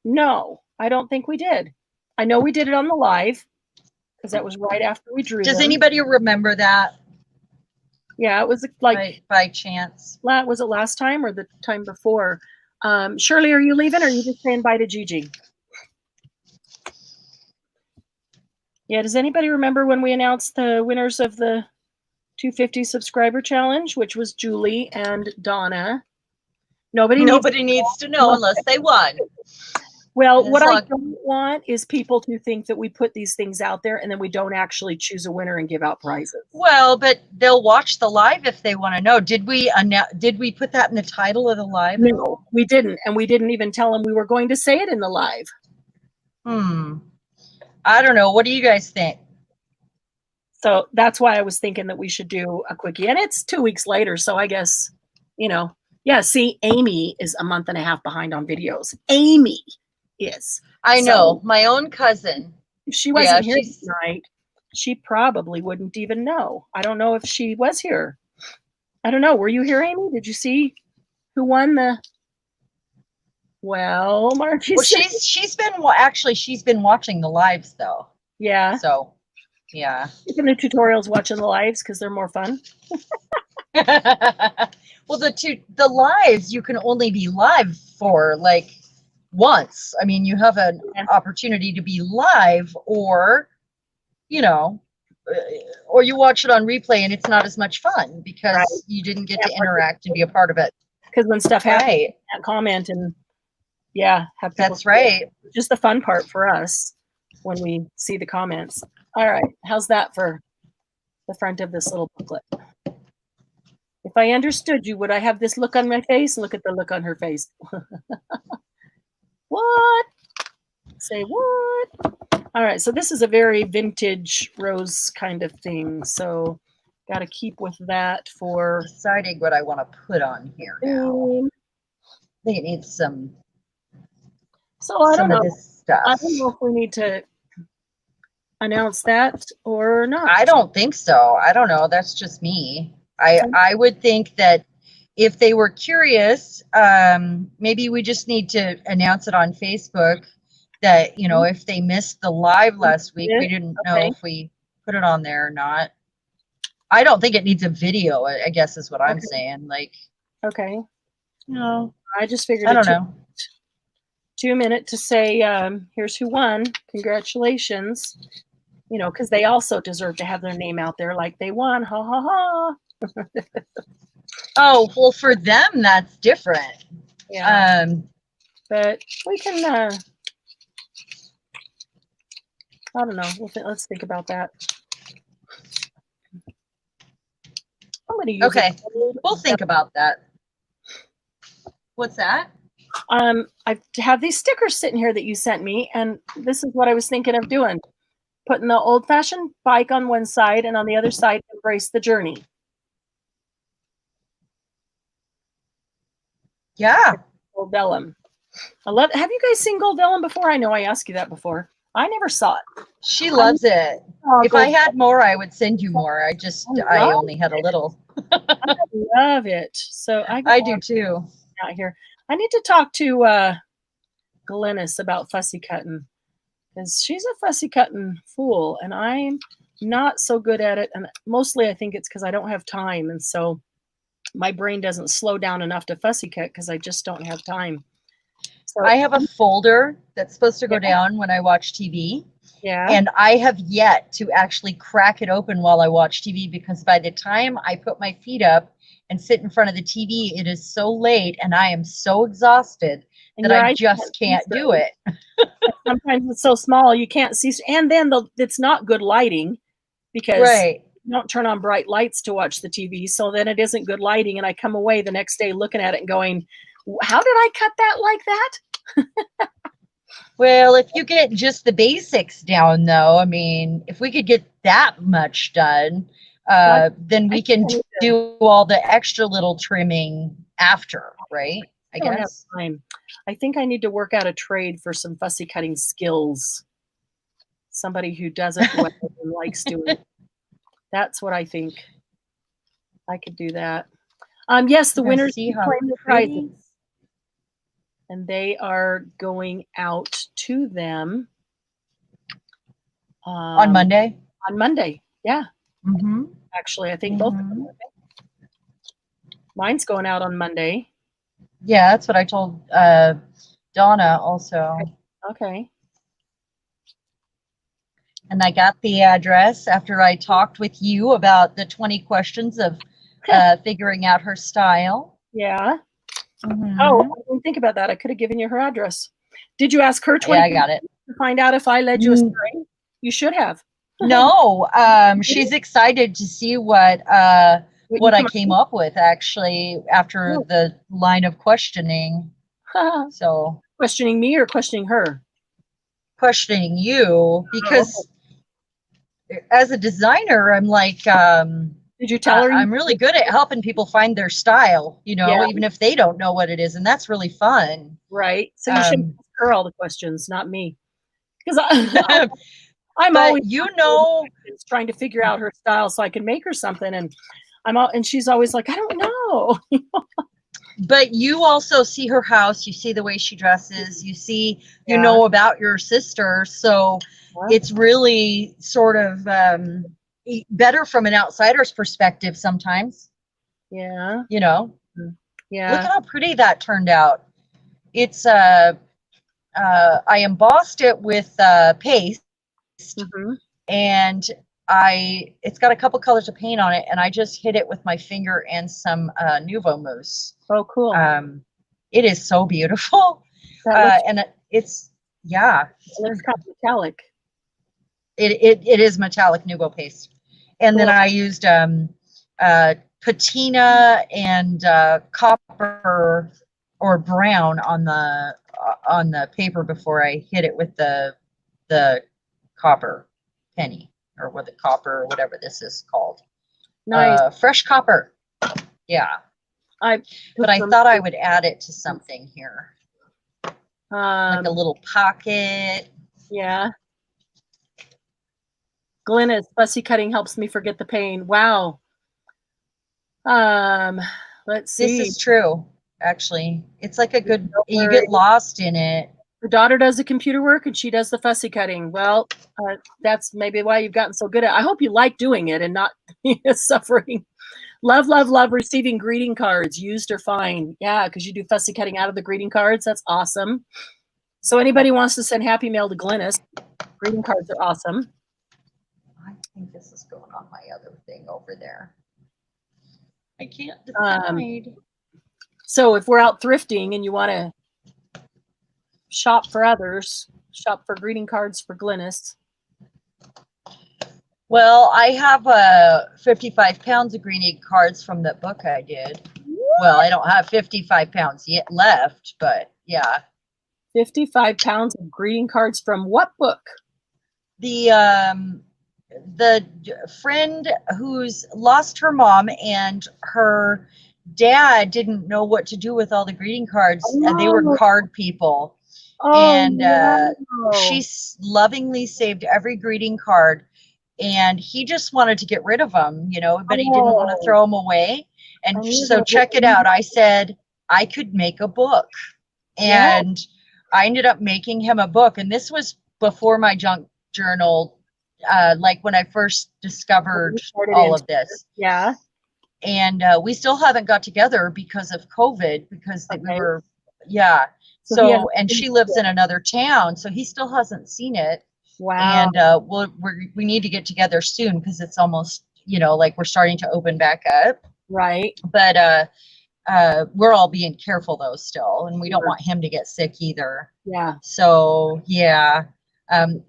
No, I don't think we did. I know we did it on the live because that was right after we drew. Does anybody remember that? Yeah, it was like by chance. Was it last time or the time before? Shirley, are you leaving or are you just saying bye to Gigi? Yeah, does anybody remember when we announced the winners of the 250 subscriber challenge, which was Julie and Donna? Nobody needs to know unless they won. Well, what I don't want is people to think that we put these things out there and then we don't actually choose a winner and give out prizes. Well, but they'll watch the live if they want to know. Did we put that in the title of the live? No, we didn't. And we didn't even tell them we were going to say it in the live. I don't know. What do you guys think? So that's why I was thinking that we should do a quickie. And it's 2 weeks later. So I guess, yeah, see, Amy is a month and a half behind on videos. Amy is. I know. My own cousin. If she wasn't here tonight, she probably wouldn't even know. I don't know if she was here. I don't know. Were you here, Amy? Did you see who won the... Well, Margie. Well, she's been watching the lives though. Yeah. So, yeah. Keeping the tutorials, watching the lives because they're more fun. Well, the lives you can only be live for like once. I mean, you have an opportunity to be live, or or you watch it on replay and it's not as much fun because you didn't get to interact and be a part of it. Because when stuff happens, comment and. Yeah, have people. That's right. Just the fun part for us when we see the comments. All right, how's that for the front of this little booklet? If I understood you, would I have this look on my face? Look at the look on her face. What? Say what? All right, so this is a very vintage rose kind of thing. So got to keep with that for deciding what I want to put on here now. I think it needs some. So I don't know. I don't know if we need to announce that or not. I don't think so. I don't know. That's just me. I would think that if they were curious, maybe we just need to announce it on Facebook that, if they missed the live last week, we didn't know if we put it on there or not. I don't think it needs a video, I guess is what I'm saying. Like, okay. No. I just figured I don't know. 2 minutes to say, here's who won. Congratulations. Because they also deserve to have their name out there like they won. Ha, ha, ha. Oh, well, for them, that's different. Yeah. But we can, I don't know. Let's think about that. I'm going to use it. We'll think about that. What's that? I have these stickers sitting here that you sent me, and this is what I was thinking of doing. Putting the old-fashioned bike on one side, and on the other side, embrace the journey. Yeah. Gold vellum. Have you guys seen gold vellum before? I know I asked you that before. I never saw it. She loves it. If I had more, I would send you more. I only had a little. I love it. So I do too. Out here. I need to talk to Glennis about fussy cutting, because she's a fussy cutting fool and I'm not so good at it. And mostly I think it's because I don't have time. And so my brain doesn't slow down enough to fussy cut because I just don't have time. So I have a folder that's supposed to go down when I watch TV. Yeah. And I have yet to actually crack it open while I watch TV, because by the time I put my feet up and sit in front of the TV, it is so late and I am so exhausted that I just can't do it. Sometimes it's so small you can't see, and then it's not good lighting because Right. you don't turn on bright lights to watch the TV, so then it isn't good lighting, and I come away the next day looking at it and going, how did I cut that like that? Well, if you get just the basics down, though, I mean, if we could get that much done, then we can do all the extra little trimming after, right? I guess. Time. I think I need to work out a trade for some fussy cutting skills. Somebody who does it well and likes doing it. That's what I think. I could do that. Yes, the winners claim the prizes. And they are going out to them on Monday. On Monday, yeah. Mm-hmm. Actually, I think both. Mine's going out on Monday. Yeah, that's what I told Donna also. Okay. And I got the address after I talked with you about the 20 questions of figuring out her style. Yeah. Mm-hmm. Oh, I didn't think about that. I could have given you her address. Did you ask her 20 Yeah, I got it. To find out if I led you astray? You should have. No, she's excited to see what I came up with, actually, after the line of questioning. So questioning me or questioning her? Questioning you, because as a designer, I'm like, did you tell her? I'm really good at helping people find their style, you know, even if they don't know what it is, and that's really fun. Right. So you should ask her all the questions, not me, because I'm always trying to figure out her style so I can make her something, and and she's always like, I don't know. But you also see her house, you see the way she dresses, you see, you know about your sister, so it's really sort of better from an outsider's perspective sometimes. Yeah. You know? Yeah. Look at how pretty that turned out. It's I embossed it with paste, and it's got a couple colors of paint on it, and I just hit it with my finger and some Nuvo mousse. Oh, cool. It is so beautiful. And it's it looks kind of metallic. It is metallic Nuvo paste. And then I used patina and copper or brown on the paper before I hit it with the copper penny, or with the copper, or whatever this is called. Nice. Fresh copper. Yeah. But I thought I would add it to something here. Like a little pocket. Yeah. Glennis, fussy cutting helps me forget the pain. Wow. Let's see. This is true, actually. It's like a good, you get lost in it. Her daughter does the computer work and she does the fussy cutting. Well, that's maybe why you've gotten so good at it. I hope you like doing it and not suffering. Love, love, love receiving greeting cards, used or fine. Yeah, because you do fussy cutting out of the greeting cards. That's awesome. So anybody wants to send happy mail to Glennis, greeting cards are awesome. I think this is going on my other thing over there. I can't decide. So if we're out thrifting and you want to shop for others, shop for greeting cards for Glennis. Well, I have 55 pounds of greeting cards from that book I did. What? Well, I don't have 55 pounds yet left, but yeah. 55 pounds of greeting cards from what book? The friend who's lost her mom, and her dad didn't know what to do with all the greeting cards. And they were card people. And she lovingly saved every greeting card. And he just wanted to get rid of them, you know, but he didn't want to throw them away. And so check it out. I said, I could make a book. And I ended up making him a book. And this was before my junk journal, like when I first discovered all of this. Yeah. and we still haven't got together because of COVID, because we were, yeah. So and she lives in another town, so he still hasn't seen it. Wow. And we need to get together soon because it's almost, you know, like we're starting to open back up. Right. But we're all being careful though still, and we don't want him to get sick either. Yeah. So yeah,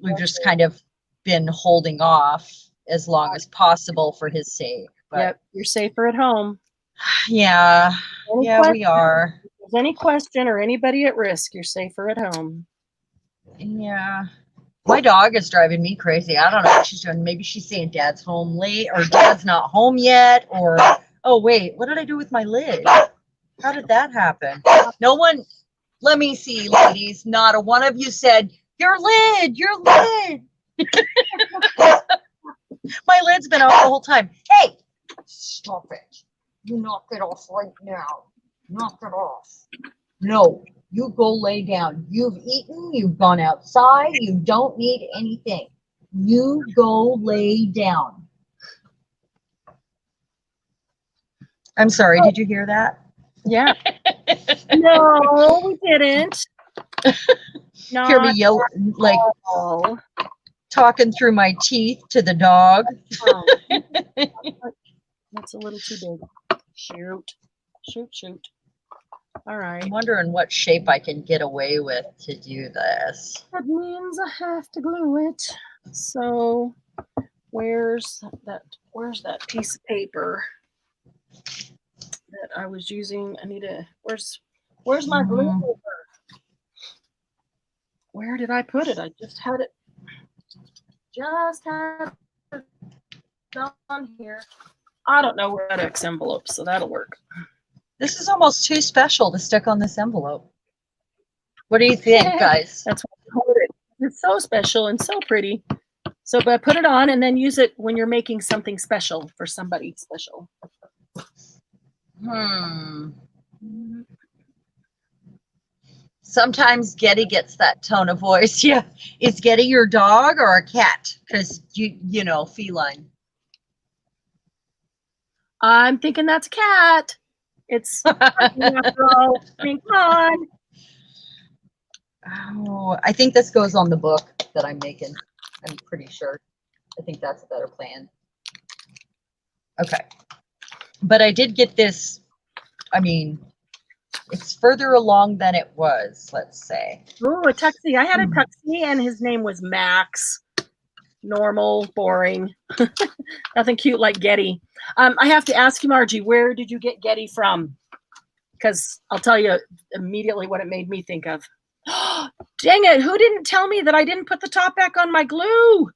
we've just kind of been holding off as long as possible for his sake. But yep, you're safer at home. Yeah, we are. If there's any question or anybody at risk, you're safer at home. Yeah. My dog is driving me crazy. I don't know what she's doing. Maybe she's saying Dad's home late, or Dad's not home yet, or, oh, wait, what did I do with my lid? How did that happen? No one, let me see, ladies. Not a one of you said, your lid. My lid's been off the whole time. Hey, stop it. You knock it off right now. Knock it off. No, you go lay down. You've eaten, you've gone outside, you don't need anything. You go lay down. I'm sorry, did you hear that? Yeah. No, we didn't. Hear me yell, like, talking through my teeth to the dog. Oh. That's a little too big. Shoot. All right. I'm wondering what shape I can get away with to do this. That means I have to glue it. So where's that piece of paper that I was using? I need to, where's my glue paper? Where did I put it? I just had it on here. I don't know where that X envelope, so that'll work. This is almost too special to stick on this envelope. What do you think, guys? That's why I hold it. It's so special and so pretty. So, but put it on and then use it when you're making something special for somebody special. Sometimes Getty gets that tone of voice. Yeah. Is Getty your dog or a cat? Because you know, feline. I'm thinking that's a cat. It's after all. Come on. Oh, I think this goes on the book that I'm making. I'm pretty sure. I think that's a better plan. Okay. But I did get this. I mean, it's further along than it was, let's say. Oh, a tuxie. I had a tuxie and his name was Max. Normal, boring. Nothing cute like Getty. I have to ask you, Margie, where did you get Getty from? Because I'll tell you immediately what it made me think of. Dang it, who didn't tell me that I didn't put the top back on my glue?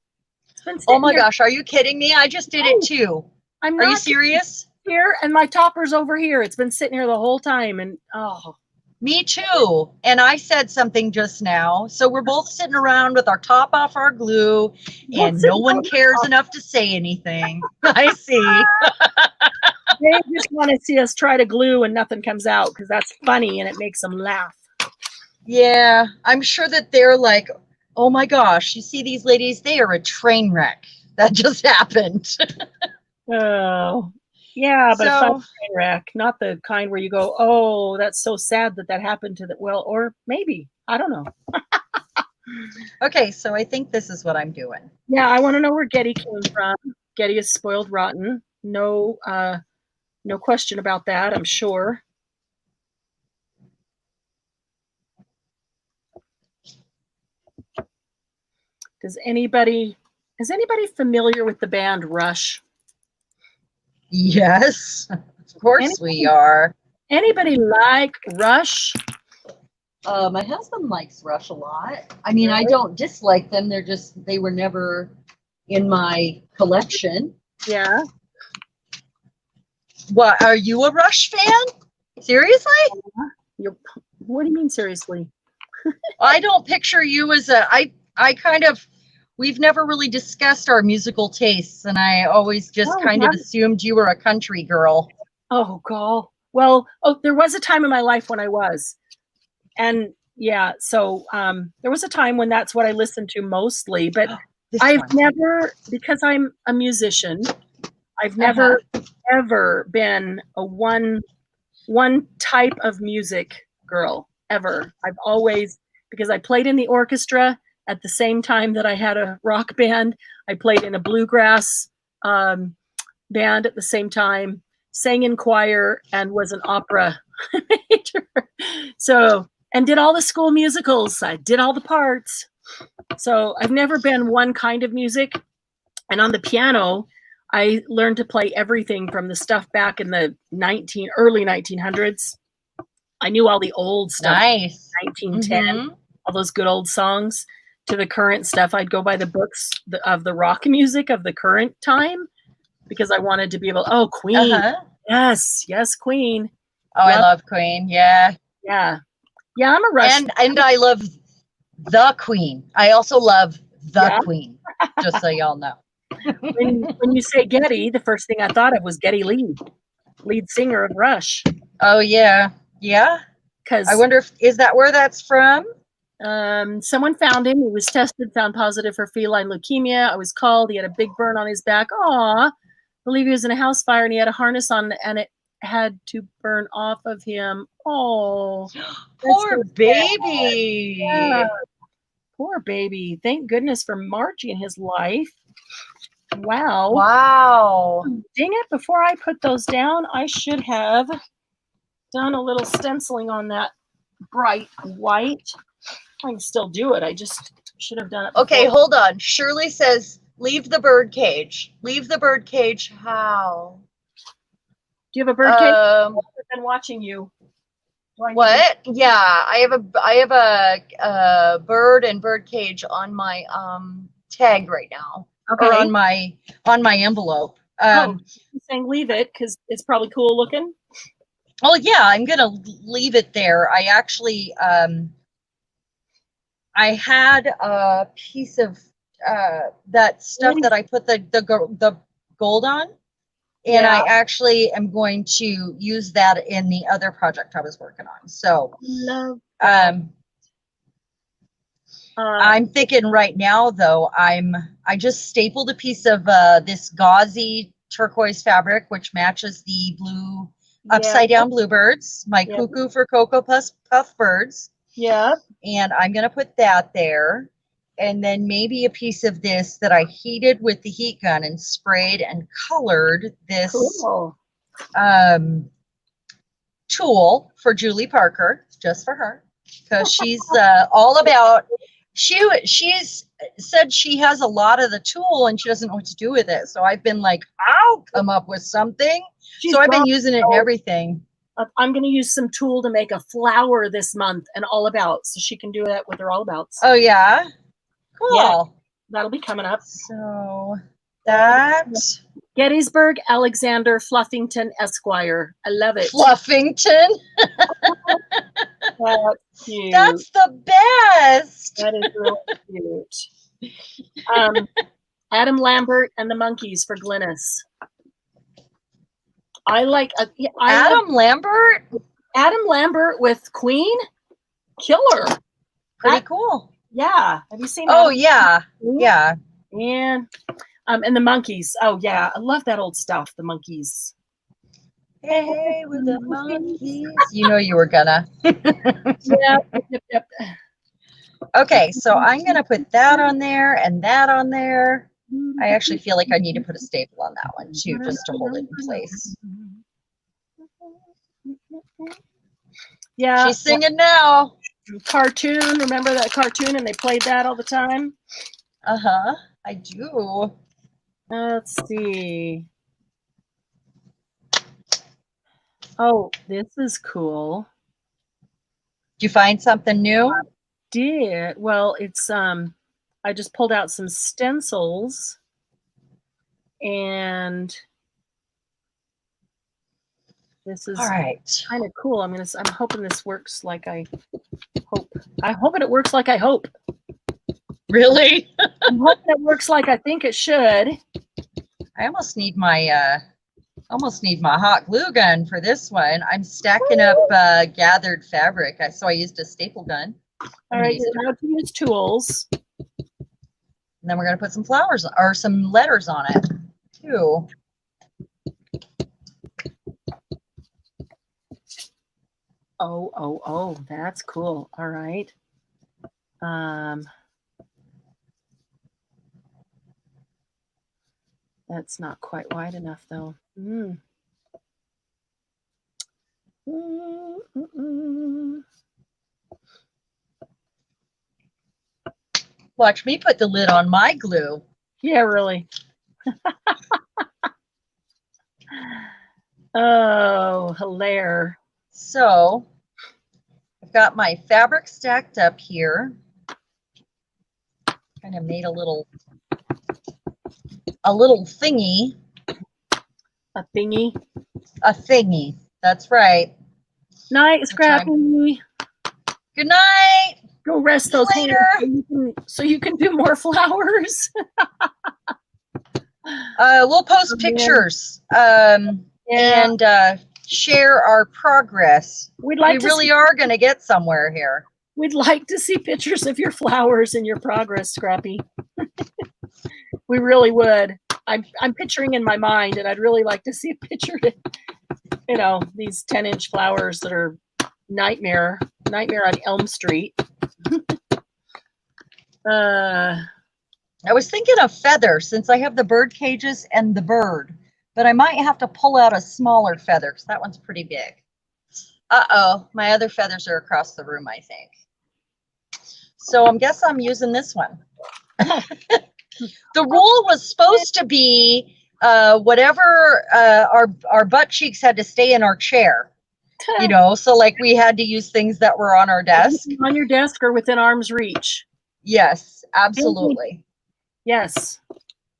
Oh my gosh, are you kidding me? I just did it too. Are you serious? Here, and my topper's over here. It's been sitting here the whole time, and oh. Me too. And I said something just now. So we're both sitting around with our top off our glue, and no one cares enough to say anything. I see. They just want to see us try to glue and nothing comes out because that's funny and it makes them laugh. Yeah, I'm sure that they're like, oh my gosh, you see these ladies? They are a train wreck. That just happened. Oh. Yeah, but a fun train wreck, not the kind where you go, oh, that's so sad that happened to the, well, or maybe, I don't know. Okay, so I think this is what I'm doing. Yeah, I want to know where Getty came from. Getty is spoiled rotten. No, no question about that, I'm sure. Is anybody familiar with the band Rush? Yes, of course we are. Anybody like Rush? My husband likes Rush a lot. I mean, I don't dislike them. They were never in my collection. Yeah. What, are you a Rush fan? Seriously? What do you mean seriously? I don't picture you as we've never really discussed our musical tastes, and I always just kind of assumed you were a country girl. Oh, God. Well, there was a time in my life when I was. And yeah, so there was a time when that's what I listened to mostly, but I've never, because I'm a musician, I've never ever been a one type of music girl ever. I've always, because I played in the orchestra at the same time that I had a rock band. I played in a bluegrass band at the same time, sang in choir, and was an opera major. So, and did all the school musicals. I did all the parts. So I've never been one kind of music. And on the piano, I learned to play everything from the stuff back in the early 1900s. I knew all the old stuff. Nice. 1910, all those good old songs, to the current stuff. I'd go by the books of the rock music of the current time, because I wanted to be able, Queen. Yes, Queen. I love Queen. Yeah, I'm a Russian. And I love the Queen. I also love the Queen, just so y'all know. When you say Geddy, the first thing I thought of was Geddy Lee, lead singer of Rush. Oh yeah. Because I wonder is that where that's from? Someone found him. He was tested, found positive for feline leukemia. I was called. He had a big burn on his back. I believe he was in a house fire and he had a harness on, and it had to burn off of him. Oh, poor baby. Yeah. Poor baby. Thank goodness for Margie in his life. Wow. Dang it. Before I put those down, I should have done a little stenciling on that bright white. I can still do it. I just should have done it before. Okay, hold on. Shirley says, leave the bird cage. Leave the bird cage. How? Do you have a bird cage? I've been watching you. What? Yeah, I have a bird and bird cage on my tag right now. Okay. Or on my envelope. You're saying leave it because it's probably cool looking. Oh yeah, I'm gonna leave it there. I actually I had a piece of that stuff that I put the gold on. And I actually am going to use that in the other project I was working on. So I'm thinking right now, though, I just stapled a piece of this gauzy turquoise fabric, which matches the blue upside down bluebirds, my cuckoo for Cocoa Puff birds. Yeah. And I'm going to put that there. And then maybe a piece of this that I heated with the heat gun and sprayed and colored this tulle for Julie Parker, just for her, because she's all about, she's said she has a lot of the tulle and she doesn't know what to do with it. So I've been like, I'll come up with something. So I've been using it in everything. I'm going to use some tulle to make a flower this month and all about, so she can do that with her all abouts. Oh yeah. Cool. Yeah, that'll be coming up. So that Gettysburg Alexander Fluffington Esquire. I love it. Fluffington. That's cute. That's the best. That is really cute. Adam Lambert and the Monkees for Glynis. I like Adam Lambert. Adam Lambert with Queen. Killer. Pretty cool. Yeah. Have you seen that? Oh, yeah. Yeah. And the Monkees. Oh, yeah. I love that old stuff. The Monkees. Hey, with the Monkees. You know you were gonna. Yep. Okay, so I'm going to put that on there and that on there. I actually feel like I need to put a staple on that one, too, just to hold it in place. Yeah. She's singing now. Cartoon, remember that cartoon, and they played that all the time? I do. Let's see. Oh, this is cool. Did you find something new? I did. Well, it's I just pulled out some stencils, and this is all right. Kind of cool. I'm hoping this works like I hope. I'm hoping it works like I hope. Really? I'm hoping it works like I think it should. I almost need my hot glue gun for this one. I'm stacking up gathered fabric, so I used a staple gun. All right, now to use tools. And then we're gonna put some flowers or some letters on it too. Oh, that's cool. All right. That's not quite wide enough though. Watch me put the lid on my glue. Yeah, really. Oh, hilarious. So I've got my fabric stacked up here. Kind of made a little thingy. A thingy. A thingy. That's right. Night, Scrappy. Good night. Go rest those hands so you can do more flowers. We'll post pictures and share our progress. We really are going to get somewhere here. We'd like to see pictures of your flowers and your progress, Scrappy. We really would. I'm picturing in my mind, and I'd really like to see a picture of, you know, these 10-inch flowers that are nightmare on Elm Street. I was thinking of feather since I have the bird cages and the bird, but I might have to pull out a smaller feather because that one's pretty big. Uh-oh, my other feathers are across the room, I think. So I guess I'm using this one. The rule was supposed to be whatever our butt cheeks had to stay in our chair. You know, so like we had to use things that were on our desk. On your desk or within arm's reach. Yes, absolutely. Yes.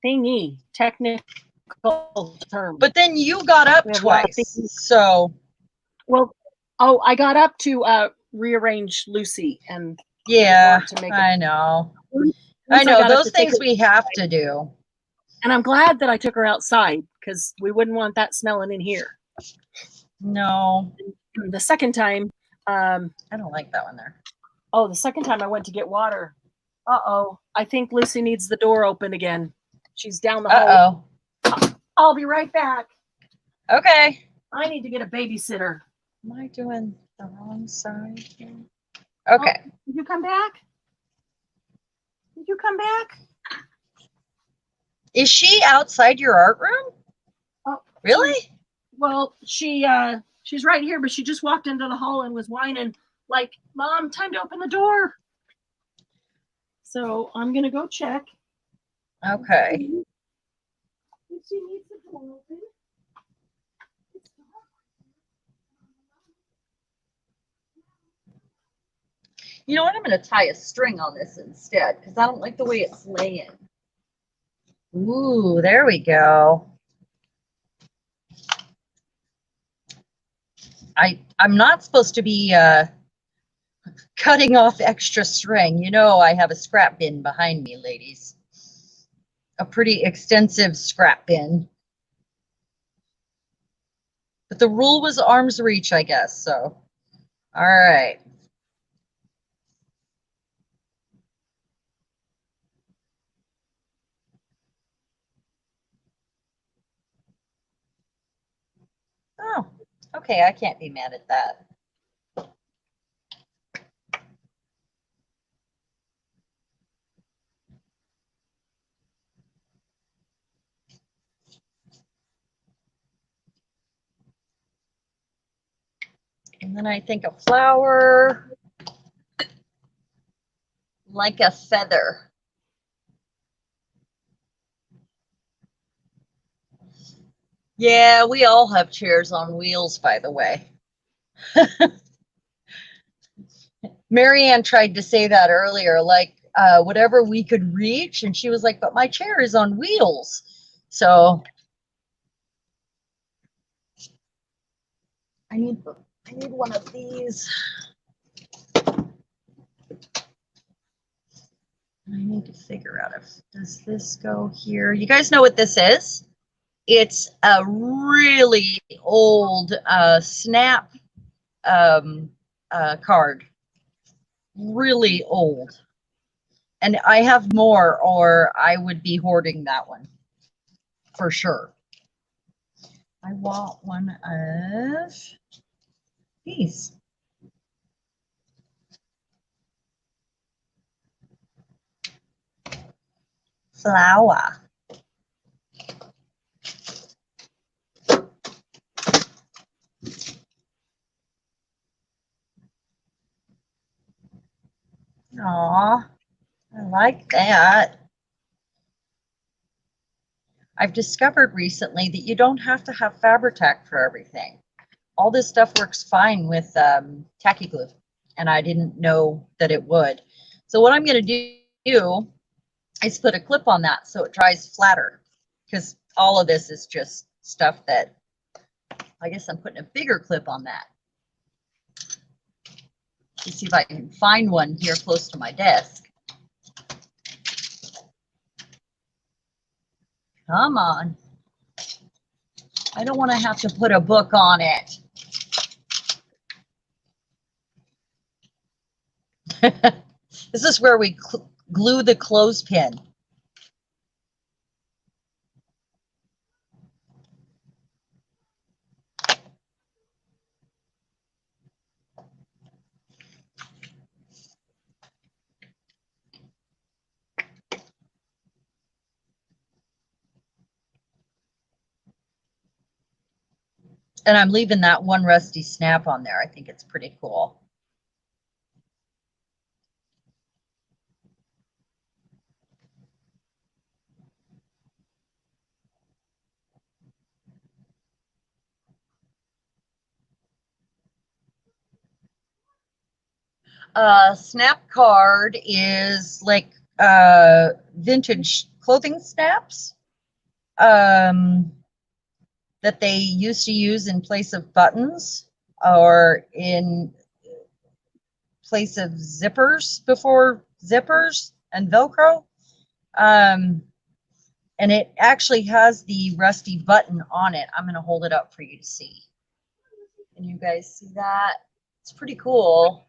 Thingy, technical term. But then you got up twice. So. Well, oh, I got up to rearrange Lucy and. Yeah, I know. I know those things we have to do. And I'm glad that I took her outside because we wouldn't want that smelling in here. No. The second time. I don't like that one there. Oh, the second time I went to get water. Uh-oh. I think Lucy needs the door open again. She's down the hall. Uh-oh. I'll be right back. Okay. I need to get a babysitter. Am I doing the wrong side here? Okay. Oh, did you come back? Did you come back? Is she outside your art room? Oh, really? Well, she's right here, but she just walked into the hall and was whining like, "Mom, time to open the door." So I'm gonna go check. Okay. If she needs the door open. You know what? I'm going to tie a string on this instead because I don't like the way it's laying. Ooh, there we go. I'm not supposed to be cutting off extra string. You know, I have a scrap bin behind me, ladies. A pretty extensive scrap bin. But the rule was arm's reach, I guess. So, all right. Oh, okay. I can't be mad at that. And then I think a flower, like a feather. Yeah, we all have chairs on wheels, by the way. Marianne tried to say that earlier, like whatever we could reach. And she was like, but my chair is on wheels. So I need one of these. I need to figure out if, does this go here? You guys know what this is? It's a really old snap card. Really old. And I have more, or I would be hoarding that one for sure. I want one of these. flower. Aw, I like that. I've discovered recently that you don't have to have Fabri-Tac for everything. All this stuff works fine with tacky glue, and I didn't know that it would. So what I'm going to do is put a clip on that so it dries flatter, because all of this is just stuff that, I guess I'm putting a bigger clip on that. Let's see if I can find one here close to my desk. Come on. I don't want to have to put a book on it. This is where we glue the clothespin. And I'm leaving that one rusty snap on there. I think it's pretty cool. Snap card is like vintage clothing snaps that they used to use in place of buttons or in place of zippers before zippers and Velcro. And it actually has the rusty button on it. I'm going to hold it up for you to see. Can you guys see that? It's pretty cool.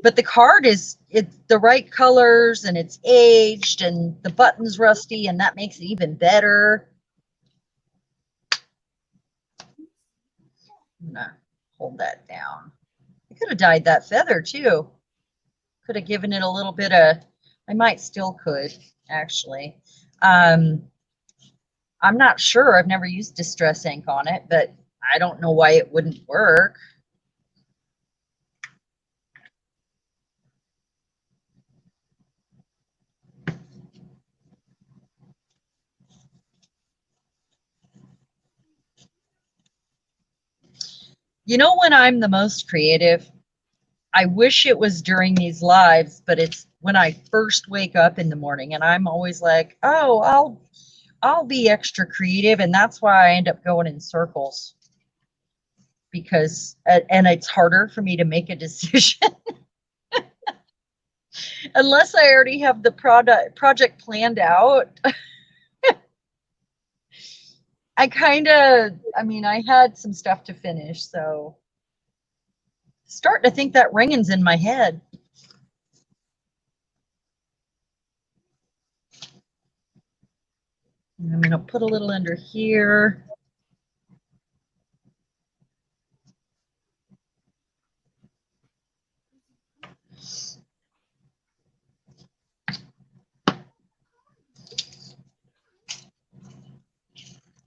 But the card it's the right colors and it's aged and the button's rusty, and that makes it even better. I'm gonna hold that down. I could have dyed that feather too. Could have given it a little bit of, I might still could actually. I'm not sure. I've never used distress ink on it, but I don't know why it wouldn't work. You know when I'm the most creative? I wish it was during these lives, but it's when I first wake up in the morning, and I'm always like, oh, I'll be extra creative, and that's why I end up going in circles, because and it's harder for me to make a decision unless I already have the project planned out. I mean, I had some stuff to finish, so starting to think that ringing's in my head. And I'm going to put a little under here.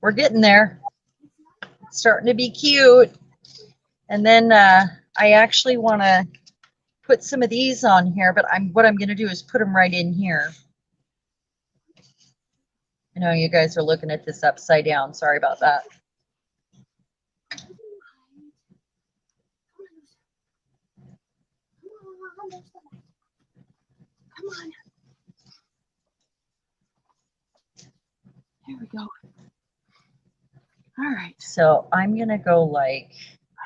We're getting there. It's starting to be cute. And then I actually want to put some of these on here, but what I'm going to do is put them right in here. I know you guys are looking at this upside down. Sorry about that. Come on. Here we go. All right. So I'm going to go like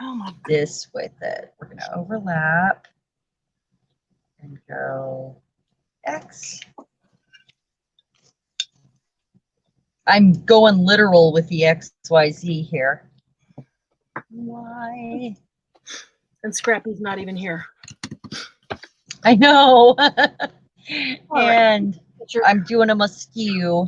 Oh this with it. We're going to overlap and go X. I'm going literal with the XYZ here. Y. And Scrappy's not even here. I know. And right. I'm doing them askew.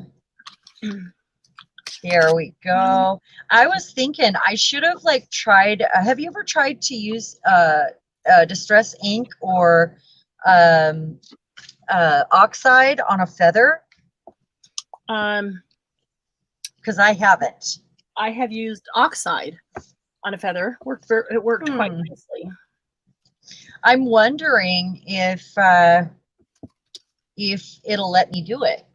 There we go. I was thinking I should have like tried. Have you ever tried to use distress ink or oxide on a feather? Because I haven't. I have used oxide on a feather. It worked quite nicely. I'm wondering if it'll let me do it.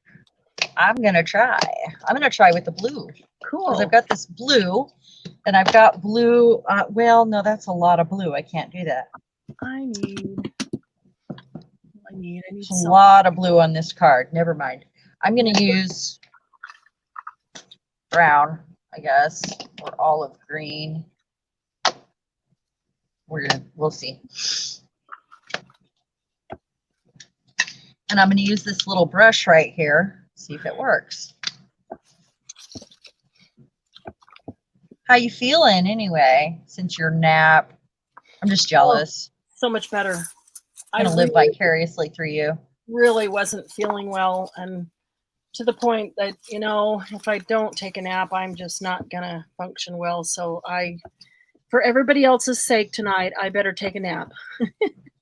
I'm gonna try. I'm gonna try with the blue. Cool. Because I've got this blue, and I've got blue. Well, no, that's a lot of blue. I can't do that. I need a lot of blue on this card. Never mind. I'm gonna use brown, I guess, or olive green. We'll see. And I'm going to use this little brush right here, see if it works. How you feeling anyway, since your nap? I'm just jealous. Oh, so much better. I'm going to live vicariously through you. Really wasn't feeling well, and to the point that, you know, if I don't take a nap, I'm just not going to function well. So for everybody else's sake tonight, I better take a nap.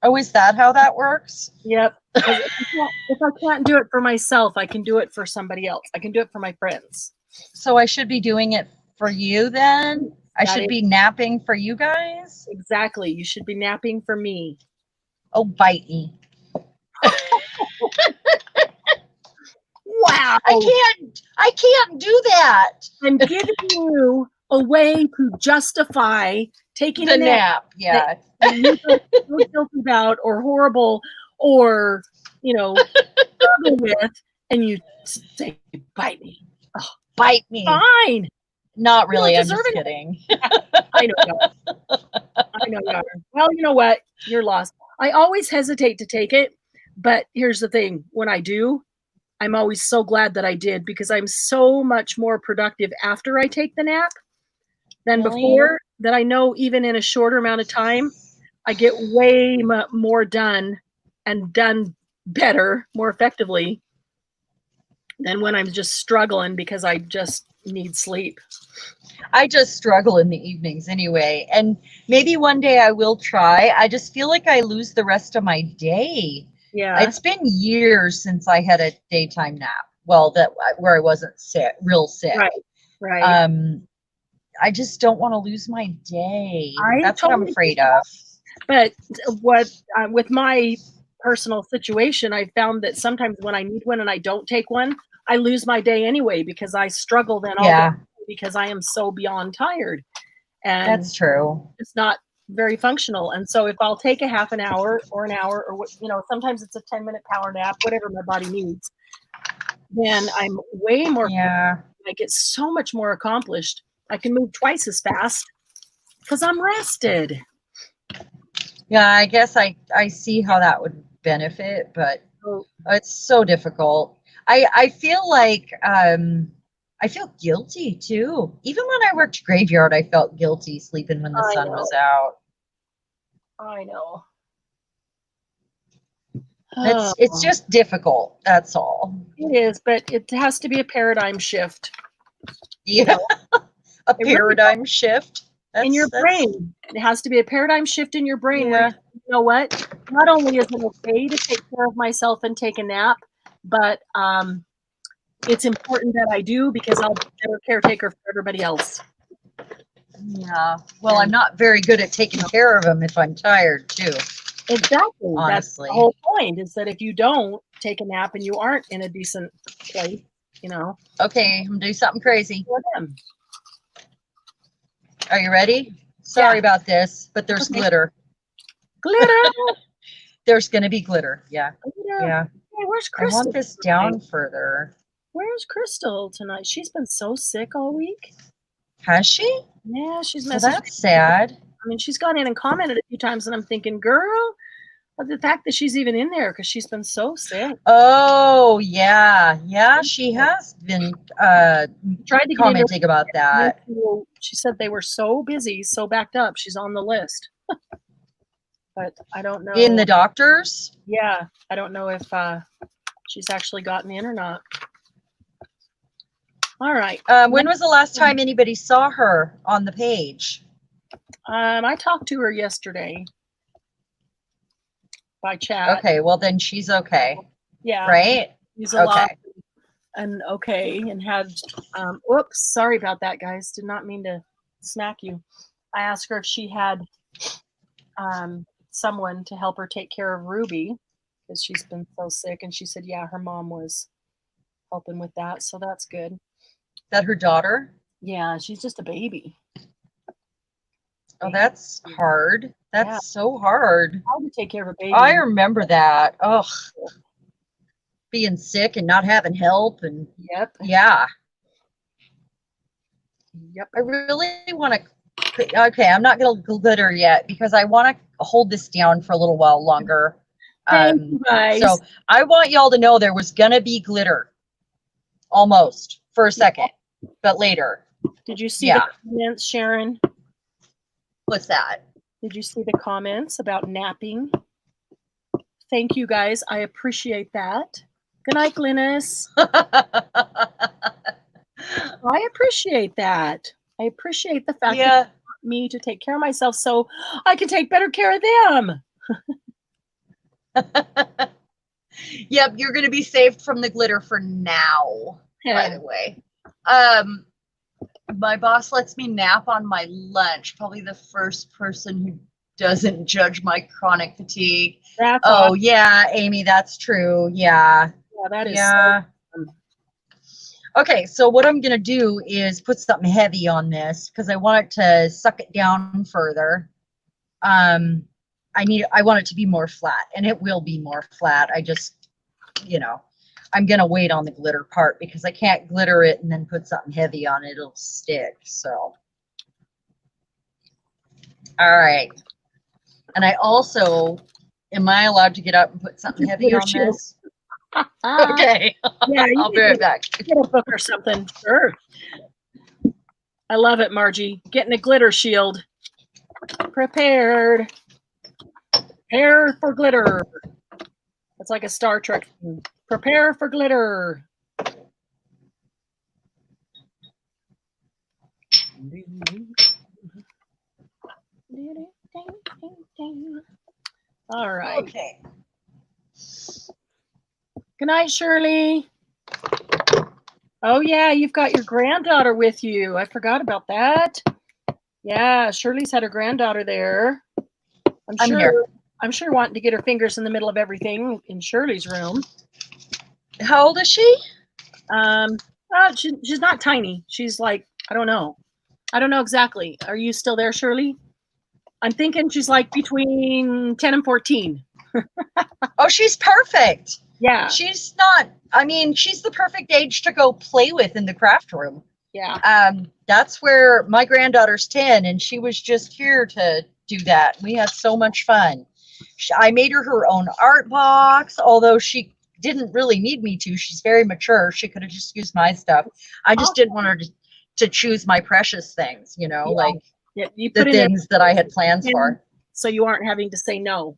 Oh, is that how that works? Yep. If I can't do it for myself, I can do it for somebody else. I can do it for my friends. So I should be doing it for you then? I should be napping for you guys? Exactly. You should be napping for me. Oh, bite me. Wow. I can't do that. I'm giving you a way to justify taking the a nap. Yeah. That you don't feel guilty about or horrible or, you know, struggle with, and you say, bite me. Oh, bite me. Fine. Not really. I'm just kidding. I know you are. I know you are. Well, you know what? You're lost. I always hesitate to take it, but here's the thing. When I do, I'm always so glad that I did, because I'm so much more productive after I take the nap than before, that I know even in a shorter amount of time, I get way more done and done better, more effectively than when I'm just struggling because I just need sleep. I just struggle in the evenings anyway. And maybe one day I will try. I just feel like I lose the rest of my day. Yeah. It's been years since I had a daytime nap. Well, where I wasn't real sick. Right. I just don't want to lose my day. That's totally what I'm afraid of. But with my personal situation, I found that sometimes when I need one and I don't take one, I lose my day anyway, because I struggle then all day because I am so beyond tired. And that's true. It's not very functional. And so if I'll take a half an hour or an hour, or sometimes it's a 10-minute power nap, whatever my body needs, then I'm way more. I get so much more accomplished. I can move twice as fast because I'm rested. Yeah, I guess I see how that would benefit, but it's so difficult. I feel like I feel guilty too. Even when I worked graveyard, I felt guilty sleeping when the sun was out. I know. It's just difficult. That's all. It is, but it has to be a paradigm shift. Yeah, a paradigm shift in your brain. It has to be a paradigm shift in your brain. Where, you know what? Not only is it okay to take care of myself and take a nap, but it's important that I do, because I'll be a better caretaker for everybody else. Yeah. Well, I'm not very good at taking care of them if I'm tired too. Exactly. Honestly. That's the whole point, is that if you don't take a nap and you aren't in a decent place, Okay, I'm gonna do something crazy. Are you ready? Sorry about this, but there's glitter. Glitter. There's gonna be glitter. Yeah. Glitter. Yeah. Hey, where's Crystal? I want this down further. Where's Crystal tonight? She's been so sick all week. Has she? Yeah, she's messaged. So that's sad. I mean, she's gone in and commented a few times, and I'm thinking, girl, but the fact that she's even in there, because she's been so sick. Oh, yeah. Yeah, she has been tried to commenting about that. She said they were so busy, so backed up. She's on the list. But I don't know. In the doctors? Yeah. I don't know if she's actually gotten in or not. All right. When was the last time anybody saw her on the page? I talked to her yesterday. by chat. Okay, well then she's okay. Yeah. Right? She's alive Okay. and okay, and had, whoops, sorry about that, guys. Did not mean to smack you. I asked her if she had someone to help her take care of Ruby because she's been so sick, and she said, yeah, her mom was helping with that, so that's good. Is that her daughter? Yeah, she's just a baby. Oh, that's hard. That's so hard. How to take care of a baby. I remember that. Oh, being sick and not having help, and Yep. yeah. Yep. I really want to. Okay, I'm not going to glitter yet because I want to hold this down for a little while longer. Thank you guys. So I want y'all to know there was going to be glitter almost for a second, but later. Did you see the comments, Cheran? What's that? Did you see the comments about napping? Thank you guys. I appreciate that. Good night, Glynis. I appreciate that. I appreciate the fact that you want me to take care of myself so I can take better care of them. Yep, you're going to be saved from the glitter for now, by the way. My boss lets me nap on my lunch. Probably the first person who doesn't judge my chronic fatigue. That's awesome. Yeah, Amy, that's true. Yeah. Yeah, that is so awesome. Okay, so what I'm going to do is put something heavy on this because I want it to suck it down further. I want it to be more flat, and it will be more flat. I just, I'm going to wait on the glitter part because I can't glitter it and then put something heavy on it. It'll stick. So, all right. And I also, am I allowed to get up and put something heavy on this? Okay. Yeah, I'll be right back. Get a book or something. Sure. I love it, Margie. Getting a glitter shield. Prepared. Prepare for glitter. It's like a Star Trek thing. Prepare for glitter. All right. Okay. Good night, Shirley. Oh, yeah, you've got your granddaughter with you. I forgot about that. Yeah, Shirley's had her granddaughter there. I'm sure wanting to get her fingers in the middle of everything in Shirley's room. How old is she? She's not tiny. She's like, I don't know exactly. Are you still there, Shirley? I'm thinking she's like between 10 and 14. Oh, she's perfect. Yeah. She's not, she's the perfect age to go play with in the craft room. Yeah. That's where my granddaughter's 10, and she was just here to do that. We had so much fun. I made her own art box, although she didn't really need me to. She's very mature. She could have just used my stuff. I just didn't want her to choose my precious things, you the things that I had plans for. So you aren't having to say no.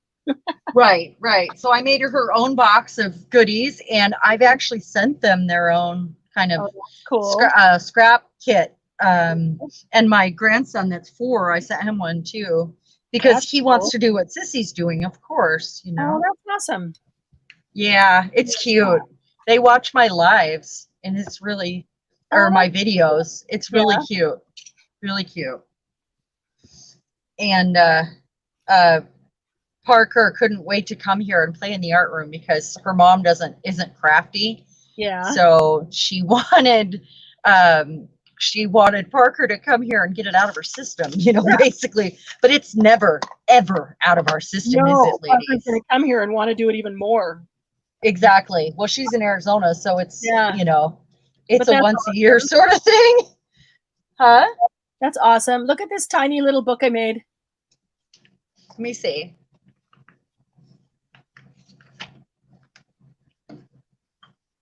Right. So I made her own box of goodies, and I've actually sent them their own kind of scrap kit. And my grandson that's 4, I sent him one too, because he wants to do what Sissy's doing, of course, Oh, that's awesome. Yeah, it's cute. They watch my lives, and it's really, or my videos. It's really cute. Really cute. And Parker couldn't wait to come here and play in the art room because her mom isn't crafty. Yeah. So she wanted Parker to come here and get it out of her system, basically. But it's never, ever out of our system, is it, ladies? Parker's going to come here and want to do it even more. Exactly. Well, she's in Arizona, so it's, it's a once a year awesome. sort of thing. Huh? That's awesome. Look at this tiny little book I made. Let me see.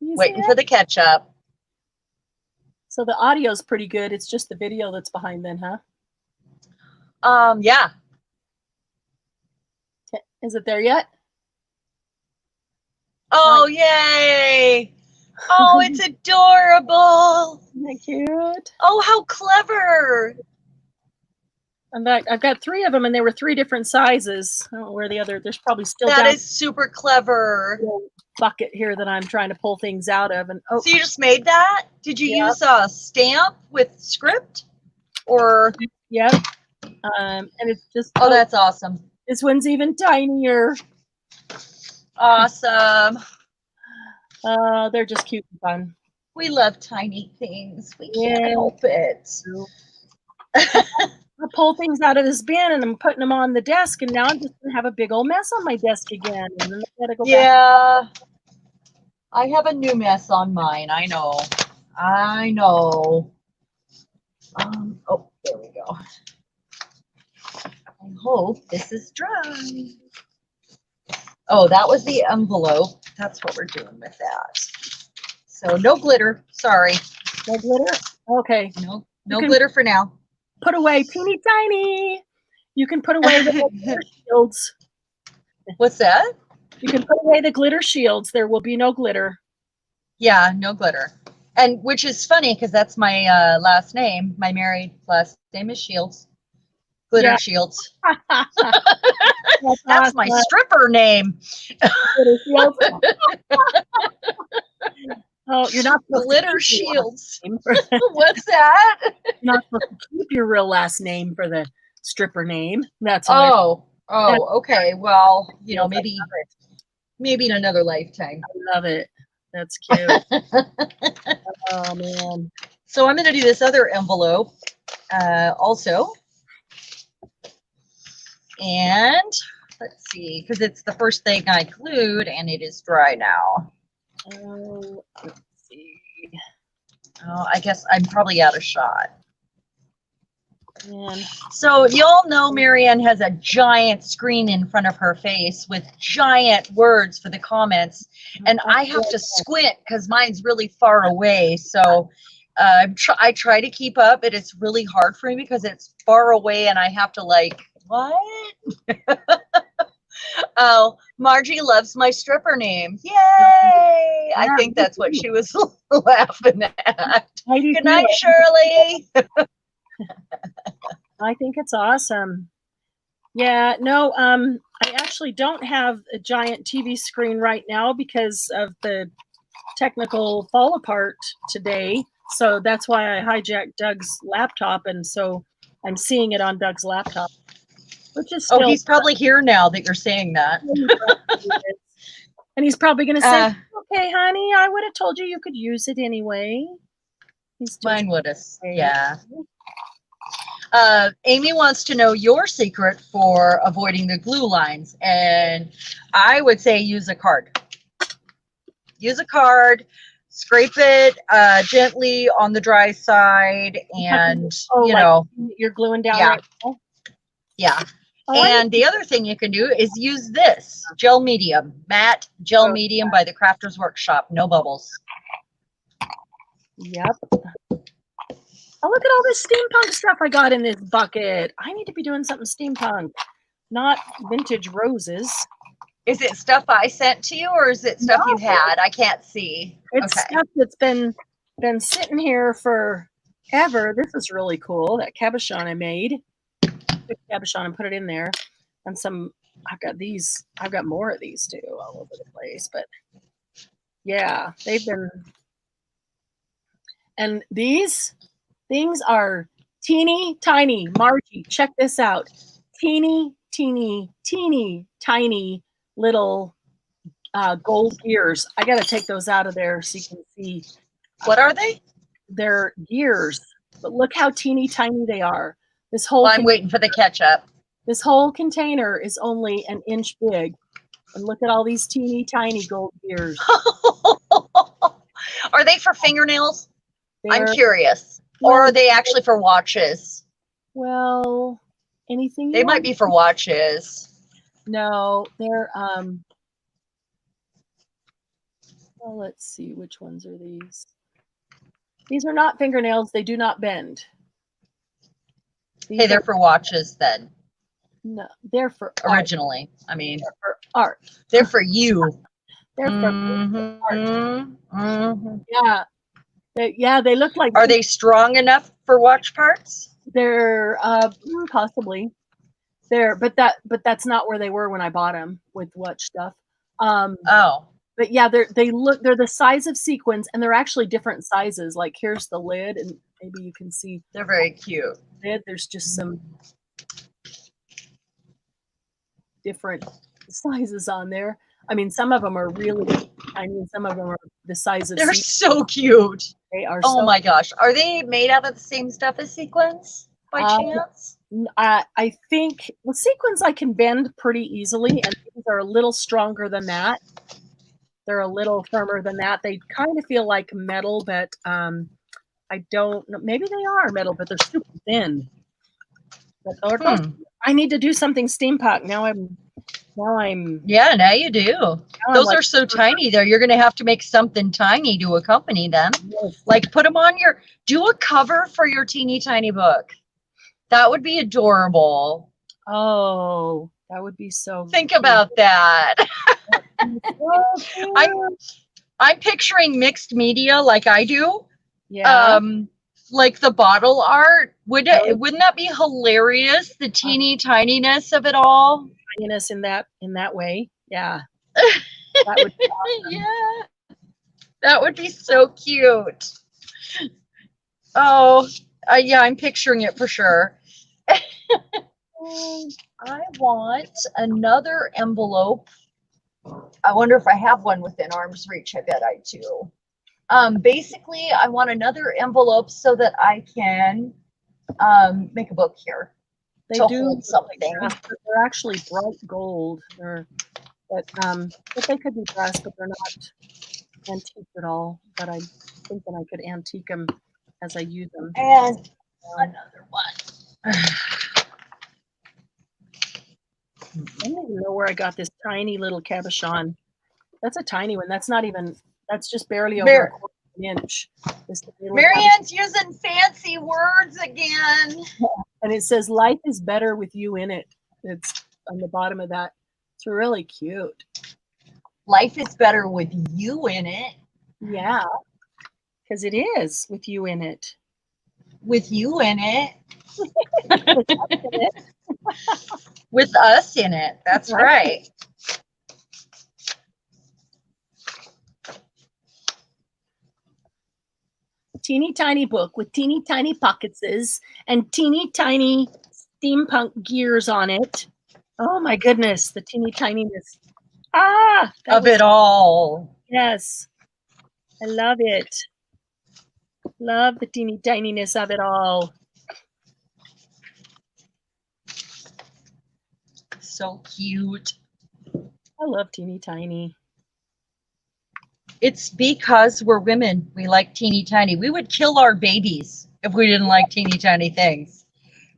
Waiting for the ketchup. So the audio is pretty good. It's just the video that's behind then, huh? Yeah. Is it there yet? Oh, yay. Oh, it's adorable. Isn't that cute? Oh, how clever. In fact, I've got 3 of them, and they were 3 different sizes. I don't know where the other. There's probably still That down is super clever. bucket here that I'm trying to pull things out of. And So you just made that? Did you use a stamp with script, or? Yep. And it's just. Oh, that's awesome. This one's even tinier. Awesome. They're just cute and fun. We love tiny things. We can't help it. I pull things out of this bin and I'm putting them on the desk, and now I'm just gonna have a big old mess on my desk again. And then I gotta go back. I have a new mess on mine. I know. Oh, there we go. I hope this is dry. Oh, that was the envelope. That's what we're doing with that. So no glitter. Sorry. No glitter? Okay. No glitter for now. Put away teeny tiny. You can put away the glitter shields. What's that? You can put away the glitter shields. There will be no glitter. Yeah, no glitter. And which is funny because that's my last name. My married last name is Shields. Glitter Shields. That's my stripper name. Glitter shields. Oh, you're not Glitter Shields. What's that? You're not supposed to keep your real last name for the stripper name. That's okay. Well, you know, maybe in another lifetime. I love it. That's cute. Oh man. So I'm going to do this other envelope also. And let's see, because it's the first thing I glued and it is dry now. Oh, let's see. Oh, I guess I'm probably out of shot. Man. So you'll know Marianne has a giant screen in front of her face with giant words for the comments. And I have to squint because mine's really far away. So I try to keep up, but it's really hard for me because it's far away and I have to like, what? Oh, Margie loves my stripper name. Yay! I think that's what she was laughing at. Good night, Shirley. I think it's awesome. Yeah, no, I actually don't have a giant TV screen right now because of the technical fall apart today. So that's why I hijacked Doug's laptop, and so I'm seeing it on Doug's laptop. Which is still he's probably here now that you're saying that. And he's probably going to say, okay, honey, I would have told you you could use it anyway. Mine would have, yeah. Amy wants to know your secret for avoiding the glue lines. And I would say use a card. Use a card, scrape it gently on the dry side, and, you know. You're gluing down right now? Yeah. And the other thing you can do is use this gel medium, matte gel medium by the Crafters Workshop. No bubbles. Yep. Oh, look at all this steampunk stuff I got in this bucket. I need to be doing something steampunk, not vintage roses. Is it stuff I sent to you, or is it stuff you had? I can't see. It's stuff that's been sitting here forever. This is really cool. That cabochon I made. Cabochon and put it in there, and I've got more of these too all over the place, but yeah, they've been, and these things are teeny tiny. Margie, check this out. Teeny tiny little gold gears. I got to take those out of there so you can see. What are they? They're gears, but look how teeny tiny they are. This whole I'm waiting for the ketchup. This whole container is only an inch big. And look at all these teeny tiny gold gears. Are they for fingernails? I'm curious. Or are they actually for watches? Well, anything. They might be for watches. No, they're well, let's see, which ones are these? These are not fingernails. They do not bend. Hey, they're for watches then. No, they're for originally. Art. I mean, they're for art. They're for you. They're for art. Yeah. They look like. Are they strong enough for watch parts? They're possibly there, but that's not where they were when I bought them with what stuff. Oh, But yeah, they're the size of sequins, and they're actually different sizes. Like here's the lid, and maybe you can see they're very cute. the lid. There's just some different sizes on there. I mean, some of them are really tiny, and some of them are the size of They're sequins. so cute. They are. Oh so my gosh. Are they made out of the same stuff as sequins by chance? I think well, sequins I can bend pretty easily, and these are a little stronger than that. They're a little firmer than that. They kind of feel like metal, but I don't know. Maybe they are metal, but they're super thin. But I need to do something steampunk. Now I'm. Yeah, now you do. Those are so tiny though. You're going to have to make something tiny to accompany them. Yes. Like put them on do a cover for your teeny tiny book. That would be adorable. Oh, that would be so Think cute. about that. So I'm picturing mixed media like I do. yeah. Like the bottle art. Wouldn't that be hilarious? The teeny tininess of it all. Tininess in that way. Yeah. That would be awesome. Yeah. That would be so cute. Oh, yeah, I'm picturing it for sure. I want another envelope. I wonder if I have one within arm's reach. I bet I do. Basically, I want another envelope so that I can make a book here. They do hold something. Like but they're actually bright gold. But they could be brass, but they're not antique at all. But I'm thinking I could antique them as I use them. And another one. I don't even know where I got this tiny little cabochon. That's a tiny one. That's just barely over a quarter of an inch. Marianne's using fancy words again. And it says, "Life is better with you in it." It's on the bottom of that. It's really cute. Life is better with you in it. Yeah, because it is with you in it. With you in it. With us in it. That's right. Teeny tiny book with teeny tiny pocketses and teeny tiny steampunk gears on it. Oh my goodness, the teeny tininess. Of it all. Yes. I love it. Love the teeny tininess of it all. So cute. I love teeny tiny. It's because we're women. We like teeny tiny. We would kill our babies if we didn't like teeny tiny things.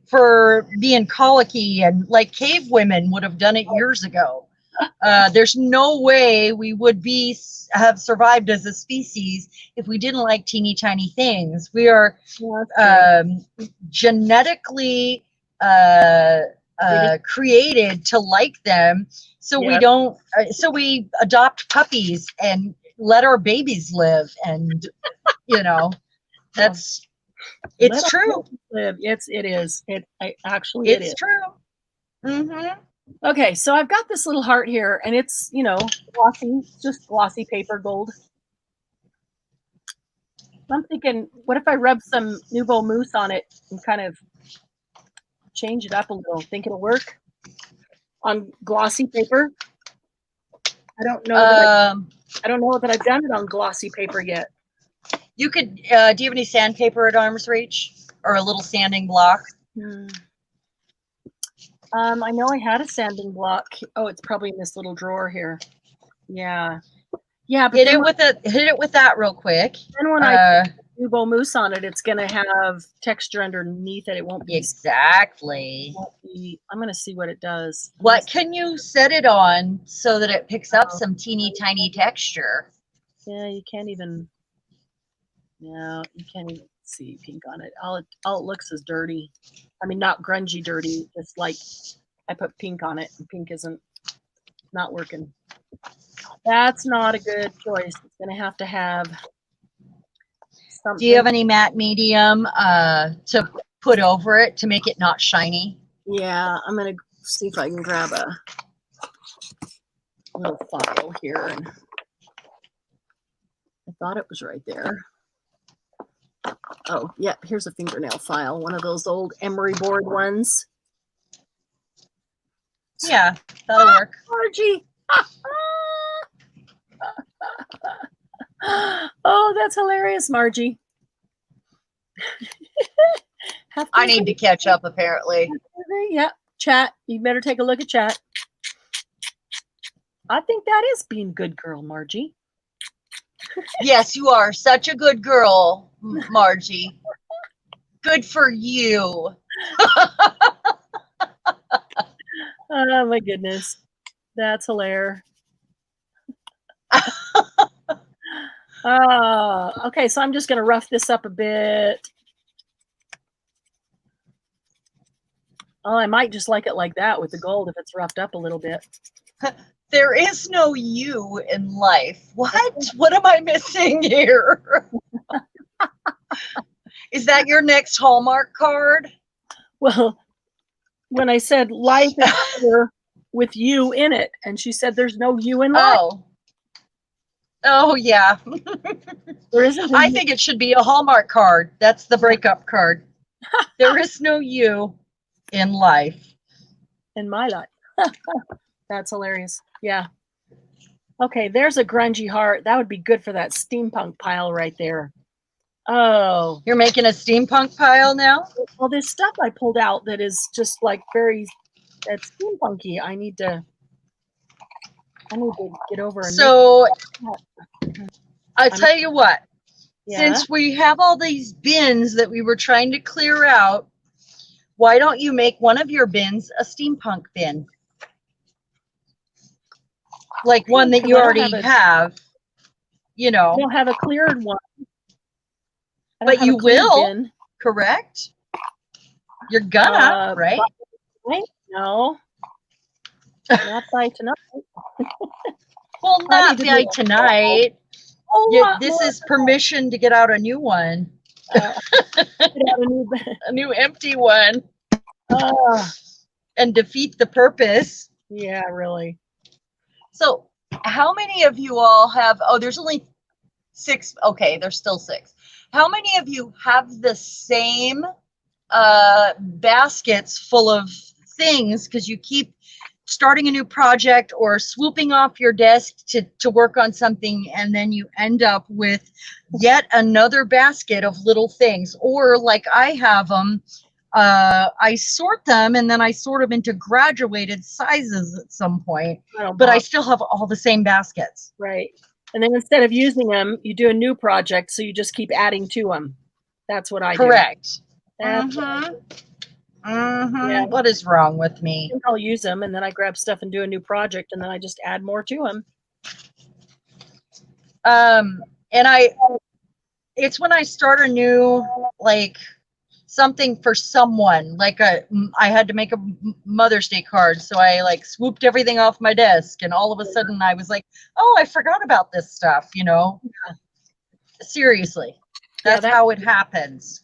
For being colicky, and like cave women would have done it years ago. There's no way we would have survived as a species if we didn't like teeny tiny things. We are genetically created to like them, so we don't. So we adopt puppies and let our babies live, and that's it's true. It is. It is true. Mm-hmm. Okay, so I've got this little heart here, and it's glossy, just glossy paper gold. I'm thinking, what if I rub some Nouveau Mousse on it and kind of change it up a little? Think it'll work on glossy paper? I don't know. I don't know that I've done it on glossy paper yet. You could. Do you have any sandpaper at arm's reach, or a little sanding block? I know I had a sanding block. Oh, it's probably in this little drawer here. Yeah. But hit it with that real quick. Then when I put Nouveau Mousse on it, it's gonna have texture underneath it. It won't be exactly. I'm gonna see what it does. What can you set it on so that it picks up some teeny tiny texture? Yeah, you can't even. No, you can't even see pink on it. All it looks is dirty. I mean, not grungy dirty. Just like I put pink on it, and pink isn't not working. That's not a good choice. It's gonna have to have something. Do you have any matte medium to put over it to make it not shiny? Yeah, I'm gonna see if I can grab a little file here. And I thought it was right there. Oh, yeah, here's a fingernail file, one of those old emery board ones. Yeah, that'll work. Margie. Oh, that's hilarious, Margie. I need to catch up, apparently. Yeah, chat. You better take a look at chat. I think that is being good girl, Margie. Yes, you are such a good girl, Margie. Good for you. Oh my goodness. That's hilarious. Okay, so I'm just going to rough this up a bit. Oh, I might just like it like that with the gold if it's roughed up a little bit. There is no you in life. What? What am I missing here? Is that your next Hallmark card? Well, when I said life is better with you in it, and she said there's no you in life. Oh yeah. There isn't. I think it should be a Hallmark card. That's the breakup card. There is no you in life. In my life. That's hilarious. Yeah. Okay, there's a grungy heart. That would be good for that steampunk pile right there. Oh. You're making a steampunk pile now? Well, there's stuff I pulled out that is just like that's steampunky. I need to get over and so I'll tell you what. Yeah? Since we have all these bins that we were trying to clear out, why don't you make one of your bins a steampunk bin? Like one that you already have, you know. I don't have a cleared one. But you will, bin. Correct? You're gonna, right? No. Not by tonight. Well, not by tonight. This is permission to get out a new one. A new empty one. And defeat the purpose. Yeah, really. So how many of you all have, there's only 6. Okay, there's still 6. How many of you have the same baskets full of things because you keep starting a new project or swooping off your desk to work on something, and then you end up with yet another basket of little things? Or like I have them, I sort them and then I sort them into graduated sizes at some point, but I still have all the same baskets. Right. And then instead of using them, you do a new project, so you just keep adding to them. That's what I do. Correct. Yeah. What is wrong with me? I'll use them, and then I grab stuff and do a new project, and then I just add more to them. And it's when I start a new, like, something for someone, like I had to make a Mother's Day card, so I like swooped everything off my desk, and all of a sudden I was like, oh, I forgot about this stuff, you know. Yeah. Seriously, that's how it happens.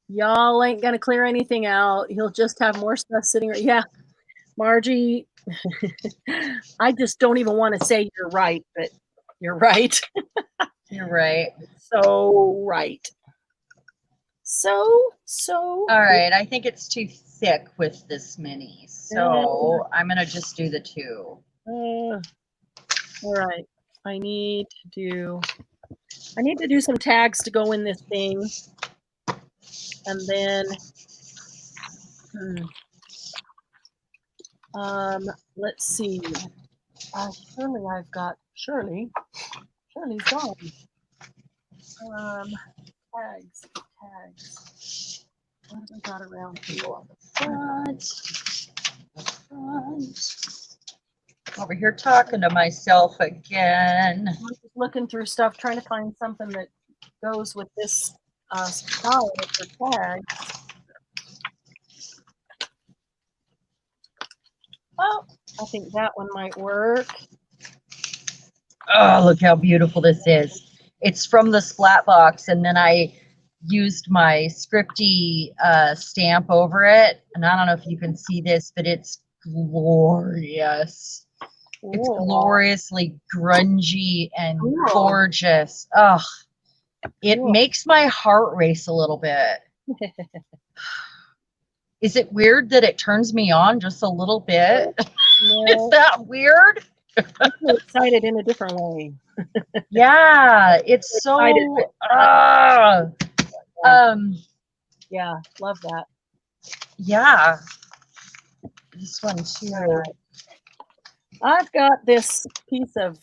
Y'all ain't gonna clear anything out. He'll just have more stuff sitting. Yeah, Margie, I just don't even want to say you're right, but you're right. You're right. So right. So. All right, I think it's too thick with this mini, so I'm gonna just do the 2. All right, I need to do some tags to go in this thing, and then let's see. Shirley's gone. Tags. What have I got around here? Front. Over here talking to myself again. I'm just looking through stuff, trying to find something that goes with this style for tags. Oh, I think that one might work. Oh, look how beautiful this is. It's from the Splat box, and then I used my scripty stamp over it. And I don't know if you can see this, but it's glorious. Cool. It's gloriously grungy and Cool. gorgeous. Ugh. It Cool. makes my heart race a little bit. Is it weird that it turns me on just a little bit? No, Is that weird? I'm so excited in a different way. Yeah, it's so Yeah, love that. yeah. This one too. I've got this piece of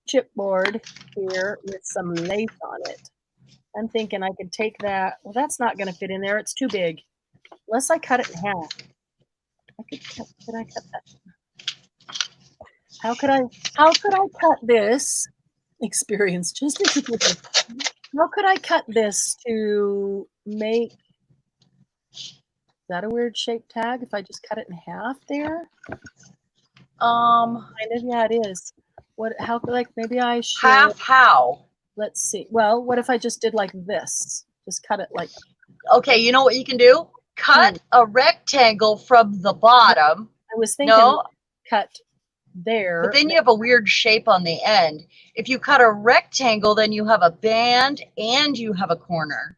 chipboard here with some lace on it. I'm thinking I could take that. Well, that's not going to fit in there. It's too big. Unless I cut it in half. Could I cut that? How could I cut this? Experience just how could I cut this to make, is that a weird shaped tag if I just cut it in half there? Kind of, yeah, it is. What, how, like, maybe I should. Half how? Let's see. Well, what if I just did like this? Just cut it like. Okay, you know what you can do? Cut a rectangle from the bottom. I was thinking cut there. But then you have a weird shape on the end. If you cut a rectangle, then you have a band and you have a corner.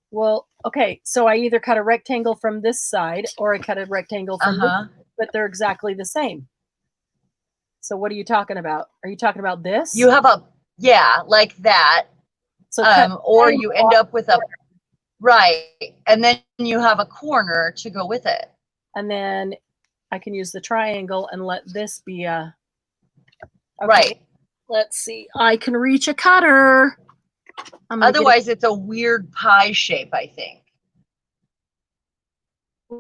Well, okay, so I either cut a rectangle from this side or I cut a rectangle from this, but they're exactly the same. So what are you talking about? Are you talking about this? You have a, yeah, like that. So or you end up with a, right, and then you have a corner to go with it. And then I can use the triangle and let this be a, okay, right. Let's see. I can reach a cutter. Otherwise, it's a weird pie shape, I think.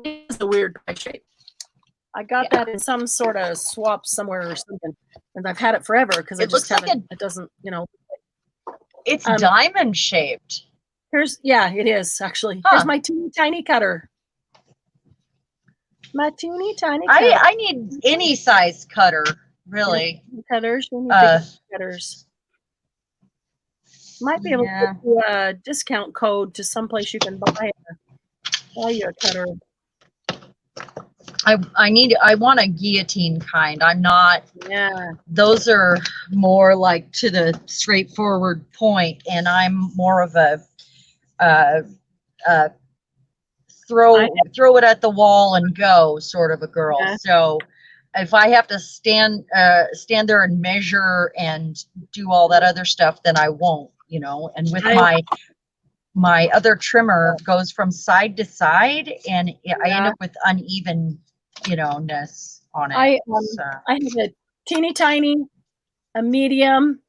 It's a weird pie shape. I got that in some sort of swap somewhere or something. And I've had it forever because I just haven't, it doesn't, you know. It's diamond shaped. Here's, yeah, it is actually. Here's my teeny tiny cutter. My teeny tiny cutter. I need any size cutter, really. Cutters, we need bigger cutters. Might be able to give you a discount code to someplace you can buy your cutter. I want a guillotine kind. I'm not. Yeah. Those are more like to the straightforward point, and I'm more of a throw it at the wall and go sort of a girl. Yeah. So if I have to stand there and measure and do all that other stuff, then I won't, you know. And with my other trimmer goes from side to side, and I end up with uneven, you know, ness on it. I have a teeny tiny, a medium,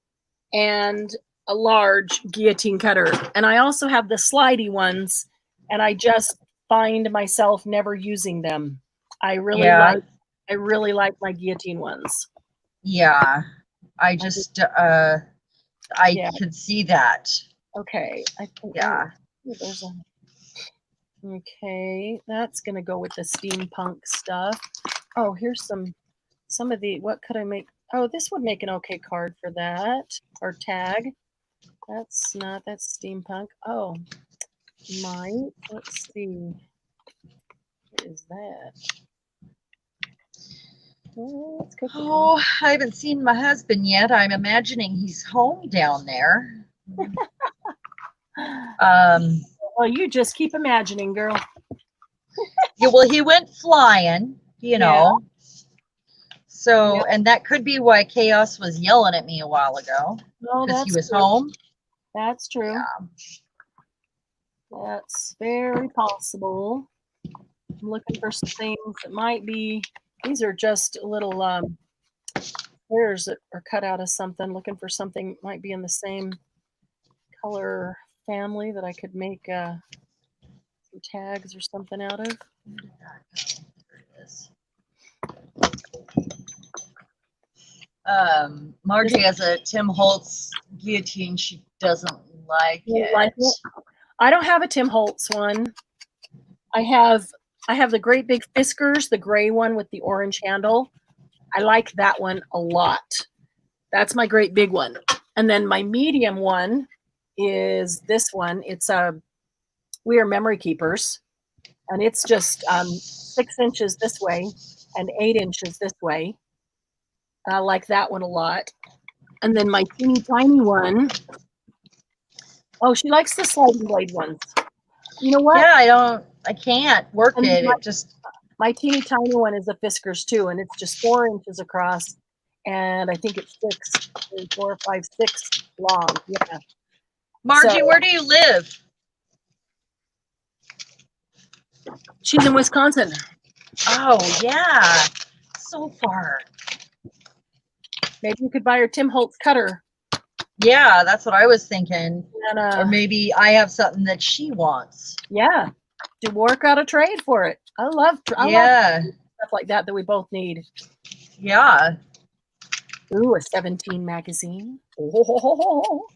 and a large guillotine cutter, and I also have the slidey ones, and I just find myself never using them. I really like my guillotine ones. Yeah, I just could see that. Okay, I think there's a. Okay, that's gonna go with the steampunk stuff. Oh, here's some of the. What could I make? Oh, this would make an okay card for that, or tag. That's steampunk. Oh, let's see. What is that? Oh, I haven't seen my husband yet. I'm imagining he's home down there. Well, you just keep imagining, girl. Yeah, well, he went flying, you know. So, and that could be why Chaos was yelling at me a while ago. Because he was home. That's true. Yeah. That's very possible. I'm looking for some things that might be, these are just little squares that are cut out of something. Looking for something that might be in the same color family that I could make some tags or something out of. Margie has a Tim Holtz guillotine. She doesn't like it. I don't have a Tim Holtz one. I have the great big Fiskars, the gray one with the orange handle. I like that one a lot. That's my great big one. And then my medium one is this one. It's We Are Memory Keepers, and it's just 6 inches this way and 8 inches this way. I like that one a lot. And then my teeny tiny one. Oh, she likes the sliding blade ones. You know what? Yeah, I can't work it. It just. My teeny tiny one is a Fiskars too, and it's just 4 inches across, and I think it's 6, 4, 5, 6 long. Yeah. Margie, where do you live? She's in Wisconsin. Oh yeah, so far. Maybe you could buy her Tim Holtz cutter. Yeah, that's what I was thinking. And, or maybe I have something that she wants. Yeah, to work out a trade for it. I love stuff like that we both need. Yeah. Ooh, a 17 magazine. Oh.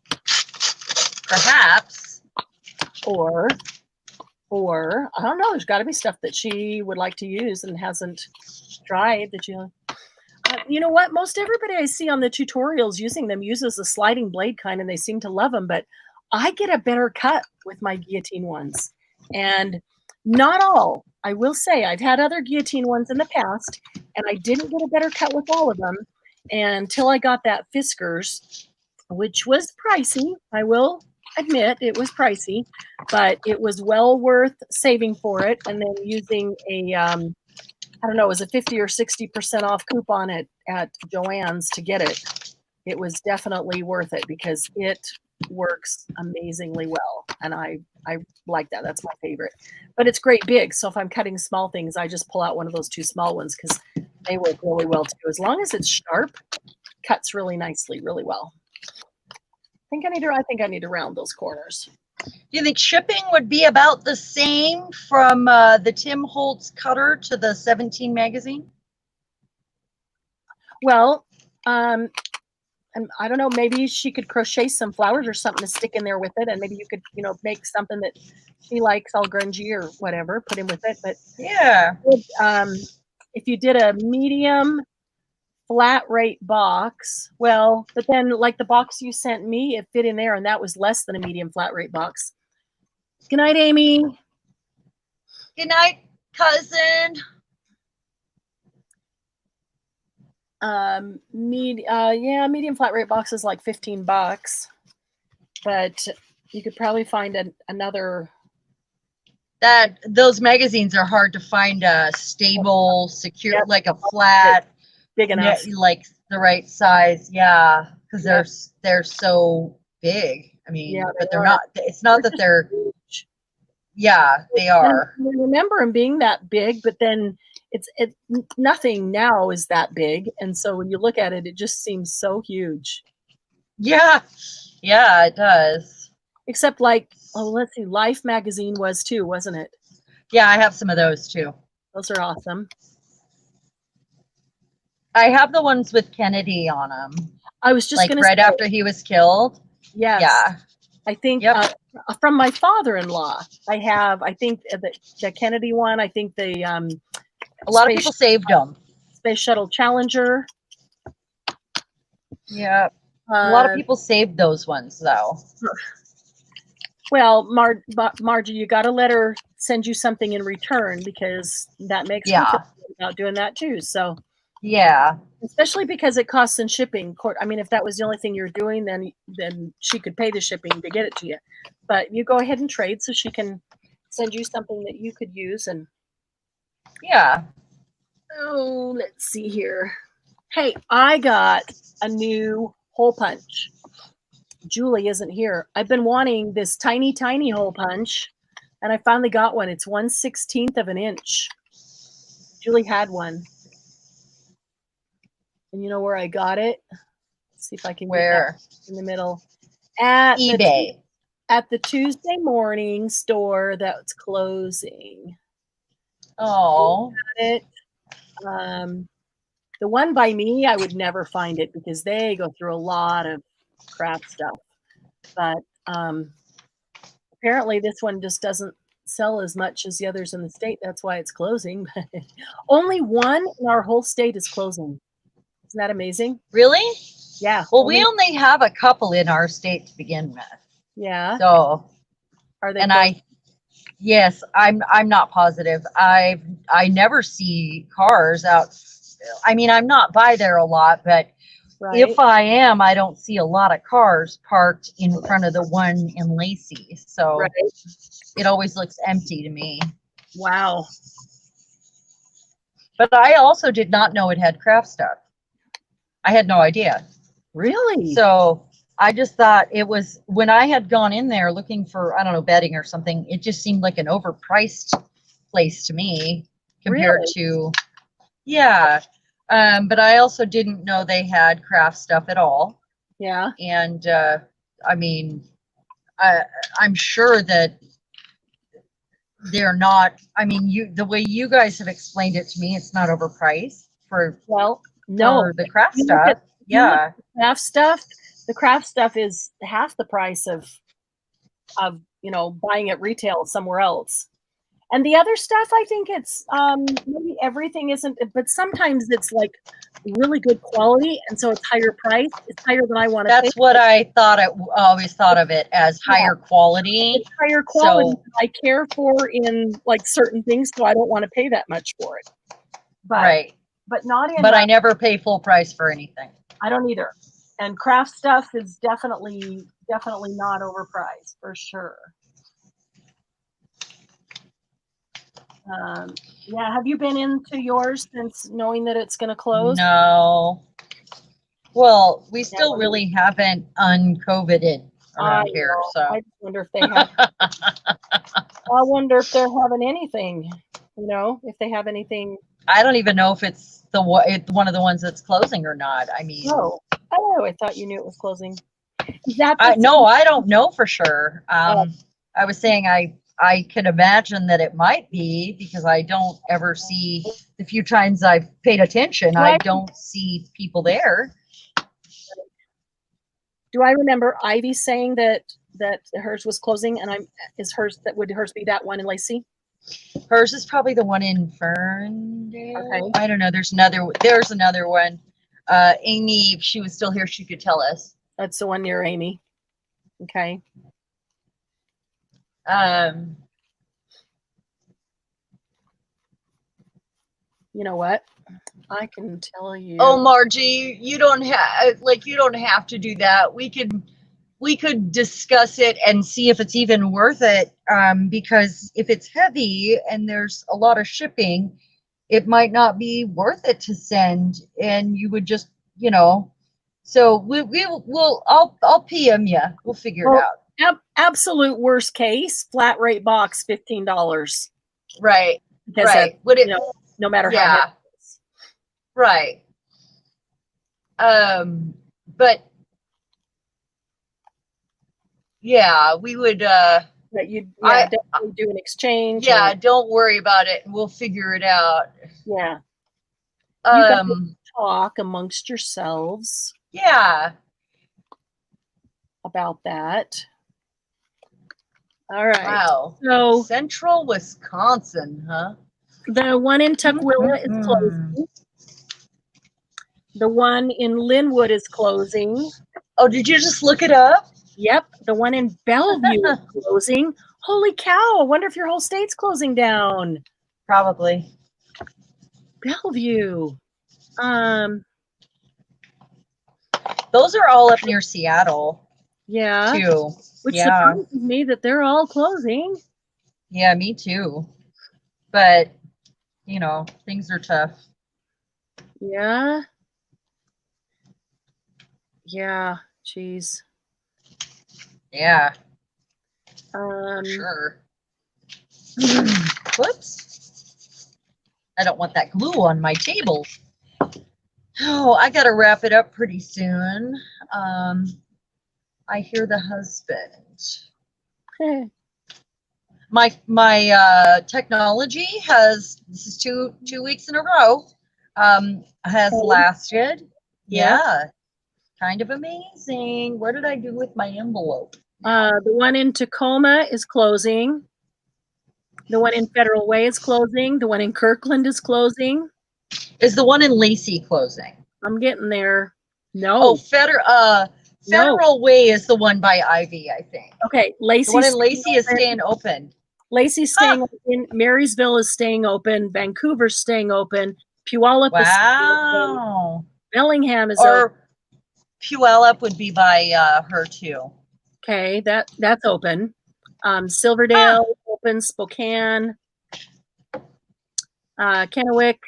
Perhaps. Or I don't know. There's got to be stuff that she would like to use and hasn't tried that you. You know what? Most everybody I see on the tutorials using them uses the sliding blade kind, and they seem to love them. But I get a better cut with my guillotine ones, and not all. I will say I've had other guillotine ones in the past, and I didn't get a better cut with all of them until I got that Fiskars, which was pricey. I will admit it was pricey, but it was well worth saving for it. And then using a I don't know, it was a 50 or 60% off coupon at Joann's to get it. It was definitely worth it because it works amazingly well. And I like that. That's my favorite. But it's great big. So if I'm cutting small things, I just pull out one of those 2 small ones because they work really well too. As long as it's sharp, cuts really nicely, really well. I think I need to round those corners. Do you think shipping would be about the same from the Tim Holtz cutter to the 17 magazine? Well, and I don't know, maybe she could crochet some flowers or something to stick in there with it, and maybe you could, make something that she likes, all grungy or whatever, put in with it. But yeah, if you did a medium flat rate box, well, but then like the box you sent me, it fit in there, and that was less than a medium flat rate box. Good night, Amy. Good night, cousin. Medium flat rate box is like $15, but you could probably find another. Those magazines are hard to find a stable, secure, like a flat, big enough, like the right size. Yeah, because they're so big. I mean, but they're not. It's not that they're huge. Yeah, they are. I remember them being that big, but then nothing now is that big, and so when you look at it, it just seems so huge. Yeah, it does. Except let's see, Life magazine was too, wasn't it? Yeah, I have some of those too. Those are awesome. I have the ones with Kennedy on them. I was just right after he was killed. Yes. Yeah. I think from my father-in-law, I think the Kennedy one. I think the a lot of people saved them. Space Shuttle Challenger. Yeah. A lot of people saved those ones though. Well, Margie, you got to let her send you something in return because that makes me feel good about doing that too. So. Yeah. Especially because it costs in shipping. I mean, if that was the only thing you're doing, then she could pay the shipping to get it to you. But you go ahead and trade so she can send you something that you could use. And yeah. Oh, let's see here. Hey, I got a new hole punch. Julie isn't here. I've been wanting this tiny, tiny hole punch, and I finally got one. It's 1/16 of an inch. Julie had one. And you know where I got it? Let's see if I can get that in the middle. At eBay. At the Tuesday morning store that's closing. Oh. It. The one by me, I would never find it because they go through a lot of crap stuff. But apparently this one just doesn't sell as much as the others in the state. That's why it's closing. Only one in our whole state is closing. Isn't that amazing? Really? Yeah. Well, we only have a couple in our state to begin with. Yeah. So, Are they? and yes, I'm not positive. I never see cars out. I mean, I'm not by there a lot, but right. if I am, I don't see a lot of cars parked in front of the one in Lacey. So Right. it always looks empty to me. Wow. But I also did not know it had craft stuff. I had no idea. Really? So I just thought it was, when I had gone in there looking for, I don't know, bedding or something, it just seemed like an overpriced place to me compared Really? to, yeah. But I also didn't know they had craft stuff at all. Yeah. And I mean, I'm sure that they're not, I mean, the way you guys have explained it to me, it's not overpriced for the craft stuff. Yeah. Craft stuff. The craft stuff is half the price of buying at retail somewhere else. And the other stuff, I think it's maybe everything isn't, but sometimes it's like really good quality, and so it's higher price. It's higher than I want to pay. That's what I thought. I always thought of it as higher quality. It's higher quality. So, I care for in like certain things, so I don't want to pay that much for it. But, right. But not in. But I never pay full price for anything. I don't either. And craft stuff is definitely not overpriced for sure. Yeah, have you been into yours since knowing that it's going to close? No. Well, we still really haven't un-COVIDed around here. So I wonder if they have. I wonder if they're having anything. If they have anything. I don't even know if it's one of the ones that's closing or not. I mean. Oh, I thought you knew it was closing. Is that no, I don't know for sure. I was saying I can imagine that it might be, because I don't ever see, the few times I've paid attention, I don't see people there. Do I remember Ivy saying that hers was closing, and would hers be that one in Lacey? Hers is probably the one in Ferndale. Okay. I don't know. There's another one. Amy, if she was still here, she could tell us. That's the one near Amy. Okay. You know what? I can tell you. Oh, Margie, you don't have to do that. We could discuss it and see if it's even worth it. Because if it's heavy and there's a lot of shipping, it might not be worth it to send, and you would just, so I'll PM you. We'll figure it out. Absolute worst case, flat rate box, $15. Right. Right. Would it? No matter how much. Right. But yeah, we would. That you'd definitely do an exchange. Yeah, don't worry about it. We'll figure it out. Yeah. You guys talk amongst yourselves. Yeah. About that. All right. Wow. So Central Wisconsin, huh? The one in Tukwila is closing. The one in Linwood is closing. Oh, did you just look it up? Yep. The one in Bellevue is closing. Holy cow. I wonder if your whole state's closing down. Probably. Bellevue. Those are all up near Seattle. Yeah. Too. Which surprises me that they're all closing. Yeah, me too. But, things are tough. Yeah. Yeah. Jeez. Yeah. Sure. Whoops. I don't want that glue on my table. Oh, I got to wrap it up pretty soon. I hear the husband. My technology this is two weeks in a row, has lasted. Yeah. Kind of amazing. What did I do with my envelope? The one in Tacoma is closing. The one in Federal Way is closing. The one in Kirkland is closing. Is the one in Lacey closing? I'm getting there. No. Oh, No. Federal Way is the one by Ivy, I think. Okay, The one in Lacey's Lacey is staying open. Lacey's staying open. Marysville is staying open. Vancouver's staying open. Puyallup is staying open. Wow. Bellingham is open. Or Puyallup would be by her too. Okay, that's open. Silverdale open. Spokane. Kennewick.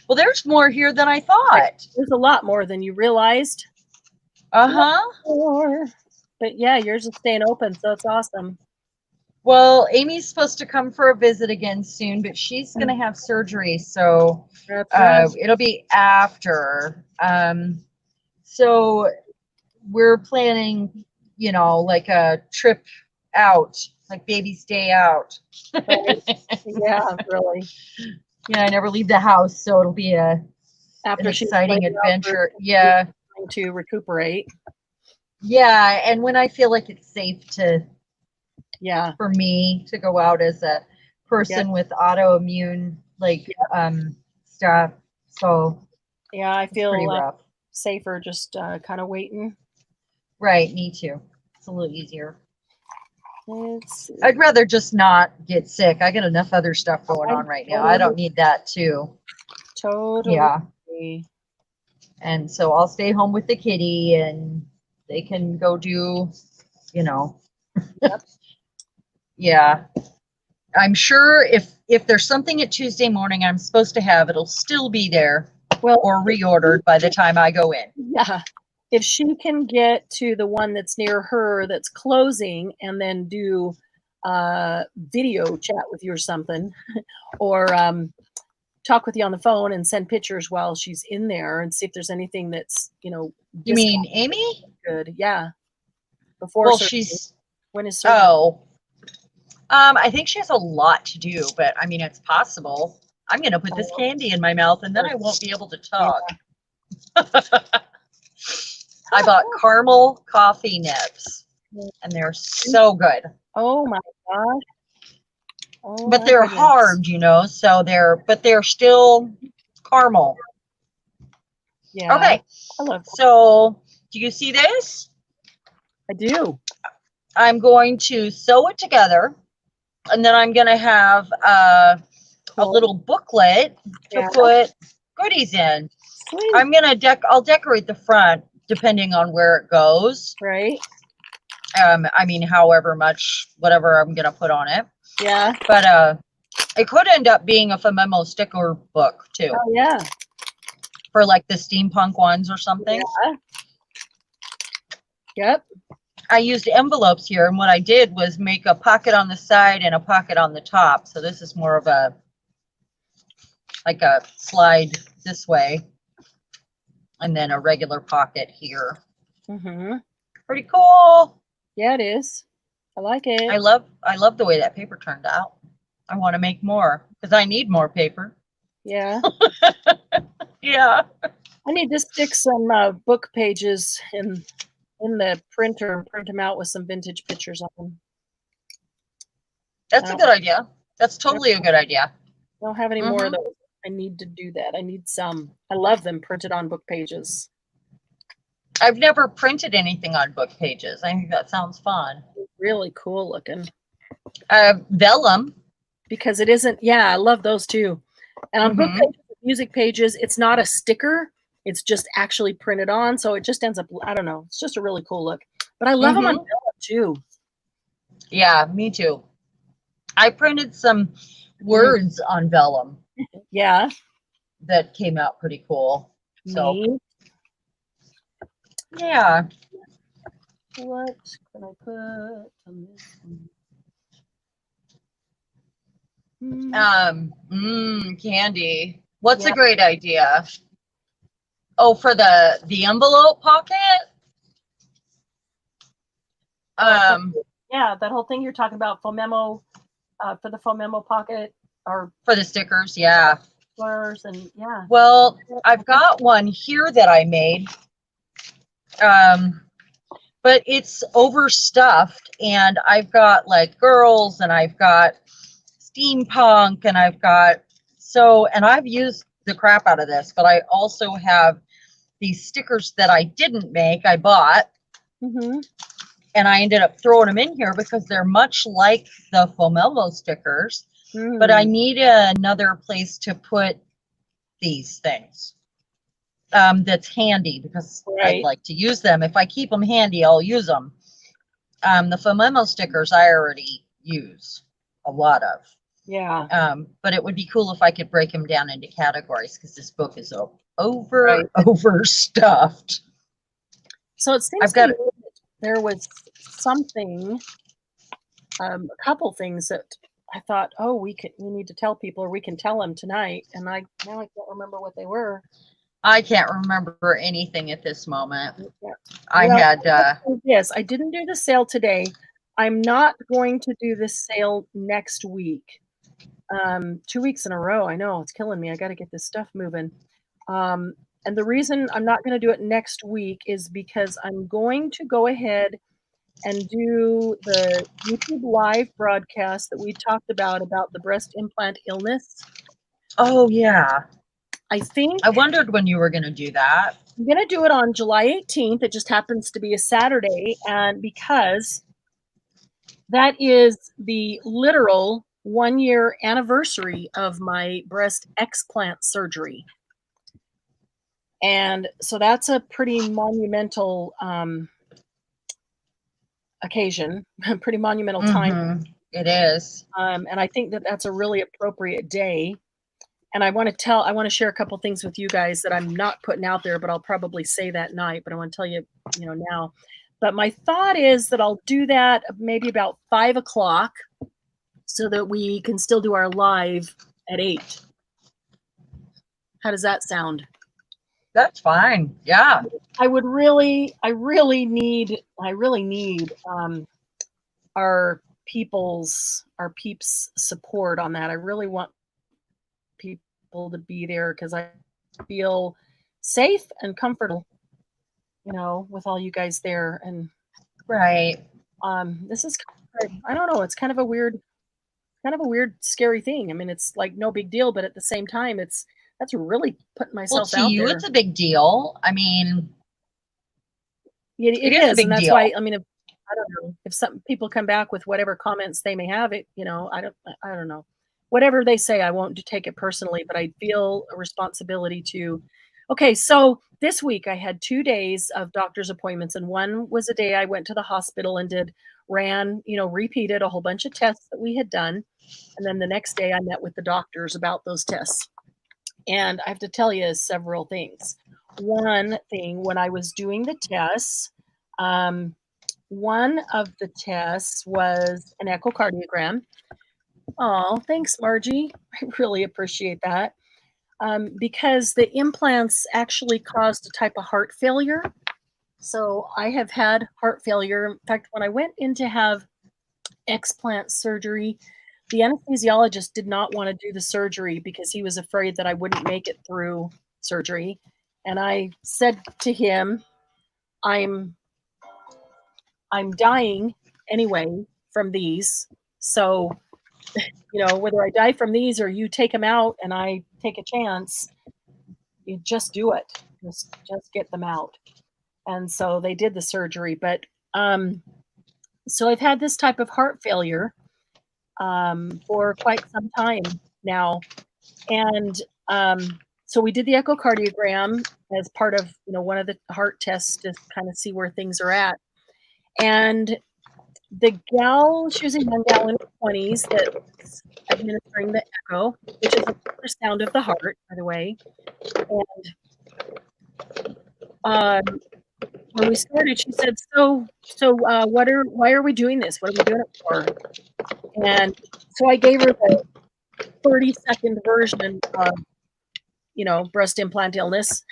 Well, there's more here than I thought. There's a lot more than you realized. Uh-huh. But yeah, yours is staying open, so it's awesome. Well, Amy's supposed to come for a visit again soon, but she's going to have surgery, so it'll be after. So we're planning, you know, like a trip out, like baby's day out. Right. Yeah, really. Yeah, I never leave the house, so it'll be an exciting adventure. Yeah. To recuperate. Yeah, and when I feel like it's safe to, for me to go out as a person with autoimmune stuff. So yeah, I feel pretty rough. Safer just kind of waiting. Right, me too. It's a little easier. I'd rather just not get sick. I got enough other stuff going on right now. I don't need that too. Totally. Yeah. And so I'll stay home with the kitty and they can go do, you know. Yep. Yeah. I'm sure if there's something at Tuesday morning I'm supposed to have, it'll still be there or reordered by the time I go in. Yeah. If she can get to the one that's near her that's closing and then do video chat with you or something, or talk with you on the phone and send pictures while she's in there and see if there's anything that's, you know. You mean Amy? Good. Yeah. Before surgery. When is surgery? I think she has a lot to do, but I mean, it's possible. I'm going to put this candy in my mouth and then I won't be able to talk. Yeah. I bought caramel coffee nibs and they're so good. Oh my gosh. Oh, but they're hard, you know, so they're still caramel. Yeah. Okay. I love it. So do you see this? I do. I'm going to sew it together and then I'm going to have a little booklet to put goodies in. Sweet. I'm going to I'll decorate the front depending on where it goes. Right. I mean, however much, whatever I'm going to put on it. Yeah. But it could end up being a Famemo sticker book too. Oh yeah. For like the steampunk ones or something. Yeah. Yep. I used envelopes here, and what I did was make a pocket on the side and a pocket on the top. So this is more of a like a slide this way, and then a regular pocket here. Mm-hmm. Pretty cool. Yeah, it is. I like it. I love the way that paper turned out. I want to make more because I need more paper. Yeah. Yeah. I need to stick some book pages in the printer and print them out with some vintage pictures on them. That's a good idea. That's totally a good idea. I don't have any more of those. I need to do that. I need some. I love them printed on book pages. I've never printed anything on book pages. I think that sounds fun. Really cool looking. Vellum. Because it isn't, yeah, I love those too. And on book pages, music pages, it's not a sticker. It's just actually printed on. So it just ends up, I don't know. It's just a really cool look. But I love them on vellum too. Yeah, me too. I printed some words on vellum. Yeah. That came out pretty cool. So. Neat. Yeah. What can I put on this one? Candy. What's a great idea? Oh, for the envelope pocket? Yeah, that whole thing you're talking about, Famemo, for the Famemo pocket, or for the stickers, yeah. And yeah. Well, I've got one here that I made. But it's overstuffed, and I've got like girls, and I've got steampunk, and I've used the crap out of this, but I also have these stickers that I didn't make, I bought. Mm-hmm. And I ended up throwing them in here because they're much like the Fomelo stickers, but I need another place to put these things that's handy, because I'd like to use them. If I keep them handy, I'll use them. The Fomelo stickers I already use a lot of. Yeah. But it would be cool if I could break them down into categories, because this book is overstuffed. So it seems there was something, a couple things that I thought, oh, we need to tell people, or we can tell them tonight. And now I can't remember what they were. I can't remember anything at this moment. Yeah. Yes, I didn't do the sale today. I'm not going to do the sale next week. 2 weeks in a row. I know, it's killing me. I got to get this stuff moving. And the reason I'm not going to do it next week is because I'm going to go ahead and do the YouTube live broadcast that we talked about the breast implant illness. Oh, yeah. I wondered when you were going to do that. I'm going to do it on July 18th. It just happens to be a Saturday. And because that is the literal 1-year anniversary of my breast explant surgery. And so that's a pretty monumental occasion, pretty monumental time. It is. And I think that that's a really appropriate day. And I want to share a couple things with you guys that I'm not putting out there, but I'll probably say that night, but I want to tell you, now. But my thought is that I'll do that maybe about 5 o'clock so that we can still do our live at 8. How does that sound? That's fine. Yeah. I really need our peeps support on that. I really want people to be there because I feel safe and comfortable, with all you guys there. And this is, I don't know, it's kind of a weird, scary thing. I mean, it's like no big deal, but at the same time, that's really putting myself out there. To you, it's a big deal. I mean, it is, and that's why. I mean, I don't know if some people come back with whatever comments they may have. I don't know. Whatever they say, I won't take it personally, but I feel a responsibility to. Okay, so this week I had 2 days of doctor's appointments, and one was a day I went to the hospital and repeated a whole bunch of tests that we had done, and then the next day I met with the doctors about those tests. And I have to tell you several things. One thing, when I was doing the tests, one of the tests was an echocardiogram. Oh, thanks, Margie. I really appreciate that. Because the implants actually caused a type of heart failure. So I have had heart failure. In fact, when I went in to have explant surgery, the anesthesiologist did not want to do the surgery because he was afraid that I wouldn't make it through surgery. And I said to him, I'm dying anyway from these. So, whether I die from these or you take them out and I take a chance, you just do it. Just get them out. And so they did the surgery. But so I've had this type of heart failure for quite some time now. And so we did the echocardiogram as part of, one of the heart tests to kind of see where things are at. And the gal, she was a young gal in her 20s that's administering the echo, which is the sound of the heart, by the way. And when we started, she said, why are we doing this? What are we doing it for? And so I gave her the 30-second version of, breast implant illness.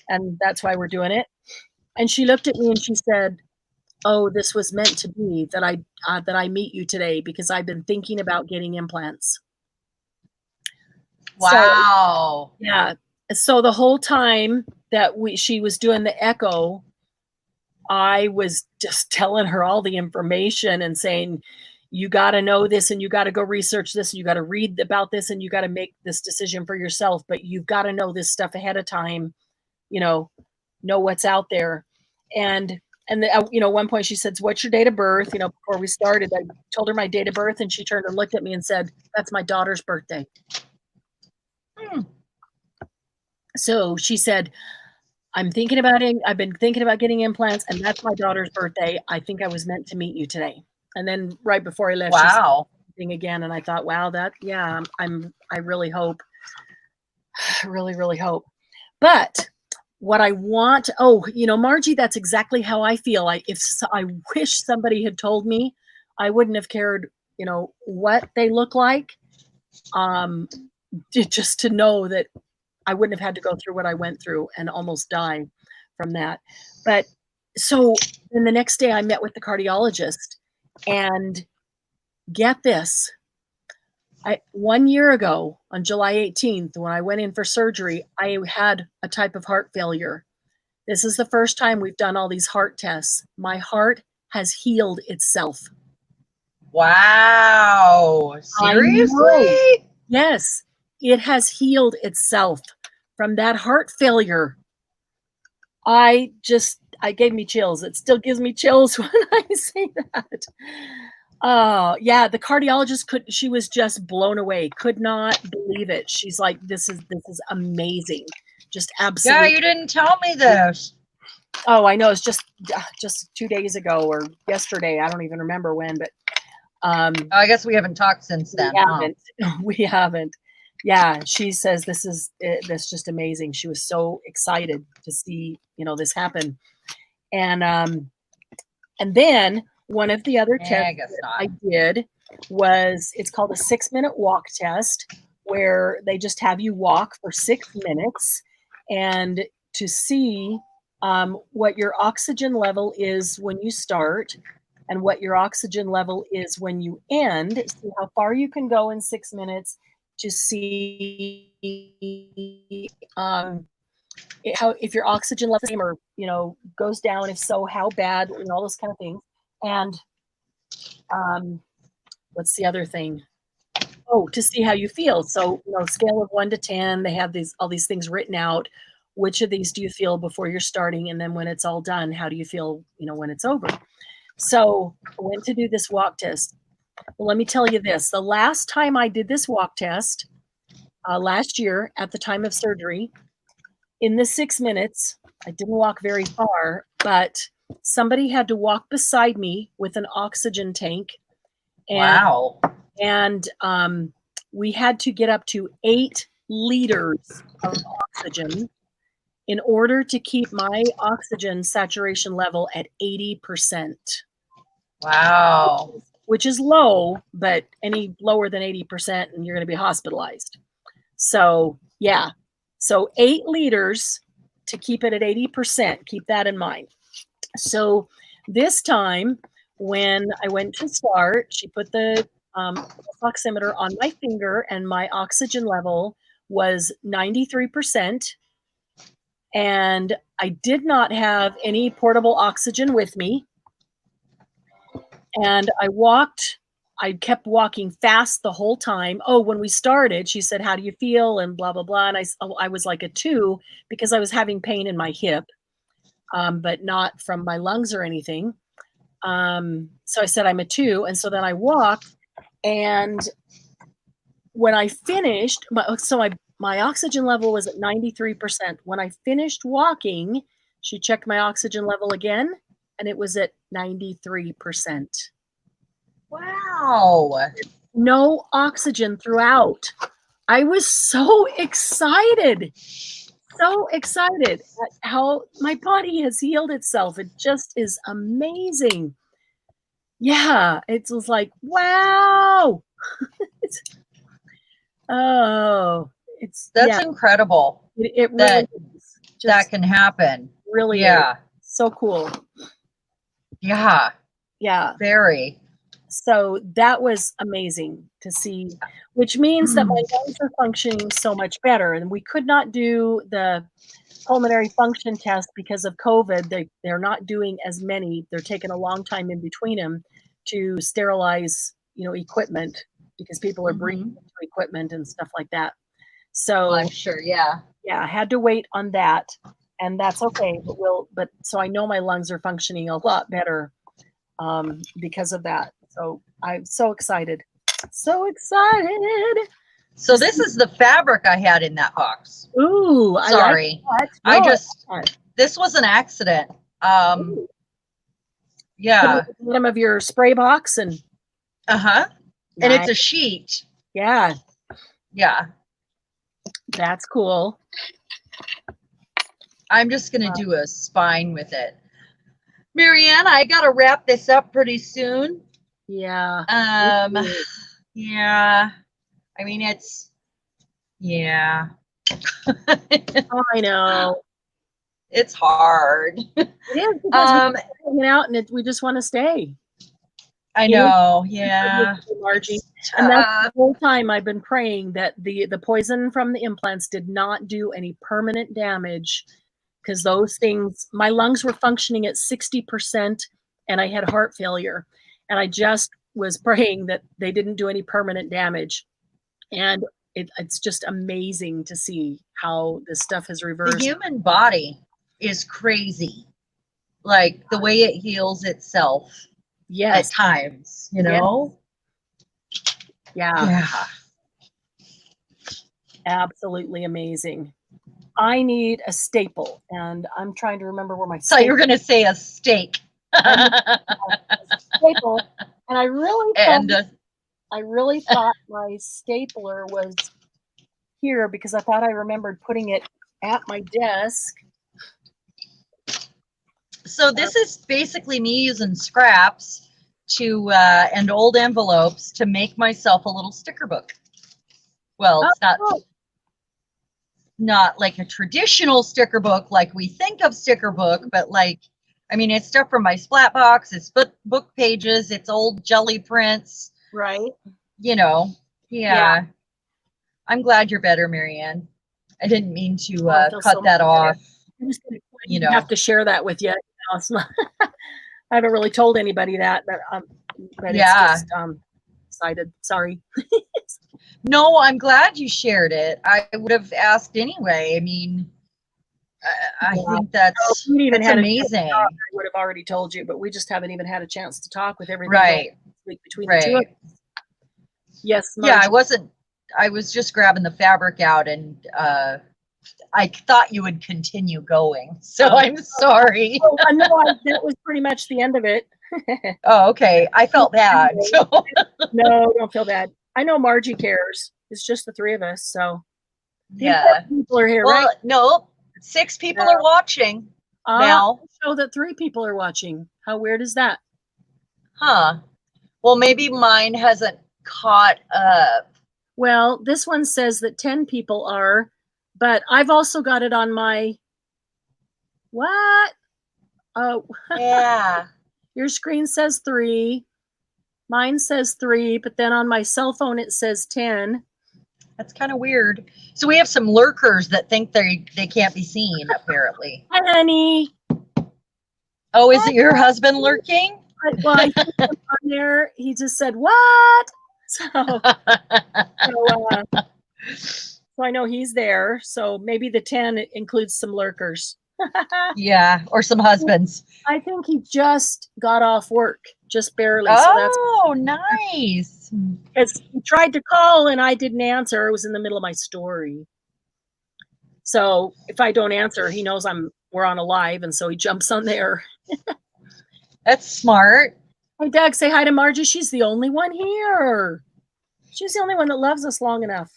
And that's why we're doing it. And she looked at me and she said, oh, this was meant to be that I meet you today because I've been thinking about getting implants. Wow. So, yeah. So the whole time that she was doing the echo, I was just telling her all the information and saying, you got to know this and you got to go research this and you got to read about this and you got to make this decision for yourself, but you've got to know this stuff ahead of time know what's out there. And at one point she said, "So what's your date of birth?" Before we started, I told her my date of birth, and she turned and looked at me and said, "That's my daughter's birthday." So she said, I've been thinking about getting implants, and that's my daughter's birthday. I think I was meant to meet you today. And then right before I left, she said something again, and I thought, wow, I really hope, really hope. But what I want, Margie, that's exactly how I feel. I wish somebody had told me. I wouldn't have cared, what they look like, just to know that I wouldn't have had to go through what I went through and almost die from that. But so then the next day I met with the cardiologist, and get this, 1 year ago on July 18th, when I went in for surgery, I had a type of heart failure. This is the first time we've done all these heart tests. My heart has healed itself. Wow. Seriously? Yes, it has healed itself from that heart failure. I gave me chills. It still gives me chills when I say that. Oh, yeah, the cardiologist she was just blown away. Could not believe it. She's like, this is amazing. Just absolutely. Yeah, you didn't tell me this. Oh, I know. It's just 2 days ago or yesterday. I don't even remember when, but I guess we haven't talked since then. We haven't. Yeah, she says that's just amazing. She was so excited to see, this happen. And then one of the other tests I did was, it's called a 6-minute walk test, where they just have you walk for 6 minutes and to see what your oxygen level is when you start and what your oxygen level is when you end. See how far you can go in 6 minutes, to see if your oxygen level or goes down, if so, how bad, all those kind of things. And what's the other thing? Oh, to see how you feel. So scale of 1 to 10, they have all these things written out. Which of these do you feel before you're starting, and then when it's all done, how do you feel when it's over? So I went to do this walk test. Well, let me tell you this. The last time I did this walk test, last year at the time of surgery, in the 6 minutes, I didn't walk very far, but somebody had to walk beside me with an oxygen tank. Wow. And we had to get up to 8 liters of oxygen in order to keep my oxygen saturation level at 80%. Wow. Which is low, but any lower than 80% and you're going to be hospitalized. So yeah, so 8 liters to keep it at 80%. Keep that in mind. So this time when I went to start, she put the oximeter on my finger, and my oxygen level was 93%. And I did not have any portable oxygen with me. And I kept walking fast the whole time. Oh, when we started, she said, how do you feel? And blah, blah, blah. And I was like a 2 because I was having pain in my hip, but not from my lungs or anything. So I said, I'm a 2. And so then I walked, and when I finished, my oxygen level was at 93%. When I finished walking, she checked my oxygen level again, and it was at 93%. Wow. No oxygen throughout. I was so excited at how my body has healed itself. It just is amazing. Yeah, it was like, wow. That's incredible. It really is. That can happen. Really, yeah. Is. So cool. Yeah. Yeah. Very. So that was amazing to see, which means that my lungs are functioning so much better. And we could not do the pulmonary function test because of COVID. They're not doing as many. They're taking a long time in between them to sterilize, equipment, because people are breathing into equipment and stuff like that. So I'm sure. Yeah. Yeah, I had to wait on that. and that's okay. But so I know my lungs are functioning a lot better because of that. So I'm so excited. So excited. So this is the fabric I had in that box. Ooh, sorry. I like this was an accident. Ooh. Yeah. Bottom of your spray box and nice. And it's a sheet. Yeah. Yeah. That's cool. I'm just gonna do a spine with it. Marianne, I gotta wrap this up pretty soon. Yeah. Yeah. I mean, it's, yeah. I know. It's hard. It is because we're hanging out and we just want to stay. I know. Yeah. Margie. And that's the whole time I've been praying that the poison from the implants did not do any permanent damage, because those things, my lungs were functioning at 60% and I had heart failure. And I just was praying that they didn't do any permanent damage. And it's just amazing to see how this stuff has reversed. The human body is crazy. Like the way it heals itself. Yes. At times, you know? Yeah. Yeah. Absolutely amazing. I need a staple, and I'm trying to remember where my So you're going to say a steak. A staple, and I really thought my stapler was here because I thought I remembered putting it at my desk. So this is basically me using scraps to and old envelopes to make myself a little sticker book. Well, it's not like a traditional sticker book like we think of sticker book, but like, I mean, it's stuff from my splat box, it's book pages, it's old jelly prints. Right. You know, yeah. I'm glad you're better, Marianne. I didn't mean to cut that off. I'm just gonna have to share that with you. I haven't really told anybody that, but it's just excited. Sorry. No, I'm glad you shared it. I would have asked anyway. I mean, I think that's amazing. I would have already told you, but we just haven't even had a chance to talk with everything between the two of us. Yes. Margie. Yeah, I was just grabbing the fabric out, and I thought you would continue going. So I'm sorry. No, that was pretty much the end of it. Oh, okay. I felt bad. So. No, don't feel bad. I know Margie cares. It's just the three of us. So yeah. People are here, well, right? No, 6 people are watching now. Show that 3 people are watching. How weird is that? Huh. Well, maybe mine hasn't caught up. Well, this one says that 10 people are, but I've also got it on my, what? Oh, yeah. Your screen says 3. Mine says 3, but then on my cell phone it says 10. That's kind of weird. So we have some lurkers that think they can't be seen, apparently. Hi, honey. Oh, is it your husband lurking? Well, I think on there, he just said, what? So I know he's there. So maybe the 10 includes some lurkers. Yeah, or some husbands. I think he just got off work, just barely. Oh, so nice. Because he tried to call and I didn't answer. I was in the middle of my story. So if I don't answer, he knows we're on a live, and so he jumps on there. That's smart. Hey, Doug, say hi to Margie. She's the only one here. She's the only one that loves us long enough.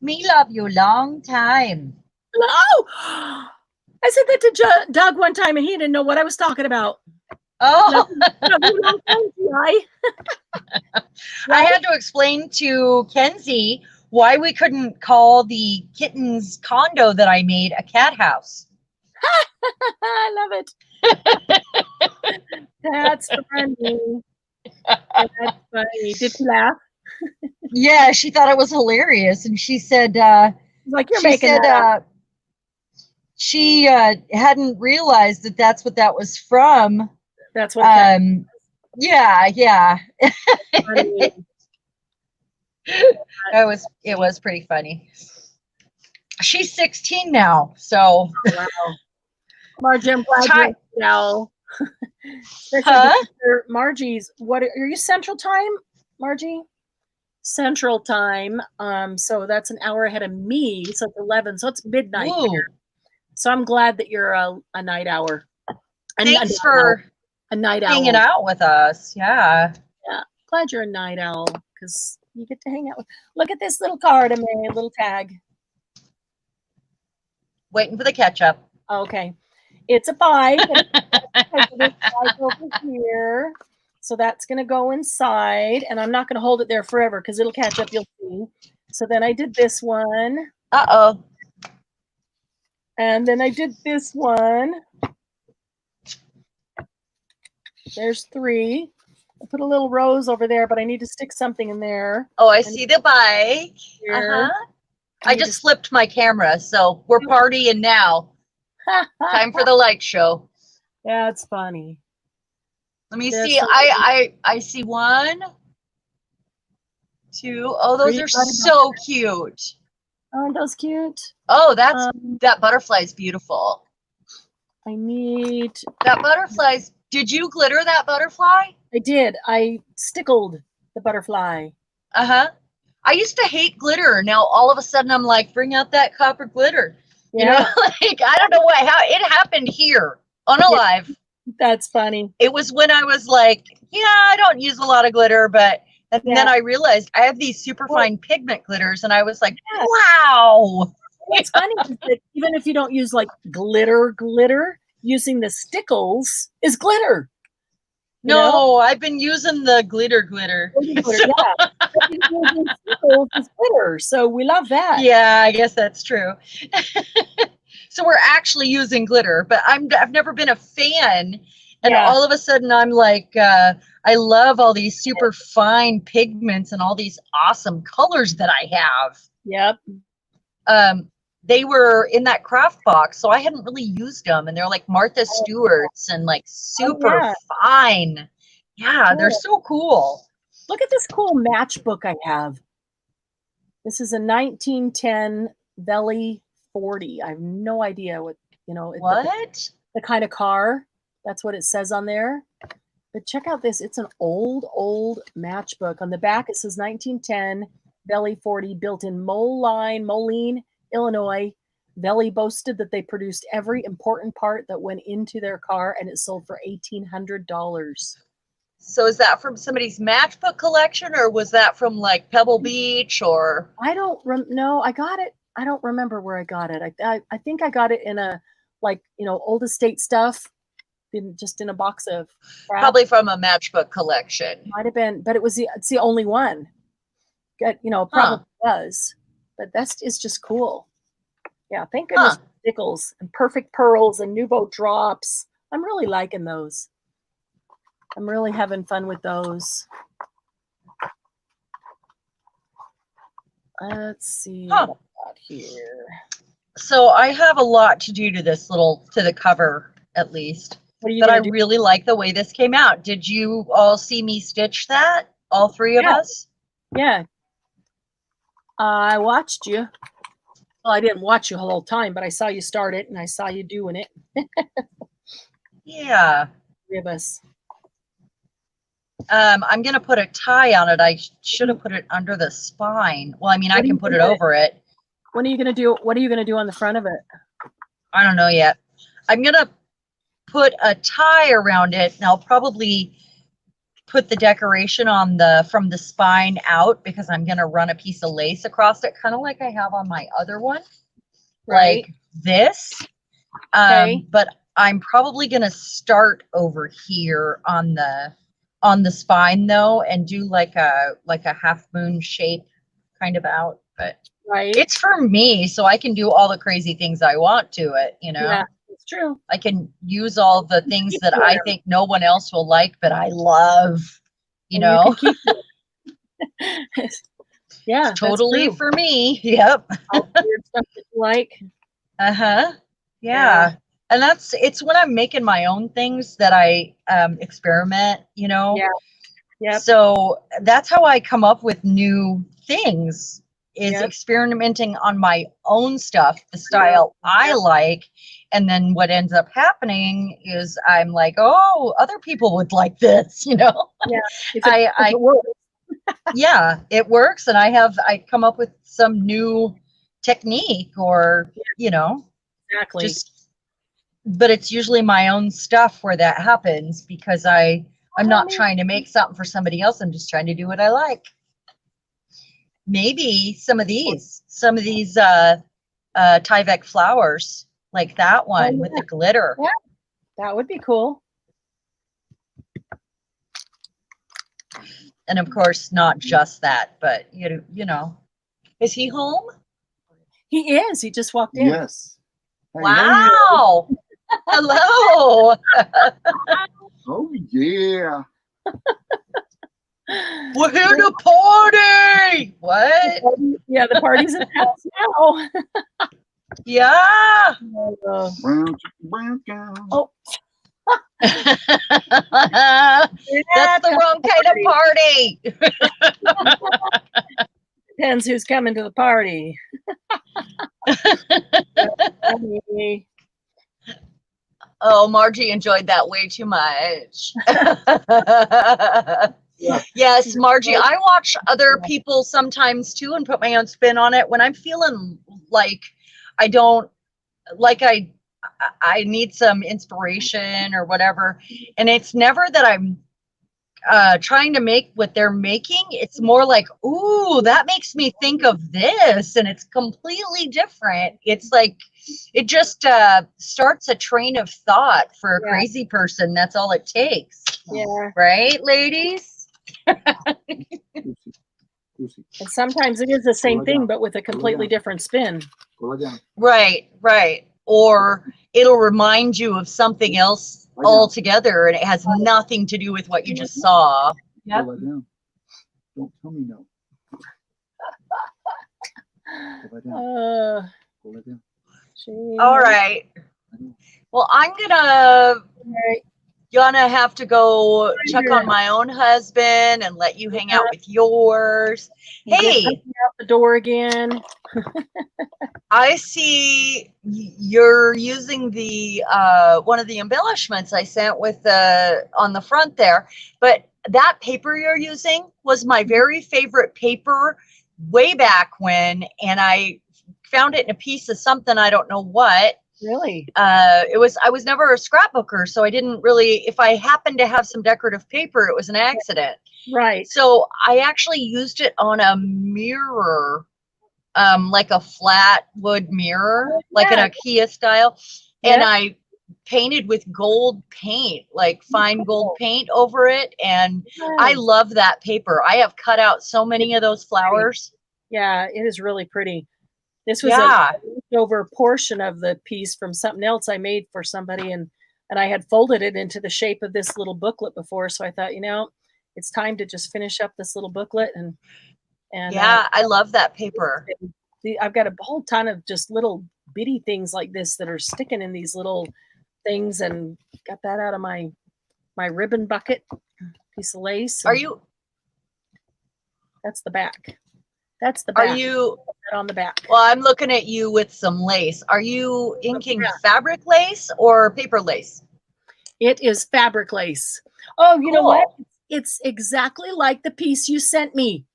Me love you long time. Oh, I said that to Doug one time, and he didn't know what I was talking about. Oh. I had to explain to Kenzie why we couldn't call the kitten's condo that I made a cat house. I love it. That's funny. That's funny. Did she laugh? Yeah, she thought it was hilarious, and she said, "Like you're making that up." She hadn't realized that that's what that was from. That's what. Yeah. It was pretty funny. She's 16 now, so. Wow. Margie, I'm glad you're now. Huh? Margie's, what are you Central Time, Margie? Central Time. So that's an hour ahead of me. So it's 11. So it's midnight here. So I'm glad that you're a night owl. Thanks for a night owl. Hanging out with us. Yeah. Yeah. Glad you're a night owl because you get to hang out with. Look at this little card I made, a little tag. Waiting for the ketchup. Okay. It's a 5. It's 5 over here. So that's going to go inside. And I'm not going to hold it there forever because it'll catch up. You'll see. So then I did this one. Uh-oh. And then I did this one. There's 3. I put a little rose over there, but I need to stick something in there. Oh, I see the bike. I just flipped my camera, so we're partying now. Time for the light show. Yeah, it's funny. Let me see. I see 1, 2. Oh, those are so cute. Oh, those cute. Oh, that butterfly's beautiful. I need that butterfly's. Did you glitter that butterfly? I did. I stickled the butterfly. I used to hate glitter. Now all of a sudden I'm like, bring out that copper glitter. Yeah. You know, like I don't know how it happened here on Alive. Yeah. That's funny. It was when I was like, yeah, I don't use a lot of glitter, but then I realized I have these super fine pigment glitters, and I was like, wow. What's funny is that even if you don't use like glitter, using the stickles is glitter. No, I've been using the glitter. Yeah. Stickles is glitter, so we love that. Yeah, I guess that's true. So we're actually using glitter, but I've never been a fan. And all of a sudden I'm like, I love all these super fine pigments and all these awesome colors that I have. Yep. They were in that craft box, so I hadn't really used them. And they're like Martha Stewart's and like super fine. Yeah, cool. They're so cool. Look at this cool matchbook I have. This is a 1910 Valley 40. I have no idea what, what? The kind of car. That's what it says on there. But check out this. It's an old matchbook. On the back, it says 1910 Valley 40, built in Moline, Illinois. Valley boasted that they produced every important part that went into their car, and it sold for $1,800. So is that from somebody's matchbook collection, or was that from like Pebble Beach, or? I don't no, I got it. I don't remember where I got it. I think I got it in a, old estate stuff, just in a box of crap. Probably from a matchbook collection. Might have been, but it's the only one. Probably was. But it's just cool. Yeah, thank goodness for stickles and perfect pearls and Nouveau drops. I'm really liking those. I'm really having fun with those. Let's see what I got here. So I have a lot to do to this to the cover, at least. But I really like the way this came out. Did you all see me stitch that? All 3 of us? Yeah. I watched you. Well, I didn't watch you the whole time, but I saw you start it and I saw you doing it. Yeah. 3 of us. I'm going to put a tie on it. I should have put it under the spine. Well, I mean, I can put it over it. What are you going to do? What are you going to do on the front of it? I don't know yet. I'm going to put a tie around it, and I'll probably put the decoration on from the spine out, because I'm going to run a piece of lace across it, kind of like I have on my other one, like this. But I'm probably going to start over here on the spine though, and do like a half moon shape kind of out. But it's for me, so I can do all the crazy things I want to it, Yeah, it's true. I can use all the things that I think no one else will like, but I love, Yeah, it's totally for me. Yep. All the weird stuff that you like. Yeah. And it's when I'm making my own things that I experiment, Yeah. So that's how I come up with new things. is experimenting on my own stuff, the style I like. And then what ends up happening is I'm like, oh, other people would like this, you know? Yeah. It works. Yeah, it works. And I come up with some new technique or, you know, Exactly. But it's usually my own stuff where that happens because I'm not trying to make something for somebody else. I'm just trying to do what I like. Maybe some of these Tyvek flowers, like that one with the glitter. Yeah, that would be cool. And of course, not just that, but you know, is he home? He is. He just walked in. Yes. Hey, wow. Hello. Oh yeah. We're here to party. What? Yeah, the party's in the house now. Yeah. Brown cow. Oh. That's the wrong kind of party. Depends who's coming to the party. Oh, Margie enjoyed that way too much. Yes, Margie, I watch other people sometimes too and put my own spin on it when I'm feeling like I need some inspiration or whatever. And it's never that I'm trying to make what they're making. It's more like, ooh, that makes me think of this, and it's completely different. It's like it just starts a train of thought for a crazy person. That's all it takes. Yeah. Right, ladies? And sometimes it is the same thing, but with a completely different spin. Right. Or it'll remind you of something else altogether, and it has nothing to do with what you just saw. Yep. Don't tell me no. All right. Well, I'm gonna have to go check on my own husband and let you hang out with yours. Hey, out the door again. I see you're using the one of the embellishments I sent with the on the front there, but that paper you're using was my very favorite paper way back when, and I found it in a piece of something, I don't know what. Really? I was never a scrapbooker, so I didn't really, if I happened to have some decorative paper, it was an accident. Right. So I actually used it on a mirror, like a flat wood mirror, like an IKEA style. And I painted with gold paint, like fine gold paint over it. And I love that paper. I have cut out so many of those flowers. Yeah, it is really pretty. This was a leftover portion of the piece from something else I made for somebody, and I had folded it into the shape of this little booklet before, so I thought, you know, it's time to just finish up this little booklet. And I love that paper. I've got a whole ton of just little bitty things like this that are sticking in these little things, and got that out of my ribbon bucket, piece of lace. That's the back. That's the back. Are you on the back? Well, I'm looking at you with some lace. Are you inking fabric lace or paper lace? It is fabric lace. Oh, you know what? It's exactly like the piece you sent me.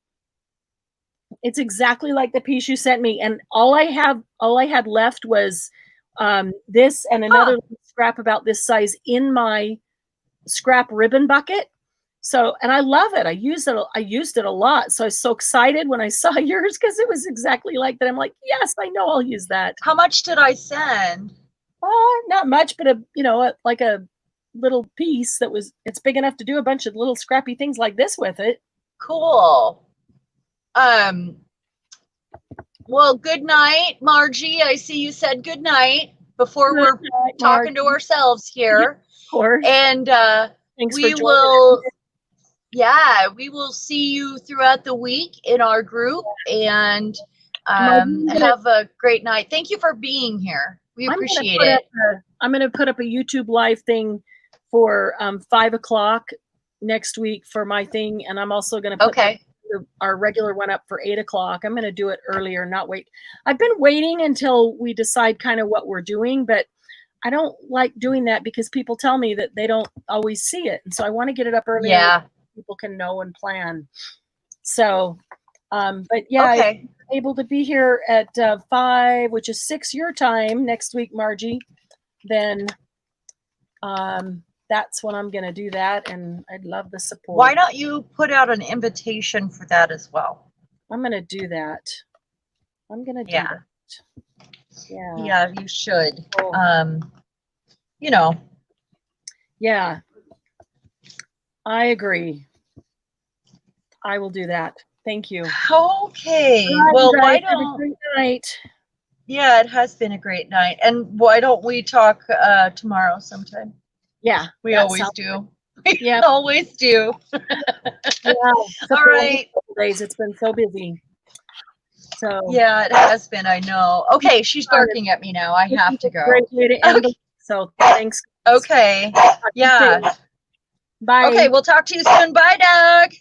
It's exactly like the piece you sent me. And all I had left was this and another scrap about this size in my scrap ribbon bucket. So, and I love it. I used it a lot. So I was so excited when I saw yours because it was exactly like that. I'm like, yes, I know I'll use that. How much did I send? Not much, but like a little piece it's big enough to do a bunch of little scrappy things like this with it. Cool. Well, good night, Margie. I see you said good night before we're talking to ourselves here. Of course. And we will see you throughout the week in our group, and have a great night. Thank you for being here. We appreciate it. I'm going to put up a YouTube live thing for 5 o'clock next week for my thing, and I'm also going to put our regular one up for 8 o'clock. I'm going to do it earlier, not wait. I've been waiting until we decide kind of what we're doing, but I don't like doing that because people tell me that they don't always see it. And so I want to get it up earlier. Yeah. So people can know and plan. So, but yeah, Okay. I'm able to be here at 5, which is 6 your time next week, Margie. Then that's when I'm going to do that. And I'd love the support. Why don't you put out an invitation for that as well? I'm going to do that. I'm going to do Yeah. that. Yeah. Yeah, you should. Cool. You know. Yeah. I agree. I will do that. Thank you. Okay. All right, Well, you why guys, have a don't? great night. Yeah, it has been a great night. And why don't we talk tomorrow sometime? Yeah. We that always sounds- do. We Yeah. always do. Yeah. All right. Days. It's been so busy. So Yeah, it has been. I know. Okay, she's barking at me now. I this have is to a go. Great way to end. Okay. So thanks. Okay. Yeah. Bye. Okay, we'll talk to you soon. Bye, Doug.